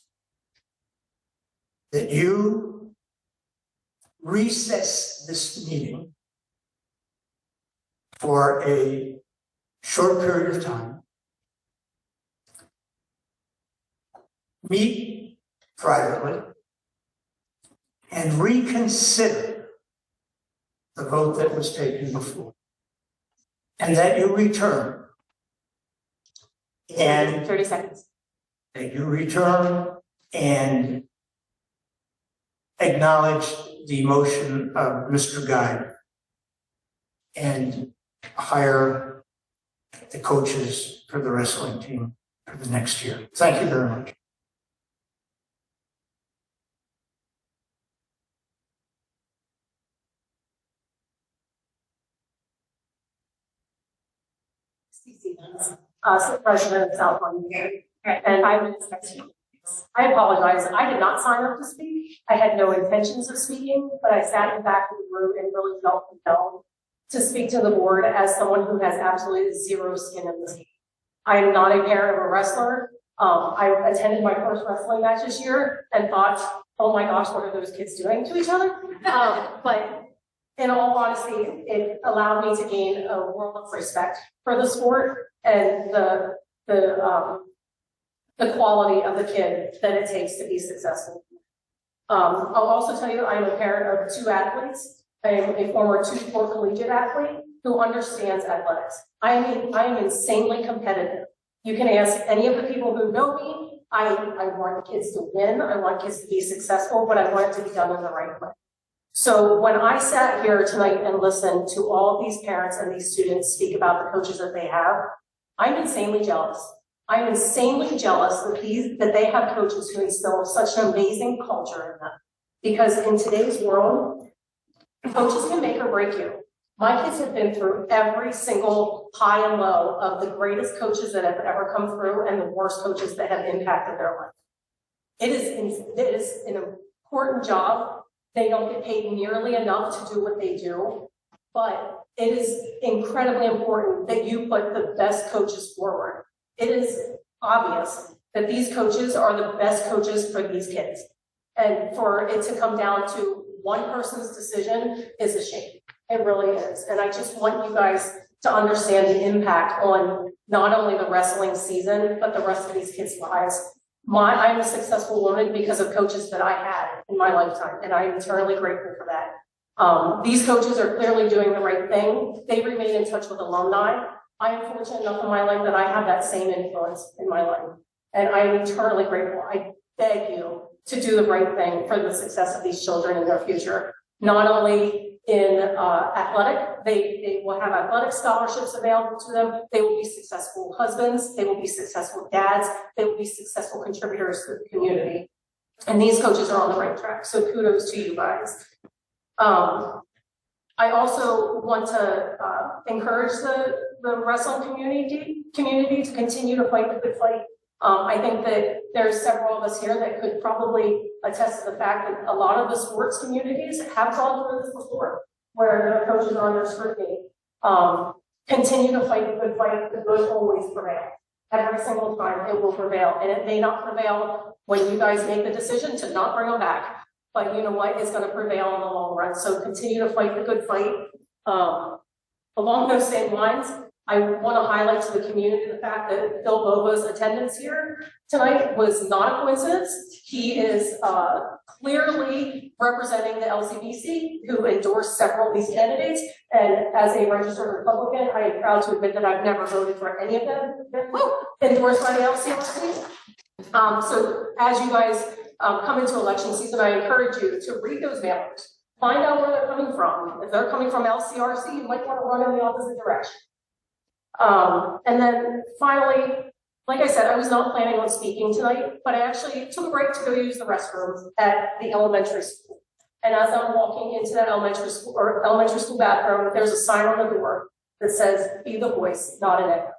that you recess this meeting for a short period of time, meet privately, and reconsider the vote that was taken before, and that you return. And 30 seconds. That you return and acknowledge the motion of Mr. Guy and hire the coaches for the wrestling team for the next year. Thank you very much. President of South London, and 5 minutes next week. I apologize. I did not sign up to speak. I had no intentions of speaking, but I sat in the back of the room and really felt compelled to speak to the board as someone who has absolutely zero skin in this game. I am not a parent of a wrestler. I attended my first wrestling match this year and thought, oh my gosh, what are those kids doing to each other? But in all honesty, it allowed me to gain a world of respect for the sport and the quality of the kid that it takes to be successful. I'll also tell you, I am a parent of 2 athletes. I am a former 2-sport collegiate athlete who understands athletics. I am insanely competitive. You can ask any of the people who know me. I want kids to win. I want kids to be successful, but I want it to be done in the right way. So when I sat here tonight and listened to all of these parents and these students speak about the coaches that they have, I'm insanely jealous. I'm insanely jealous that they have coaches who instill such an amazing culture in them. Because in today's world, coaches can make or break you. My kids have been through every single high and low of the greatest coaches that have ever come through and the worst coaches that have impacted their life. It is an important job. They don't get paid nearly enough to do what they do, but it is incredibly important that you put the best coaches forward. It is obvious that these coaches are the best coaches for these kids. And for it to come down to one person's decision is a shame. It really is. And I just want you guys to understand the impact on not only the wrestling season, but the rest of these kids' lives. I'm a successful woman because of coaches that I had in my lifetime, and I am eternally grateful for that. These coaches are clearly doing the right thing. They remain in touch with alumni. I am fortunate enough in my life that I have that same influence in my life, and I am eternally grateful. I beg you to do the right thing for the success of these children in their future. Not only in athletic, they will have athletic scholarships available to them. They will be successful husbands. They will be successful dads. They will be successful contributors to the community. And these coaches are on the right track. So kudos to you guys. I also want to encourage the wrestling community to continue to fight the good fight. I think that there's several of us here that could probably attest to the fact that a lot of the sports communities have gone through this before, where their coaches are under scrutiny. Continue to fight the good fight. The good always prevail. Every single time it will prevail. And it may not prevail when you guys make the decision to not bring them back. But you know what? It's going to prevail in the long run. So continue to fight the good fight. Along those same lines, I want to highlight to the community the fact that Phil Bova's attendance here tonight was not a coincidence. He is clearly representing the LCBC, who endorsed several of these candidates. And as a registered Republican, I am proud to admit that I've never voted for any of them endorsed by the LCBC. So as you guys come into election season, I encourage you to read those mailers. Find out where they're coming from. If they're coming from LCRC, you might want to run in the opposite direction. And then finally, like I said, I was not planning on speaking tonight, but I actually took a break to go use the restroom at the elementary school. And as I'm walking into that elementary school bathroom, there's a sign on the door that says, "Be the voice, not an echo."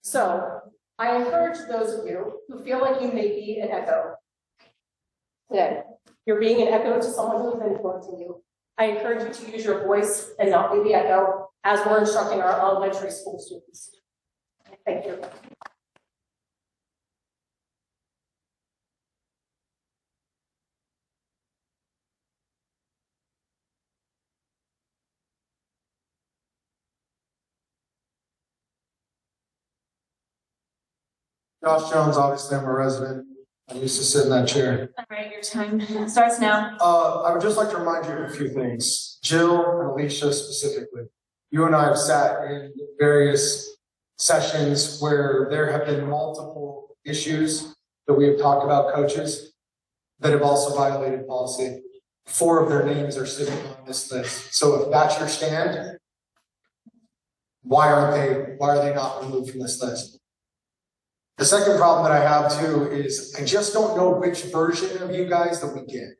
So I encourage those of you who feel like you may be an echo today. You're being an echo to someone who is influencing you. I encourage you to use your voice and not be the echo, as we're instructing our elementary school students. Thank you. Josh Jones, obviously I'm a resident. I used to sit in that chair. All right, your time starts now. I would just like to remind you of a few things. Jill and Alicia specifically. You and I have sat in various sessions where there have been multiple issues that we have talked about coaches that have also violated policy. 4 of their names are sitting on this list. So if that's your stand, why are they not removed from this list? The second problem that I have too is I just don't know which version of you guys that we get.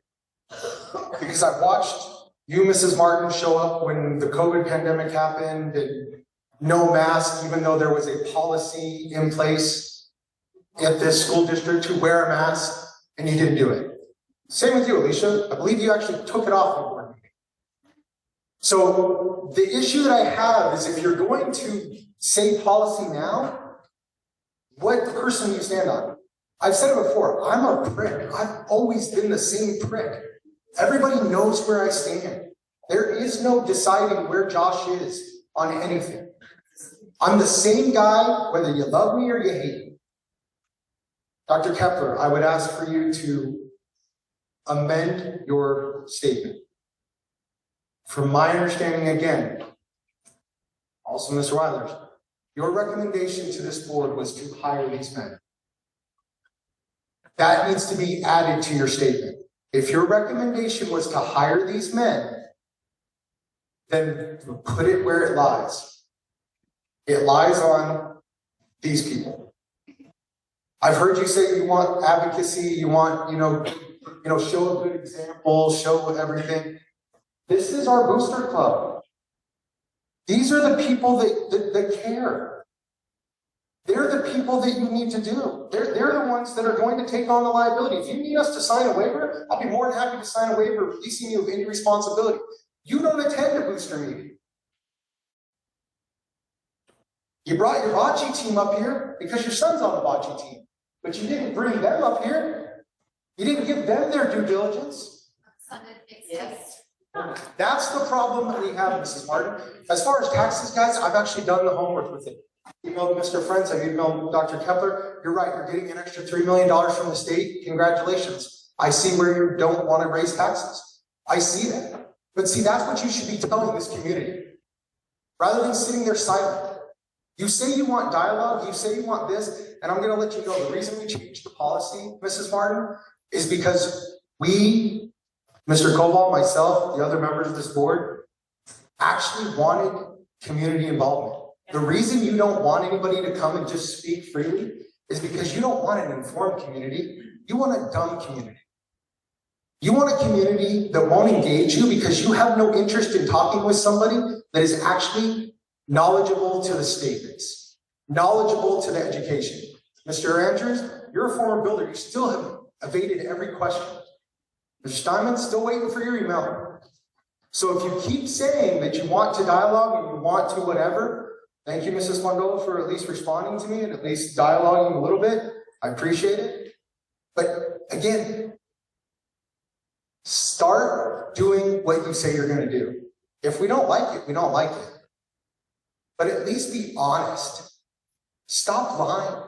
Because I've watched you, Mrs. Martin, show up when the COVID pandemic happened and no mask, even though there was a policy in place at this school district to wear a mask, and you didn't do it. Same with you, Alicia. I believe you actually took it off in one meeting. So the issue that I have is if you're going to say policy now, what person do you stand on? I've said it before, I'm a prick. I've always been the same prick. Everybody knows where I stand. There is no deciding where Josh is on anything. I'm the same guy, whether you love me or you hate me. Dr. Kepler, I would ask for you to amend your statement. From my understanding again, also Mr. Weiler's, your recommendation to this board was to hire these men. That needs to be added to your statement. If your recommendation was to hire these men, then put it where it lies. It lies on these people. I've heard you say you want advocacy, you want, show a good example, show everything. This is our booster club. These are the people that care. They're the people that you need to do. They're the ones that are going to take on the liability. If you need us to sign a waiver, I'll be more than happy to sign a waiver releasing you of any responsibility. You don't attend a booster meeting. You brought your bocce team up here because your son's on the bocce team, but you didn't bring them up here. You didn't give them their due diligence. Yes. That's the problem that we have, Mrs. Martin. As far as taxes, guys, I've actually done the homework with it. Emailed Mr. Friends, I emailed Dr. Kepler. You're right, you're getting an extra $3 million from the state. Congratulations. I see where you don't want to raise taxes. I see that. But see, that's what you should be telling this community. Rather than sitting there silent. You say you want dialogue, you say you want this, and I'm going to let you know the reason we changed the policy, Mrs. Martin, is because we, Mr. Koval, myself, the other members of this board, actually wanted community involvement. The reason you don't want anybody to come and just speak freely is because you don't want an informed community. You want a dumb community. You want a community that won't engage you because you have no interest in talking with somebody that is actually knowledgeable to the state base, knowledgeable to the education. Mr. Andrews, you're a former builder. You still have evaded every question. Mr. Steinman's still waiting for your email. So if you keep saying that you want to dialogue and you want to whatever, thank you, Mrs. Mondola, for at least responding to me and at least dialoguing a little bit. I appreciate it. But again, start doing what you say you're going to do. If we don't like it, we don't like it. But at least be honest. Stop lying.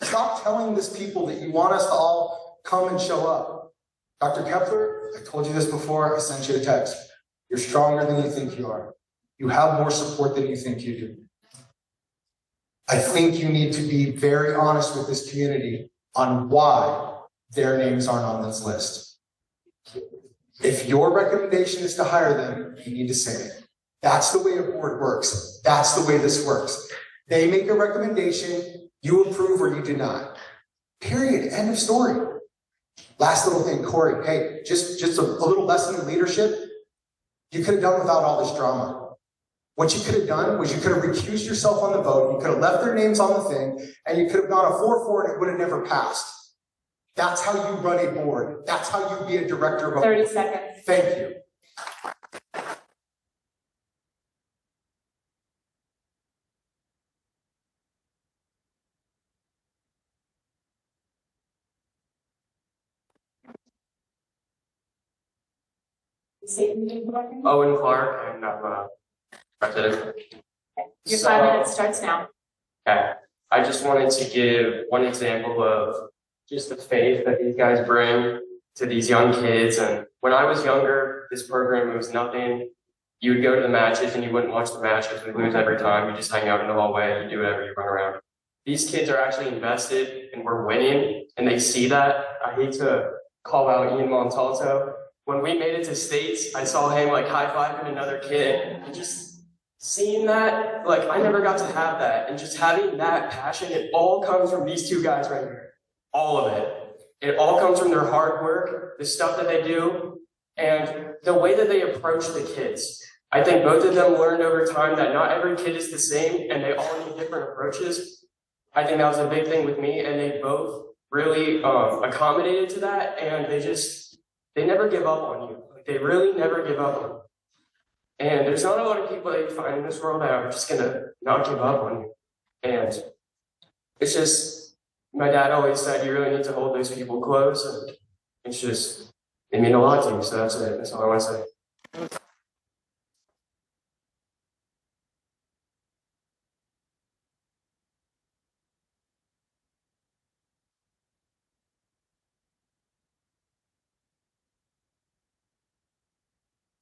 Stop telling this people that you want us to all come and show up. Dr. Kepler, I told you this before, I sent you a text. You're stronger than you think you are. You have more support than you think you do. I think you need to be very honest with this community on why their names aren't on this list. If your recommendation is to hire them, you need to say it. That's the way a board works. That's the way this works. They make a recommendation, you approve or you deny. Period. End of story. Last little thing, Corey, hey, just a little lesson in leadership. You could have done without all this drama. What you could have done was you could have recused yourself on the vote, you could have left their names on the thing, and you could have gone a 4-4 and it would have never passed. That's how you run a board. That's how you be a director of a 30 board. seconds. Thank you. Owen Clark, and I'm president. Your 5 minutes starts now. Okay. I just wanted to give one example of just the faith that these guys bring to these young kids. And when I was younger, this program was nothing. You would go to the matches and you wouldn't watch the matches. We lose every time. You just hang out in the hallway. You do whatever. You run around. These kids are actually invested and we're winning. And they see that. I hate to call out Ian Montalto. When we made it to states, I saw him like high-fiving another kid and just seeing that, like I never got to have that. And just having that passion, it all comes from these two guys right here. All of it. It all comes from their hard work, the stuff that they do, and the way that they approach the kids. I think both of them learned over time that not every kid is the same and they all need different approaches. I think that was a big thing with me, and they both really accommodated to that, and they never give up on you. Like, they really never give up on you. And there's not a lot of people that you find in this world that are just gonna not give up on you. And it's just, my dad always said you really need to hold those people close, and it's just, they mean a lot to you, so that's it. That's all I want to say.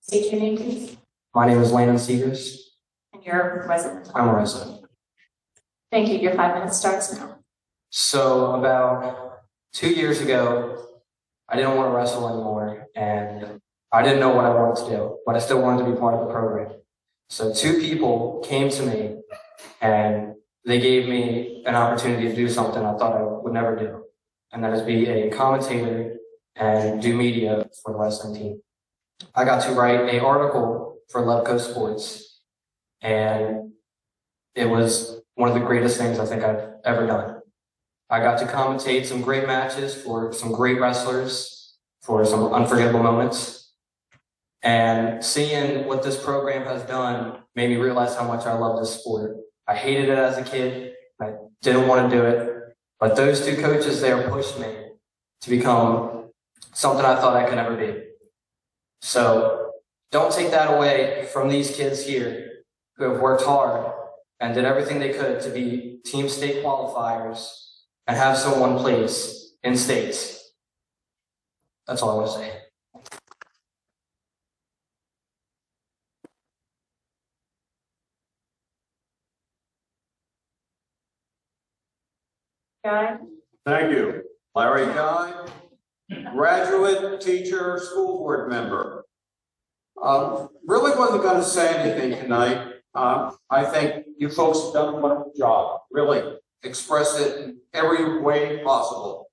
State your name, please. My name is Landon Seegers. And you're a resident. I'm a resident. Thank you. Your 5 minutes starts now. So about 2 years ago, I didn't want to wrestle anymore, and I didn't know what I wanted to do, but I still wanted to be part of the program. So 2 people came to me, and they gave me an opportunity to do something I thought I would never do, and that is be a commentator and do media for the wrestling team. I got to write an article for Levco Sports, and it was one of the greatest things I think I've ever done. I got to commentate some great matches for some great wrestlers for some unforgettable moments. And seeing what this program has done made me realize how much I love this sport. I hated it as a kid. I didn't want to do it. But those two coaches there pushed me to become something I thought I could never be. So don't take that away from these kids here who have worked hard and did everything they could to be team state qualifiers and have someone place in states. That's all I want to say. Guy? Thank you. Larry Guy, graduate, teacher, school board member. Really wasn't going to say anything tonight. I think you folks have done a wonderful job. Really express it in every way possible.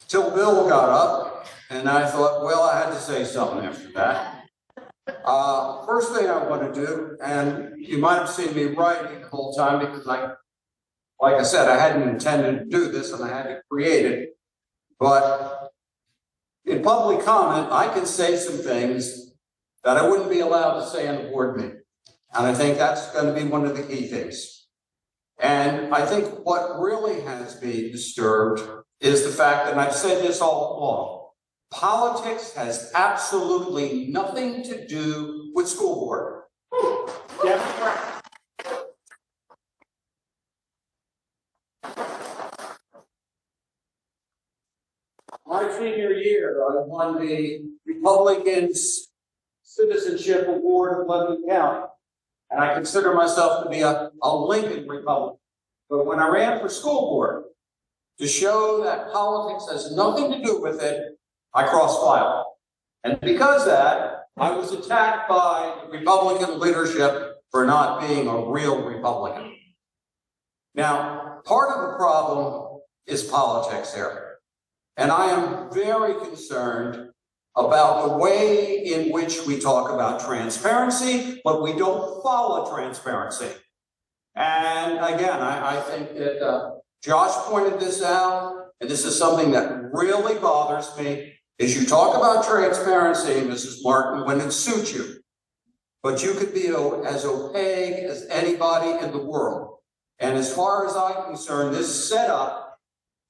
Till Bill got up, and I thought, well, I had to say something after that. First thing I want to do, and you might have seen me writing the whole time because like I said, I hadn't intended to do this and I had to create it. But in public comment, I can say some things that I wouldn't be allowed to say in a board meeting. And I think that's going to be one of the key things. And I think what really has me disturbed is the fact that, and I've said this all along, politics has absolutely nothing to do with school board. Democrat. My senior year, I won the Republican Citizenship Award of Lebanon County. And I consider myself to be a Lincoln Republican. But when I ran for school board, to show that politics has nothing to do with it, I crossed file. And because of that, I was attacked by the Republican leadership for not being a real Republican. Now, part of the problem is politics here. And I am very concerned about the way in which we talk about transparency, but we don't follow transparency. And again, I think that Josh pointed this out, and this is something that really bothers me, is you talk about transparency, Mrs. Martin, when it suits you. But you could be as opaque as anybody in the world. And as far as I'm concerned, this setup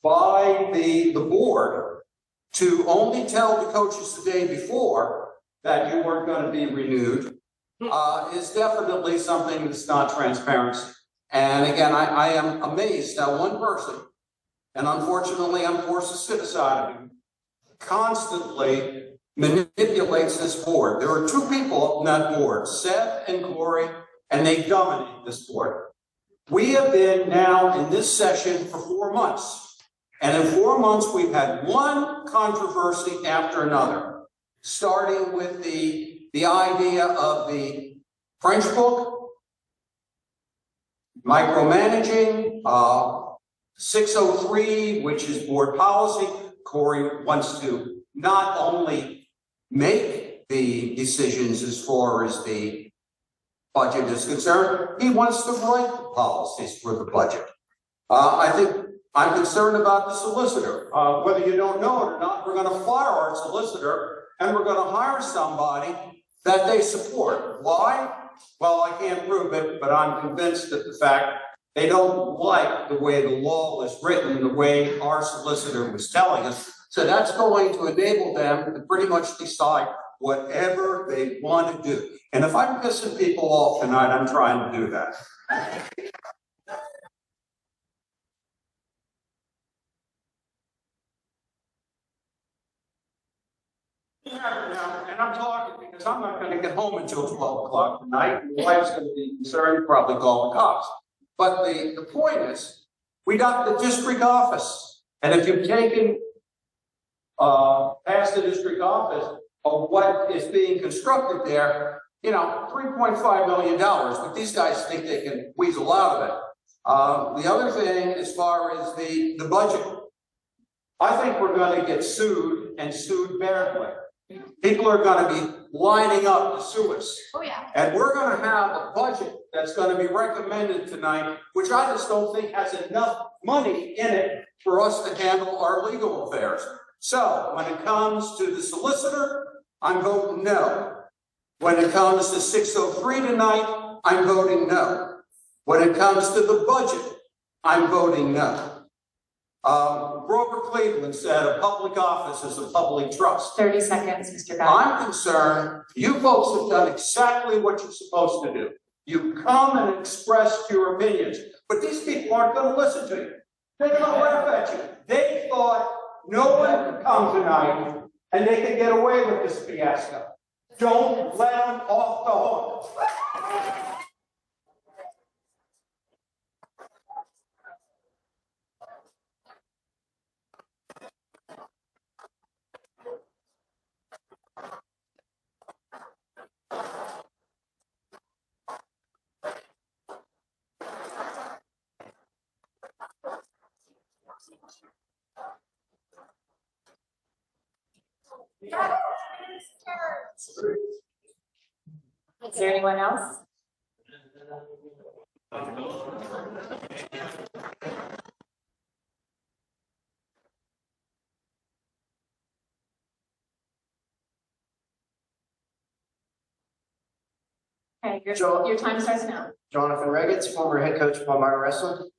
by the board to only tell the coaches the day before that you weren't going to be renewed is definitely something that's not transparency. And again, I am amazed that one person, and unfortunately I'm forced to sit aside of him, constantly manipulates this board. There are two people on that board, Seth and Corey, and they dominate this board. We have been now in this session for 4 months. And in 4 months, we've had one controversy after another, starting with the idea of the French book, micromanaging, 603, which is board policy. Corey wants to not only make the decisions as far as the budget is concerned, he wants to write the policies for the budget. I think I'm concerned about the solicitor. Whether you don't know it or not, we're going to fire our solicitor and we're going to hire somebody that they support. Why? Well, I can't prove it, but I'm convinced that the fact they don't like the way the law is written, the way our solicitor was telling us. So that's going to enable them to pretty much decide whatever they want to do. And if I'm pissing people off tonight, I'm trying to do that. And I'm talking because I'm not going to get home until 12 o'clock tonight. My wife's going to be concerned, probably call the cops. But the point is, we got the district office. And if you've taken past the district office of what is being constructed there, you know, $3.5 million. But these guys think they can weasel out of it. The other thing, as far as the budget, I think we're gonna get sued and sued badly. People are gonna be lining up to sue us. Oh, yeah. And we're gonna have a budget that's gonna be recommended tonight, which I just don't think has enough money in it for us to handle our legal affairs. So when it comes to the solicitor, I'm voting no. When it comes to 603 tonight, I'm voting no. When it comes to the budget, I'm voting no. Grover Cleveland said a public office is a public trust. 30 seconds, Mr. Guy. I'm concerned, you folks have done exactly what you're supposed to do. You come and express your opinions, but these people aren't going to listen to you. They're going to laugh at you. They thought no one could come tonight and they could get away with this fiasco. Don't let them off the hook. Is there anyone else? Okay, your time starts now. Jonathan Regetz, former head coach of Palmyra Wrestling.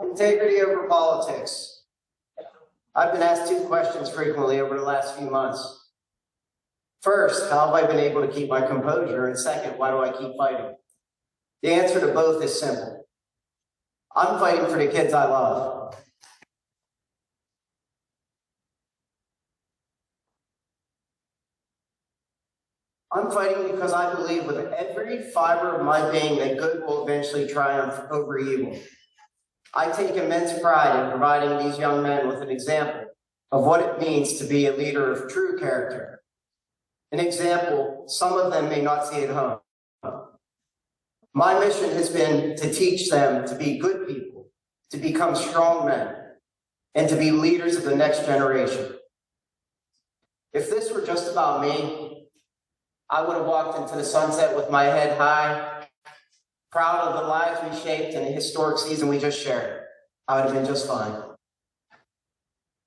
Integrity over politics. I've been asked two questions frequently over the last few months. First, how have I been able to keep my composure? And second, why do I keep fighting? The answer to both is simple. I'm fighting for the kids I love. I'm fighting because I believe with every fiber of my being that good will eventually triumph over evil. I take immense pride in providing these young men with an example of what it means to be a leader of true character. An example some of them may not see at home. My mission has been to teach them to be good people, to become strong men, and to be leaders of the next generation. If this were just about me, I would have walked into the sunset with my head high, proud of the lives we shaped and the historic season we just shared. I would have been just fine.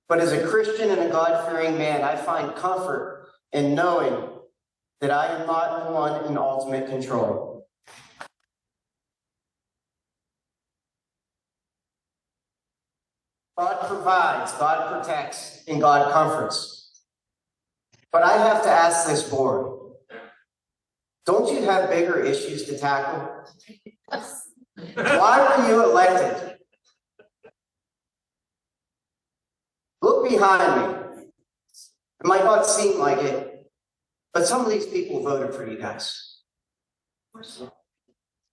But as a Christian and a God-fearing man, I find comfort in knowing that I am not the one in ultimate control. God provides, God protects, and God comforts. But I have to ask this board, don't you have bigger issues to tackle? Why were you elected? Look behind me. It might not seem like it, but some of these people voted for you guys.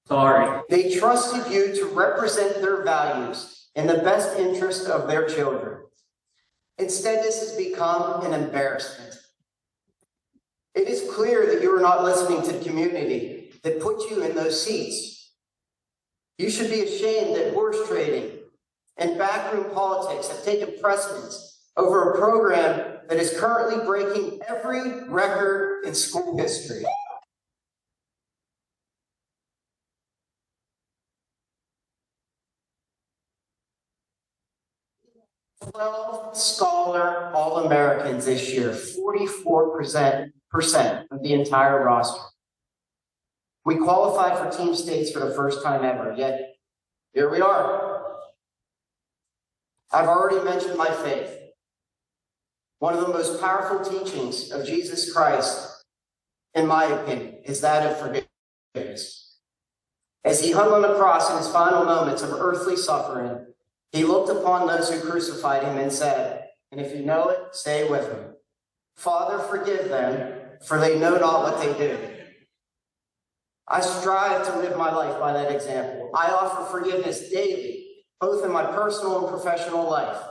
Sorry. They trusted you to represent their values in the best interest of their children. Instead, this has become an embarrassment. It is clear that you are not listening to the community that put you in those seats. You should be ashamed that horse trading and backroom politics have taken precedence over a program that is currently breaking every record in school history. "12 Scholar All-Americans this year, 44% of the entire roster. We qualified for team states for the first time ever, yet here we are. I've already mentioned my faith. One of the most powerful teachings of Jesus Christ, in my opinion, is that of forgiveness. As he hung on the cross in his final moments of earthly suffering, he looked upon those who crucified him and said, and if you know it, say it with me, "Father, forgive them, for they know not what they do." I strive to live my life by that example. I offer forgiveness daily, both in my personal and professional life.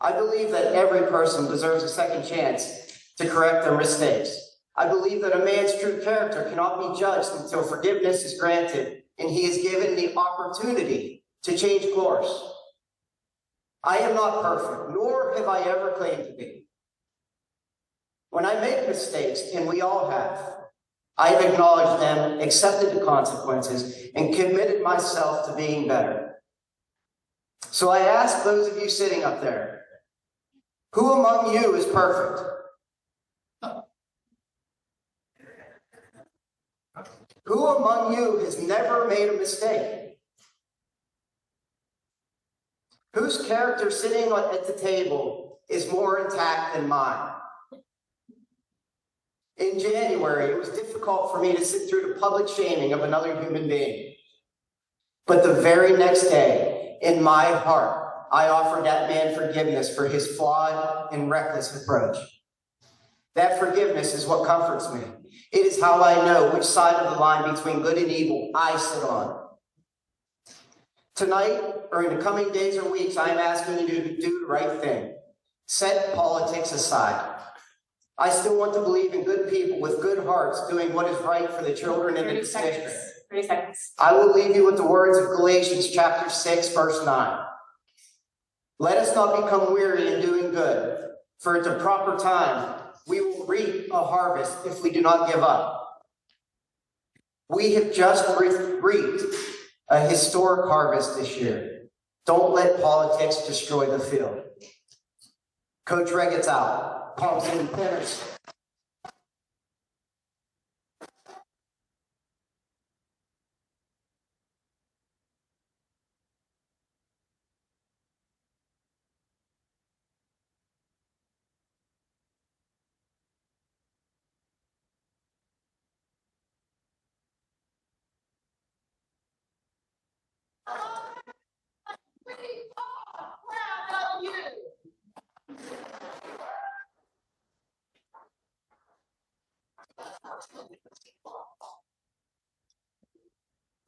I believe that every person deserves a second chance to correct their mistakes. I believe that a man's true character cannot be judged until forgiveness is granted and he is given the opportunity to change course. I am not perfect, nor have I ever claimed to be. When I make mistakes, and we all have, I have acknowledged them, accepted the consequences, and committed myself to being better. So I ask those of you sitting up there, who among you is perfect? Who among you has never made a mistake? Whose character sitting at the table is more intact than mine? In January, it was difficult for me to sit through the public shaming of another human being. But the very next day, in my heart, I offered that man forgiveness for his flawed and reckless approach. That forgiveness is what comforts me. It is how I know which side of the line between good and evil I sit on. Tonight, or in the coming days or weeks, I am asking you to do the right thing. Set politics aside. I still want to believe in good people with good hearts doing what is right for the children in the district. 30 seconds. I will leave you with the words of Galatians chapter 6, verse 9. Let us not become weary in doing good, for at the proper time we will reap a harvest if we do not give up. We have just reaped a historic harvest this year. Don't let politics destroy the field. Coach Reggett's out. Pumps and pinners.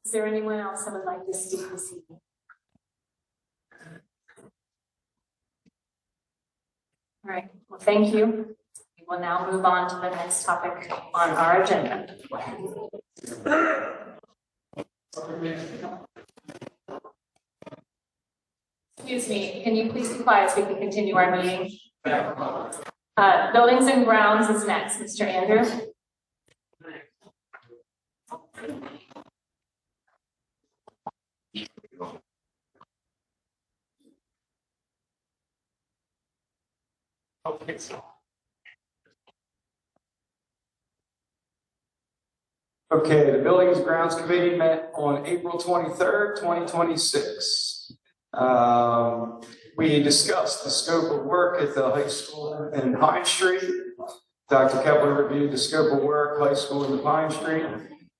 Is there anyone else that would like to speak this evening? All right, well, thank you. We will now move on to the next topic on our agenda. Excuse me, can you please be quiet so we can continue our meeting? Buildings and grounds is next, Mr. Andrew. Okay, the Buildings and Grounds Committee met on April 23rd, 2026. We discussed the scope of work at the high school in Pine Street. Dr. Kepler reviewed the scope of work, high school in Pine Street.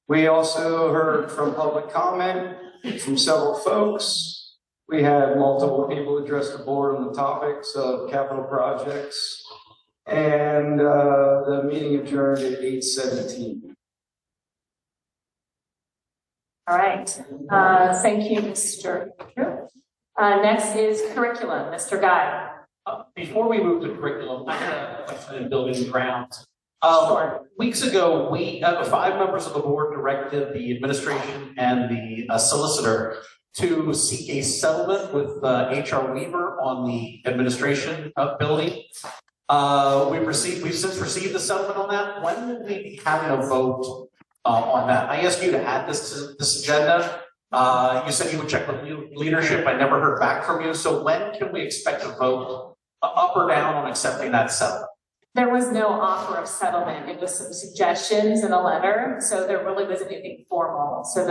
We also heard from public comment from several folks. We had multiple people address the board on the topics of capital projects. And the meeting adjourned at 8:17. All right, thank you, Mr. Andrew. Next is curriculum, Mr. Guy. Before we move to curriculum, I have a question in building and grounds. Weeks ago, we, 5 members of the board directed the administration and the solicitor to seek a settlement with HR Weaver on the administration building. We've since received the settlement on that. When will we be having a vote on that? I asked you to add this to this agenda. You said you would check with leadership. I never heard back from you. So when can we expect a vote up or down on accepting that settlement? There was no offer of settlement. It was some suggestions in a letter. So there really wasn't anything formal. So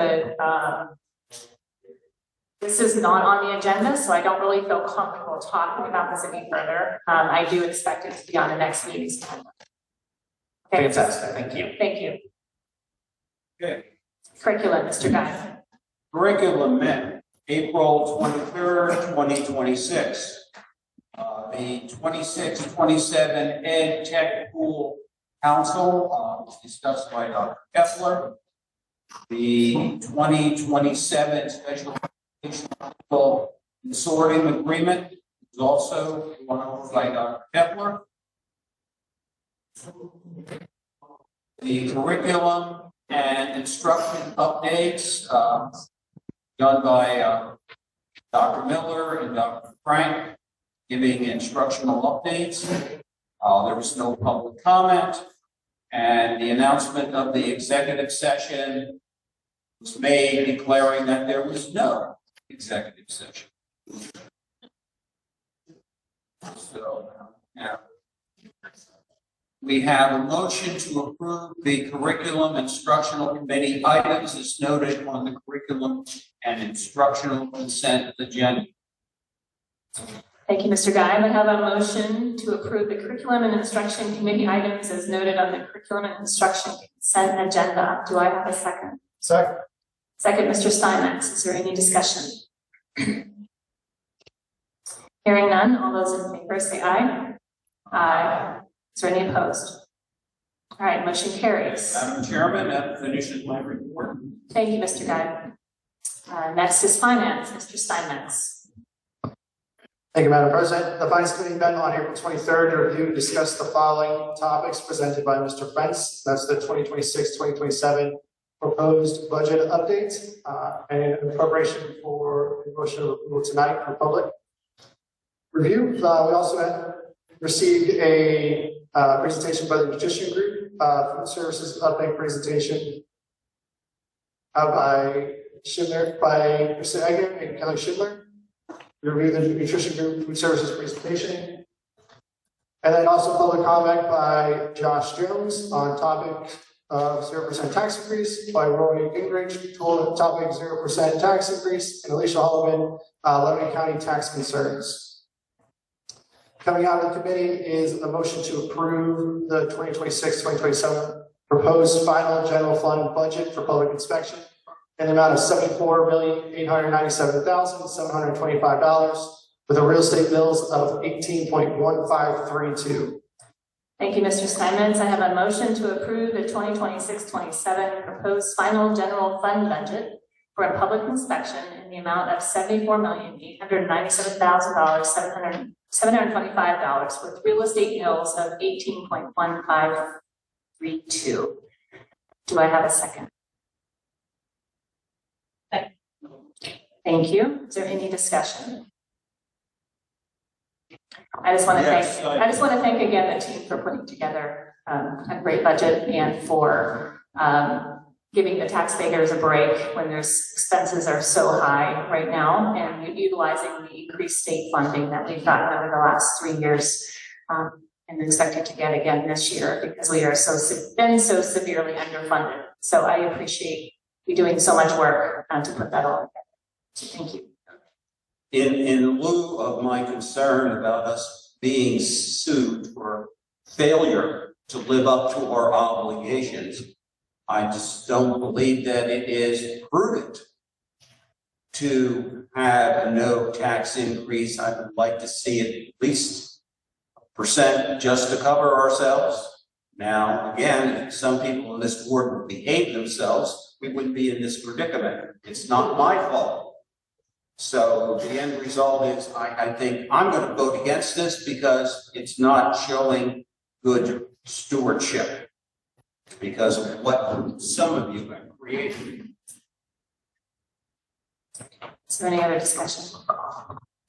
this is not on the agenda. So I don't really feel comfortable talking about this any further. I do expect it to be on the next meeting's agenda. Okay. Fantastic. Thank you. Thank you. Okay. Curriculum, Mr. Guy. Curriculum met April 23rd, 2026. The 26-27 Ed Tech Pool Council was discussed by Dr. Kepler. The 2027 Special Education Consortium Agreement was also gone over by Dr. Kepler. the curriculum and instruction updates, done by, Dr. Miller and Dr. Frank, giving instructional updates. There was no public comment, and the announcement of the executive session was made declaring that there was no executive session. So, now, we have a motion to approve the curriculum instructional committee items as noted on the curriculum and instructional consent agenda. Thank you, Mr. Guy. I have a motion to approve the curriculum and instruction committee items as noted on the curriculum and instruction consent agenda. Do I have a second? Second. Second, Mr. Steinmetz. Is there any discussion? Hearing none, all those in favor say aye. Aye. Is there any opposed? All right, motion carries. Madam Chairman, that finishes my report. Thank you, Mr. Guy. Next is finance, Mr. Steinmetz. Thank you, Madam President. The Finance Committee met on April 23rd to review and discuss the following topics presented by Mr. Prince. That's the 2026-2027 proposed budget update and appropriation for motion of approval tonight for public review. We also received a presentation by the Nutrition Group, Food Services update presentation by Schindler, by Mr. Egger and Kelly Schindler. Review the Nutrition Group Food Services presentation. And then also public comment by Josh Jones on topic of 0% tax increase, by Roy Gingrich, topic 0% tax increase, and Alicia Holloman, Lebanon County tax concerns. Coming out of the committee is a motion to approve the 2026-2027 proposed final general fund budget for public inspection in the amount of $74,897,725 with a real estate bills of 18.1532. Thank you, Mr. Steinmetz. I have a motion to approve the 2026-27 proposed final general fund budget for a public inspection in the amount of $74,897,725 with real estate bills of 18.1532. Do I have a second? Thank you. Is there any discussion? I just want to thank again the team for putting together a great budget and for giving the taxpayers a break when their expenses are so high right now, and utilizing the increased state funding that we've gotten over the last 3 years and expected to get again this year because we are been so severely underfunded. So I appreciate you doing so much work to put that all together. So thank you. In lieu of my concern about us being sued for failure to live up to our obligations, I just don't believe that it is prudent to have a no tax increase. I would like to see at least % just to cover ourselves. Now, again, if some people in this board would behave themselves, we wouldn't be in this predicament. It's not my fault. So the end result is I think I'm going to vote against this because it's not showing good stewardship because of what some of you have created. Is there any other discussion?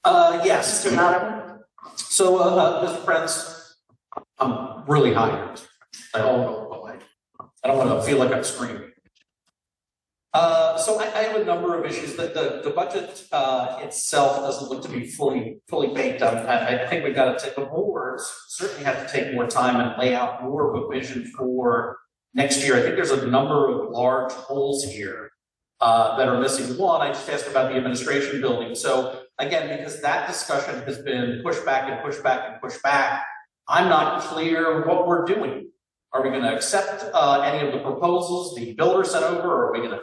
Yes. Mr. Notter? So, Mr. Prince, I'm really high. I don't want to feel like I'm screaming. So I have a number of issues. The budget itself doesn't look to be fully baked up. I think we've got to take the boards certainly have to take more time and lay out more of a vision for next year. I think there's a number of large holes here that are missing. One, I just asked about the administration building. So again, because that discussion has been pushed back and pushed back and pushed back, I'm not clear what we're doing. Are we going to accept any of the proposals the builder sent over, or are we going to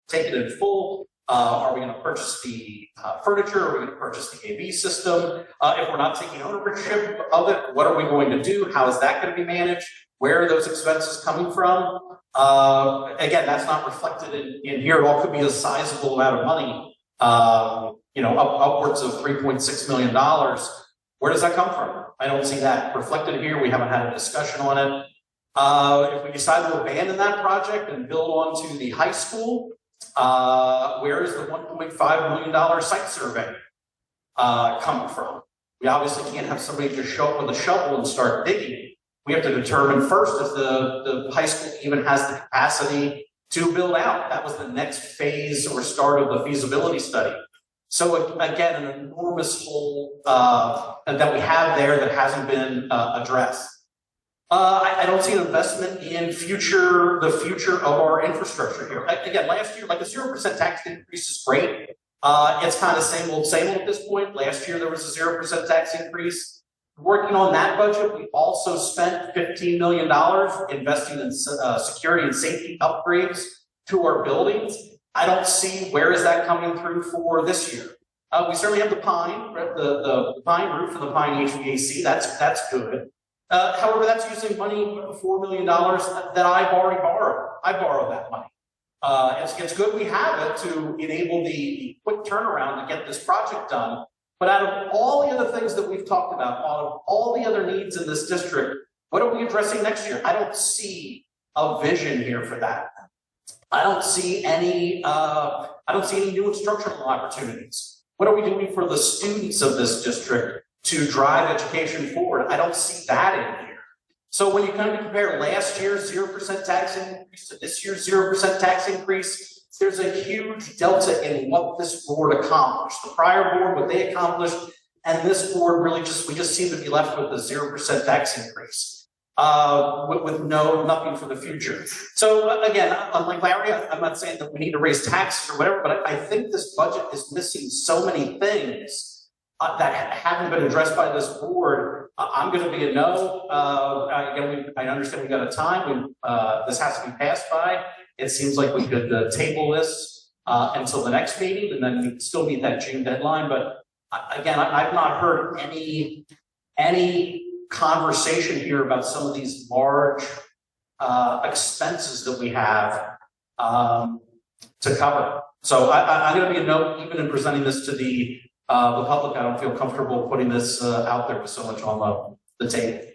take it in full? Are we going to purchase the furniture? Are we going to purchase the AV system? If we're not taking ownership of it, what are we going to do? How is that going to be managed? Where are those expenses coming from? Again, that's not reflected in here. It all could be a sizable amount of money, upwards of $3.6 million. Where does that come from? I don't see that reflected here. We haven't had a discussion on it. If we decide to abandon that project and build onto the high school, where is the $1.5 million site survey coming from? We obviously can't have somebody just show up with a shovel and start digging. We have to determine first if the high school even has the capacity to build out. That was the next phase or start of the feasibility study. So again, an enormous hole that we have there that hasn't been addressed. I don't see an investment in the future of our infrastructure here. Again, last year, like a 0% tax increase is great. It's kind of same old at this point. Last year, there was a 0% tax increase. Working on that budget, we also spent $15 million investing in security and safety upgrades to our buildings. I don't see where is that coming through for this year. We certainly have the pine, right? The pine roof and the pine HVAC. That's good. However, that's using money, $4 million that I've already borrowed. I borrowed that money. It's good we have it to enable the quick turnaround to get this project done. But out of all the other things that we've talked about, out of all the other needs in this district, what are we addressing next year? I don't see a vision here for that. I don't see any new instructional opportunities. What are we doing for the students of this district to drive education forward? I don't see that in here. So when you kind of compare last year's 0% tax increase to this year's 0% tax increase, there's a huge delta in what this board accomplished. The prior board, what they accomplished, and this board really we just seem to be left with a 0% tax increase, with nothing for the future. So again, unlike Larry, I'm not saying that we need to raise taxes or whatever, but I think this budget is missing so many things that haven't been addressed by this board. I'm going to be a no. Again, I understand we got a time when this has to be passed by. It seems like we could table this until the next meeting, and then we can still meet that June deadline. But again, I've not heard any conversation here about some of these large expenses that we have to cover. So I'm going to be a no, even in presenting this to the public. I don't feel comfortable putting this out there with so much on the table.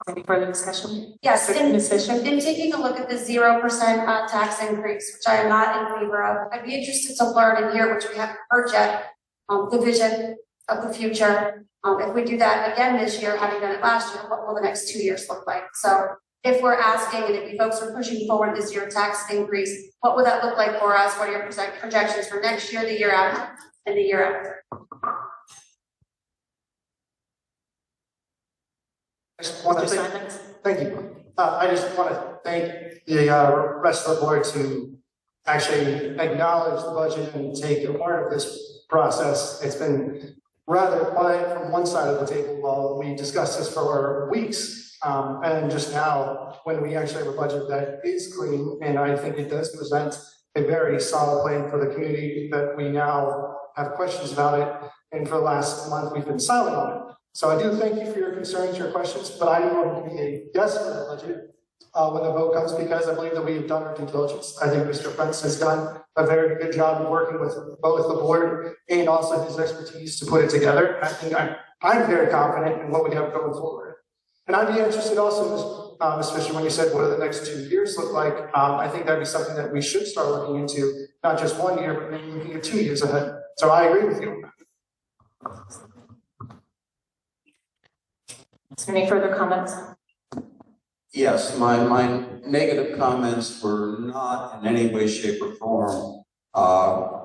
Any further discussion? Yes, Ms. Fisher? in taking a look at the 0% tax increase, which I am not in favor of, I'd be interested to learn and hear, which we haven't heard yet, the vision of the future. If we do that again this year, having done it last year, what will the next 2 years look like? So if we're asking, and if you folks are pushing forward this year tax increase, what would that look like for us? What are your projections for next year, the year after, and the year after? I just want to thank you. I just want to thank the rest of the board to actually acknowledge the budget and take a part of this process. It's been rather quiet from one side of the table while we discussed this for weeks. And just now, when we actually have a budget that is clean, and I think it does present a very solid plan for the community, that we now have questions about it. And for the last month, we've been silent on it. So I do thank you for your concerns, your questions, but I am going to be a yes for the budget when the vote comes, because I believe that we have done our due diligence. I think Mr. Prince has done a very good job of working with both the board and also his expertise to put it together. I think I'm very confident in what we have going forward. And I'd be interested also, Ms. Fisher, when you said what do the next 2 years look like, I think that'd be something that we should start looking into, not just 1 year, but maybe looking at 2 years ahead. So I agree with you. Any further comments? Yes, my negative comments were not in any way, shape, or form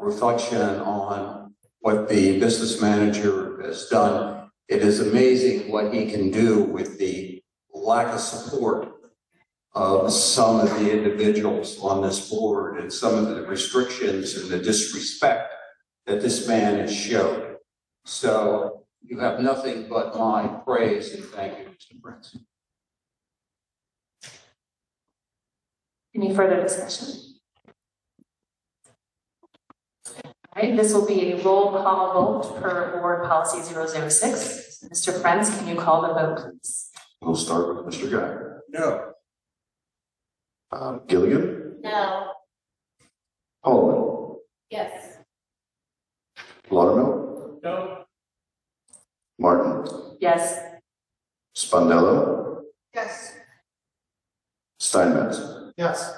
reflection on what the business manager has done. It is amazing what he can do with the lack of support of some of the individuals on this board and some of the restrictions and the disrespect that this man has showed. So you have nothing but my praise and thank you, Mr. Prince. Any further discussion? All right, this will be a roll call vote per board policy 006. Mr. Prince, can you call the vote, please? We'll start with Mr. Geiger. No. Gilligan, No. Holman, Yes. Laudermilk, No. Yes. Spondello, Yes. Steinmetz, Yes.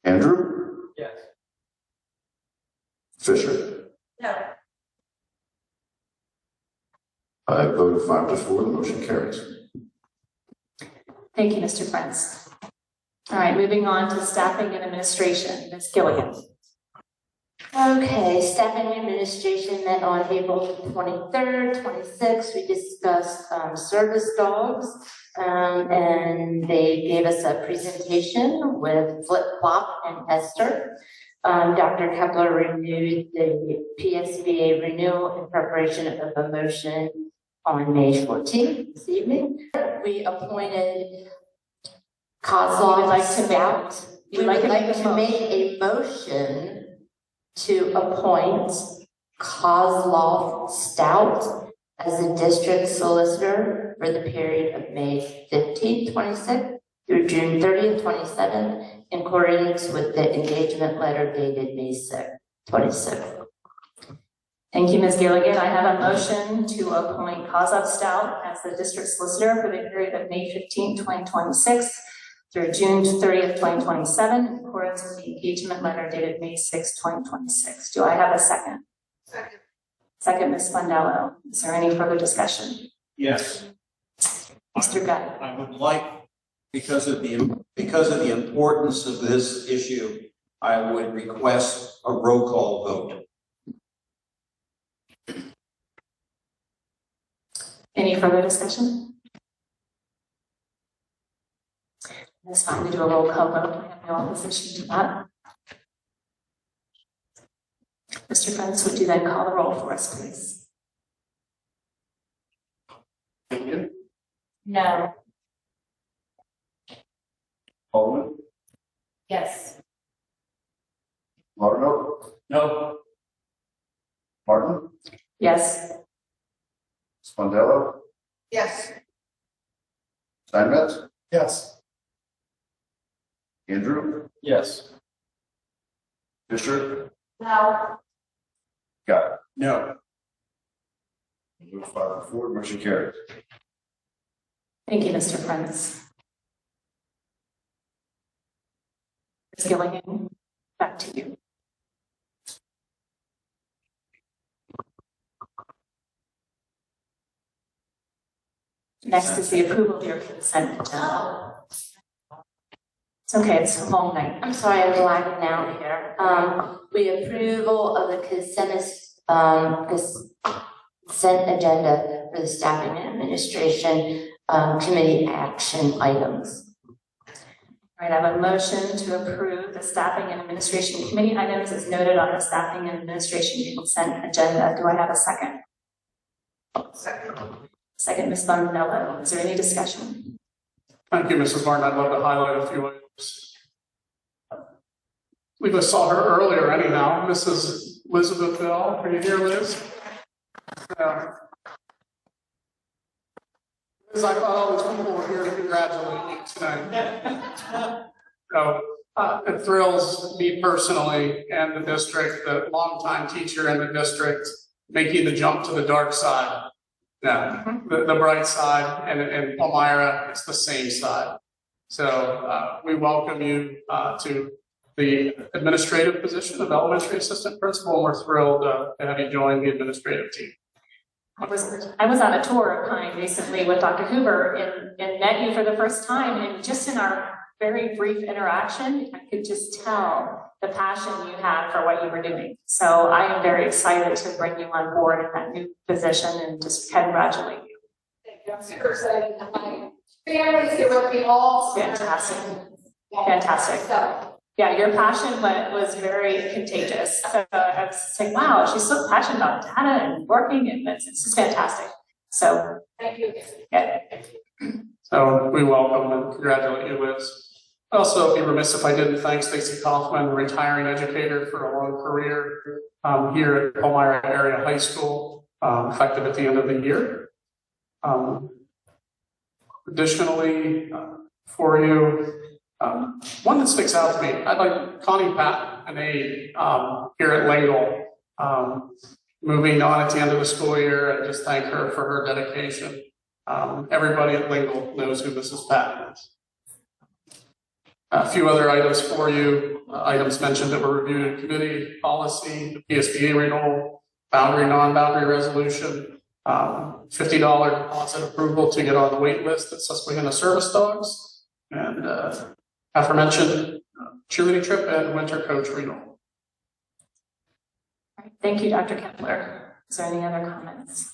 Andrew, Yes. Fisher. No. I vote 5-4, the motion carries. Thank you, Mr. Prince. All right, moving on to staffing and administration, Ms. Gilligan. Okay, staffing and administration met on April 23rd, 26th. We discussed service dogs, and they gave us a presentation with Flip Flop and Esther. Dr. Kepler renewed the PSBA renewal in preparation of a motion on May 14th this evening. We appointed Kozlov Stout. We would like to make a motion to appoint Kozlov Stout as the district solicitor for the period of May 15th, 26th through June 30th, 27th, in accordance with the engagement letter dated May 6th, 26th. Thank you, Ms. Gilligan. I have a motion to appoint Kozlov Stout as the district solicitor for the period of May 15th, 2026 through June 30th, 2027, in accordance with the engagement letter dated May 6th, 2026. Do I have a second? Second. Second, Ms. Spondello. Is there any further discussion? Yes. Mr. Guy. I would like, because of the importance of this issue, I would request a roll call vote. Any further discussion? It's fine to do a roll call vote. I have no opposition to that. Mr. Prince, would you then call the roll for us, please? No. Baldwin, Yes. Martineau, No. Martin, Yes. Spondello, Yes. Steinmetz, Yes. Andrew, Yes. Fisher, No. Guy. No. Vote 5-4, motion carries. Thank you, Mr. Prince. Ms. Gilligan, back to you. Next is the approval of your consent agenda. It's okay, it's a long night. I'm sorry, I'm lagging out here. We approval of the consent agenda for the staffing and administration committee action items. All right, I have a motion to approve the staffing and administration committee items as noted on the staffing and administration consent agenda. Do I have a second? Second. Second, Ms. Bondello. Is there any discussion? Thank you, Mrs. Martin. I'd love to highlight a few items. We just saw her earlier anyhow, Mrs. Elizabeth Bell. Are you here, Liz? Liz, I thought all these people were here to congratulate you tonight. So it thrills me personally and the district, the longtime teacher in the district, making the jump to the dark side. Yeah, the bright side, and in Palmyra, it's the same side. So we welcome you to the administrative position of elementary assistant principal, and we're thrilled to have you join the administrative team. I was on a tour of Pine recently with Dr. Hoover and met you for the first time, and just in our very brief interaction, I could just tell the passion you had for what you were doing. So I am very excited to bring you on board in that new position and just congratulate you. Thank you. I'm super excited. My family's here with me all. Fantastic. Fantastic. So, yeah, your passion was very contagious. So I was saying, wow, she's so passionate about data and working, and it's just fantastic. So thank you. Yeah. So we welcome and congratulate you, Liz. I'd also be remiss if I didn't thank Stacy Kaufman, a retiring educator for a long career here at Palmyra Area High School, effective at the end of the year. Additionally, for you, one that sticks out to me, I'd like Connie Patton, an aide here at Lingle. moving on at the end of the school year. I just thank her for her dedication. Everybody at Lingle knows who Mrs. Patton is. A few other items for you. Items mentioned that were reviewed in committee: policy, the PSBA renewal, boundary, non-boundary resolution, $50 deposit approval to get on the wait list at Susquehanna Service Dogs, and aforementioned cheerleading trip and winter coach renewal. Thank you, Dr. Kepler. Is there any other comments?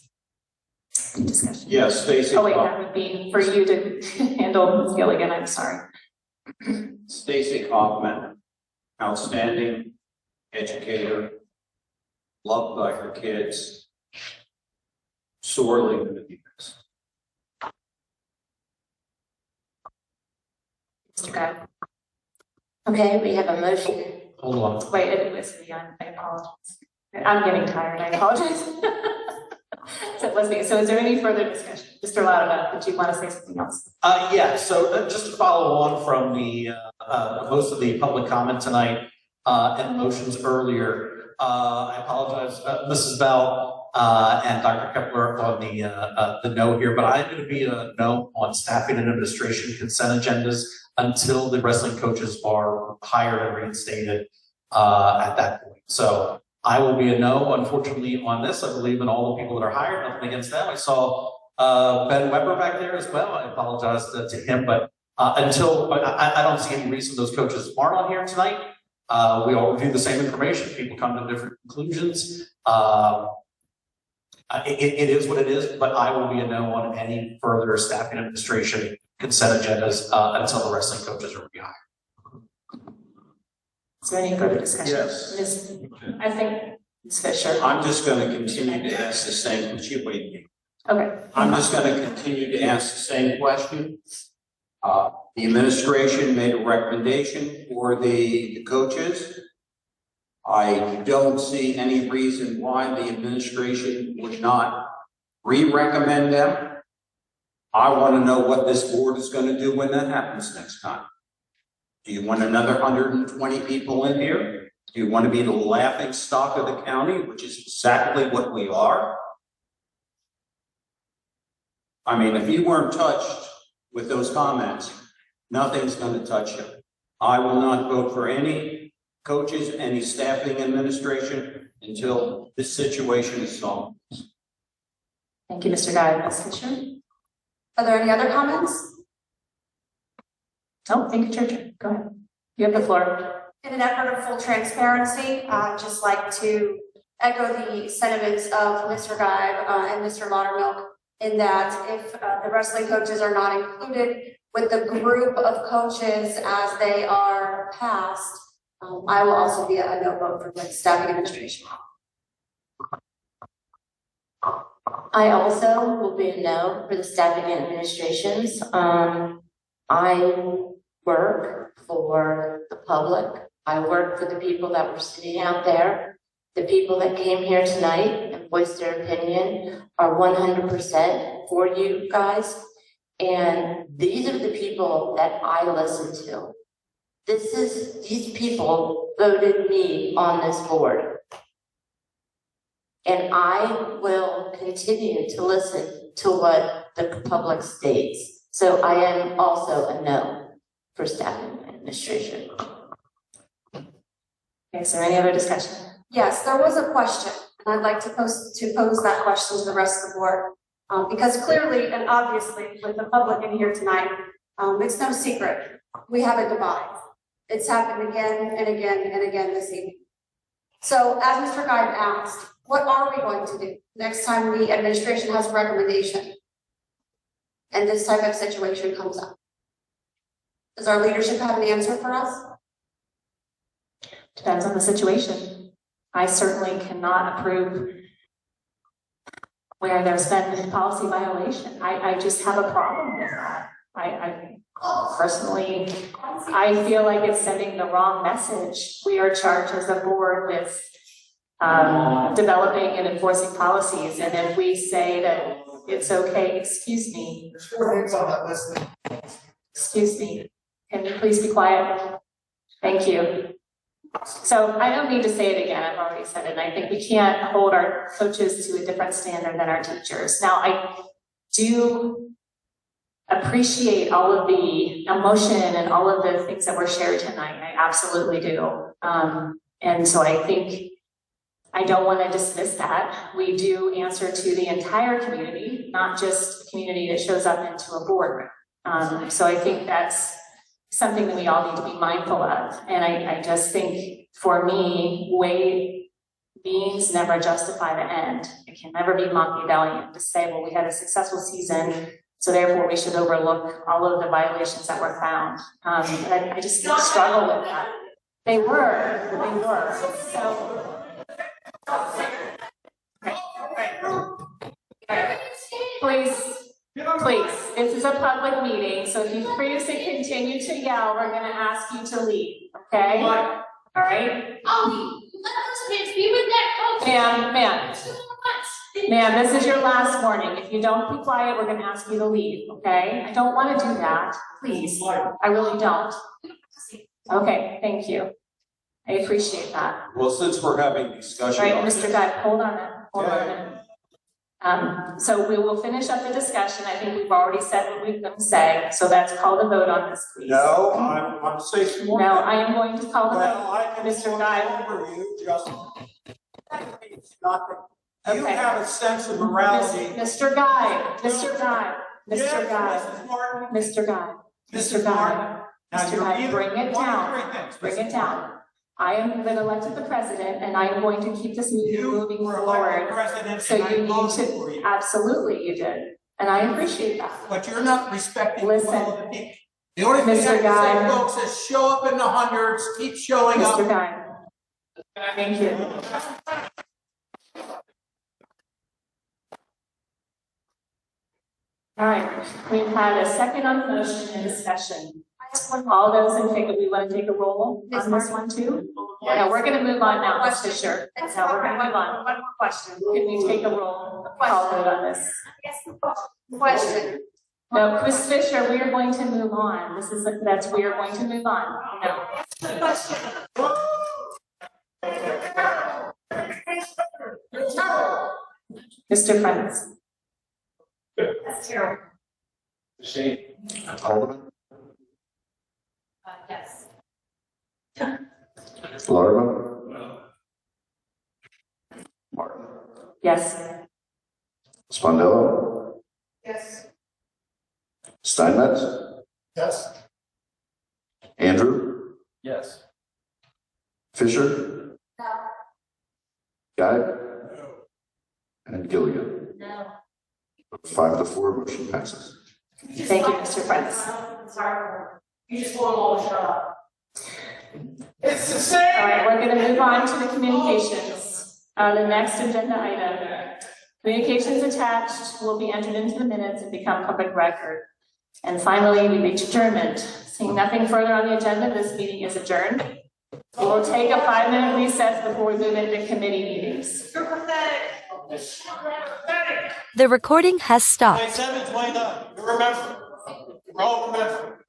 Discussion? Yes, Stacy. Oh, wait, that would be for you to handle, Ms. Gilligan. I'm sorry. Stacy Kaufman, outstanding educator, loved by her kids, sorely going to be missed. Mr. Guy. Okay, we have a motion. Hold on. Wait, it was me. I apologize. I'm getting tired. I apologize. So it was me. So is there any further discussion? Mr. Lauderdale, did you want to say something else? Yeah, so just to follow on from the most of the public comment tonight and motions earlier, I apologize, Mrs. Bell and Dr. Kepler on the no here, but I'm going to be a no on staffing and administration consent agendas until the wrestling coaches are hired and reinstated at that point. So I will be a no, unfortunately, on this. I believe in all the people that are hired, nothing against them. I saw Ben Weber back there as well. I apologize to him, but until I don't see any reason those coaches aren't on here tonight. We all review the same information. People come to different conclusions. It is what it is, but I will be a no on any further staffing administration consent agendas until the wrestling coaches are rehired. Is there any further discussion? Yes. I think Ms. Fisher. I'm just going to continue to ask the same, Okay. I'm just going to continue to ask the same question. The administration made a recommendation for the coaches. I don't see any reason why the administration would not re-recommend them. I want to know what this board is going to do when that happens next time. Do you want another 120 people in here? Do you want to be the laughing stock of the county, which is exactly what we are? I mean, if you weren't touched with those comments, nothing's going to touch you. I will not vote for any coaches, any staffing administration until this situation is solved. Thank you, Mr. Guy. Ms. Fisher? Are there any other comments? Oh, thank you, Church. Go ahead. You have the floor. In an effort of full transparency, I'd just like to echo the sentiments of Mr. Guy and Mr. Laudermilk in that if the wrestling coaches are not included with the group of coaches as they are passed, I will also be a no vote for the staffing administration. I also will be a no for the staffing and administrations. I work for the public. I work for the people that were sitting out there. The people that came here tonight and voiced their opinion are 100% for you guys. And these are the people that I listen to. These people voted me on this board. And I will continue to listen to what the public states. So I am also a no for staffing and administration. Okay, is there any other discussion? Yes, there was a question, and I'd like to pose that question to the rest of the board. Because clearly and obviously with the public in here tonight, it's no secret, we have a divide. It's happened again and again and again this evening. So as Mr. Guy asked, what are we going to do next time the administration has a recommendation and this type of situation comes up? Does our leadership have an answer for us? Depends on the situation. I certainly cannot approve where there's been policy violation. I just have a problem with that. I personally, I feel like it's sending the wrong message. We are charged as a board with developing and enforcing policies. And if we say that it's okay, excuse me. Excuse me. Can you please be quiet? Thank you. So I don't need to say it again, I've already said it, and I think we can't hold our coaches to a different standard than our teachers. Now, I do appreciate all of the emotion and all of the things that were shared tonight, I absolutely do. And so I think I don't want to dismiss that. We do answer to the entire community, not just the community that shows up into a boardroom. So I think that's something that we all need to be mindful of. And I just think, for me, beings never justify the end. It can never be Machiavellian to say, well, we had a successful season, so therefore we should overlook all of the violations that were found. I just struggle with that. They were. So. Please, this is a public meeting, so if you choose to continue to yell, we're gonna ask you to leave, okay? All right? Ma'am, this is your last warning. If you don't be quiet, we're gonna ask you to leave, okay? I don't wanna do that, please. I really don't. Okay, thank you. I appreciate that. Well, since we're having discussion. All right, Mr. Guy, hold on a minute. So we will finish up the discussion. I think we've already said what we've gonna say, so that's called a vote on this, please. No, I'm saying some more. No, I am going to call the Well, I vote, can Mr. Guy. over you, just. It's not that. You Okay. have a sense of morality. Mr. Guy, Mr. Guy, Yes, Mr. Guy, Mrs. Martin. Mr. Guy, Mrs. Mr. Guy, Martin. Now, Mr. you're Guy, either bring it one of down, three things, bring Mrs. it down. I am been elected the president and I am going to keep this meeting moving were elected forward. president So and I you need voted for to, you. absolutely you did, and I appreciate that. But you're not respecting the Listen. will of the people. The only thing I Mr. can say, Guy. folks, is show up in the hundreds, keep showing up. Mr. Guy. Thank you. All right, we've had a second on the motion and discussion. All those in favor, we want to take a roll on this one too? No, we're gonna move on now, Ms. Fisher. No, we're gonna move on. One more question. Can we take a roll, call vote on this? Question. No, Ms. Fisher, we are going to move on. We are going to move on. No. Mr. Prince. That's terrible. Alderman, Yes. Larva. Martin, Yes. Spondello, Yes. Steinmetz, Yes. Andrew, Yes. Fisher, Guy, and Gilligan. No. 5-4, motion passes. Thank you, Mr. Prince. Sorry, you just want them all to shut up. It's the same. All right, we're gonna move on to the communications. The next agenda item. Communications attached will be entered into the minutes and become public record. And finally, we reach adjournment. Seeing nothing further on the agenda, this meeting is adjourned. We will take a 5-minute recess before we move into committee meetings. You're pathetic. The recording has stopped. 7:29, you remember. You all remember.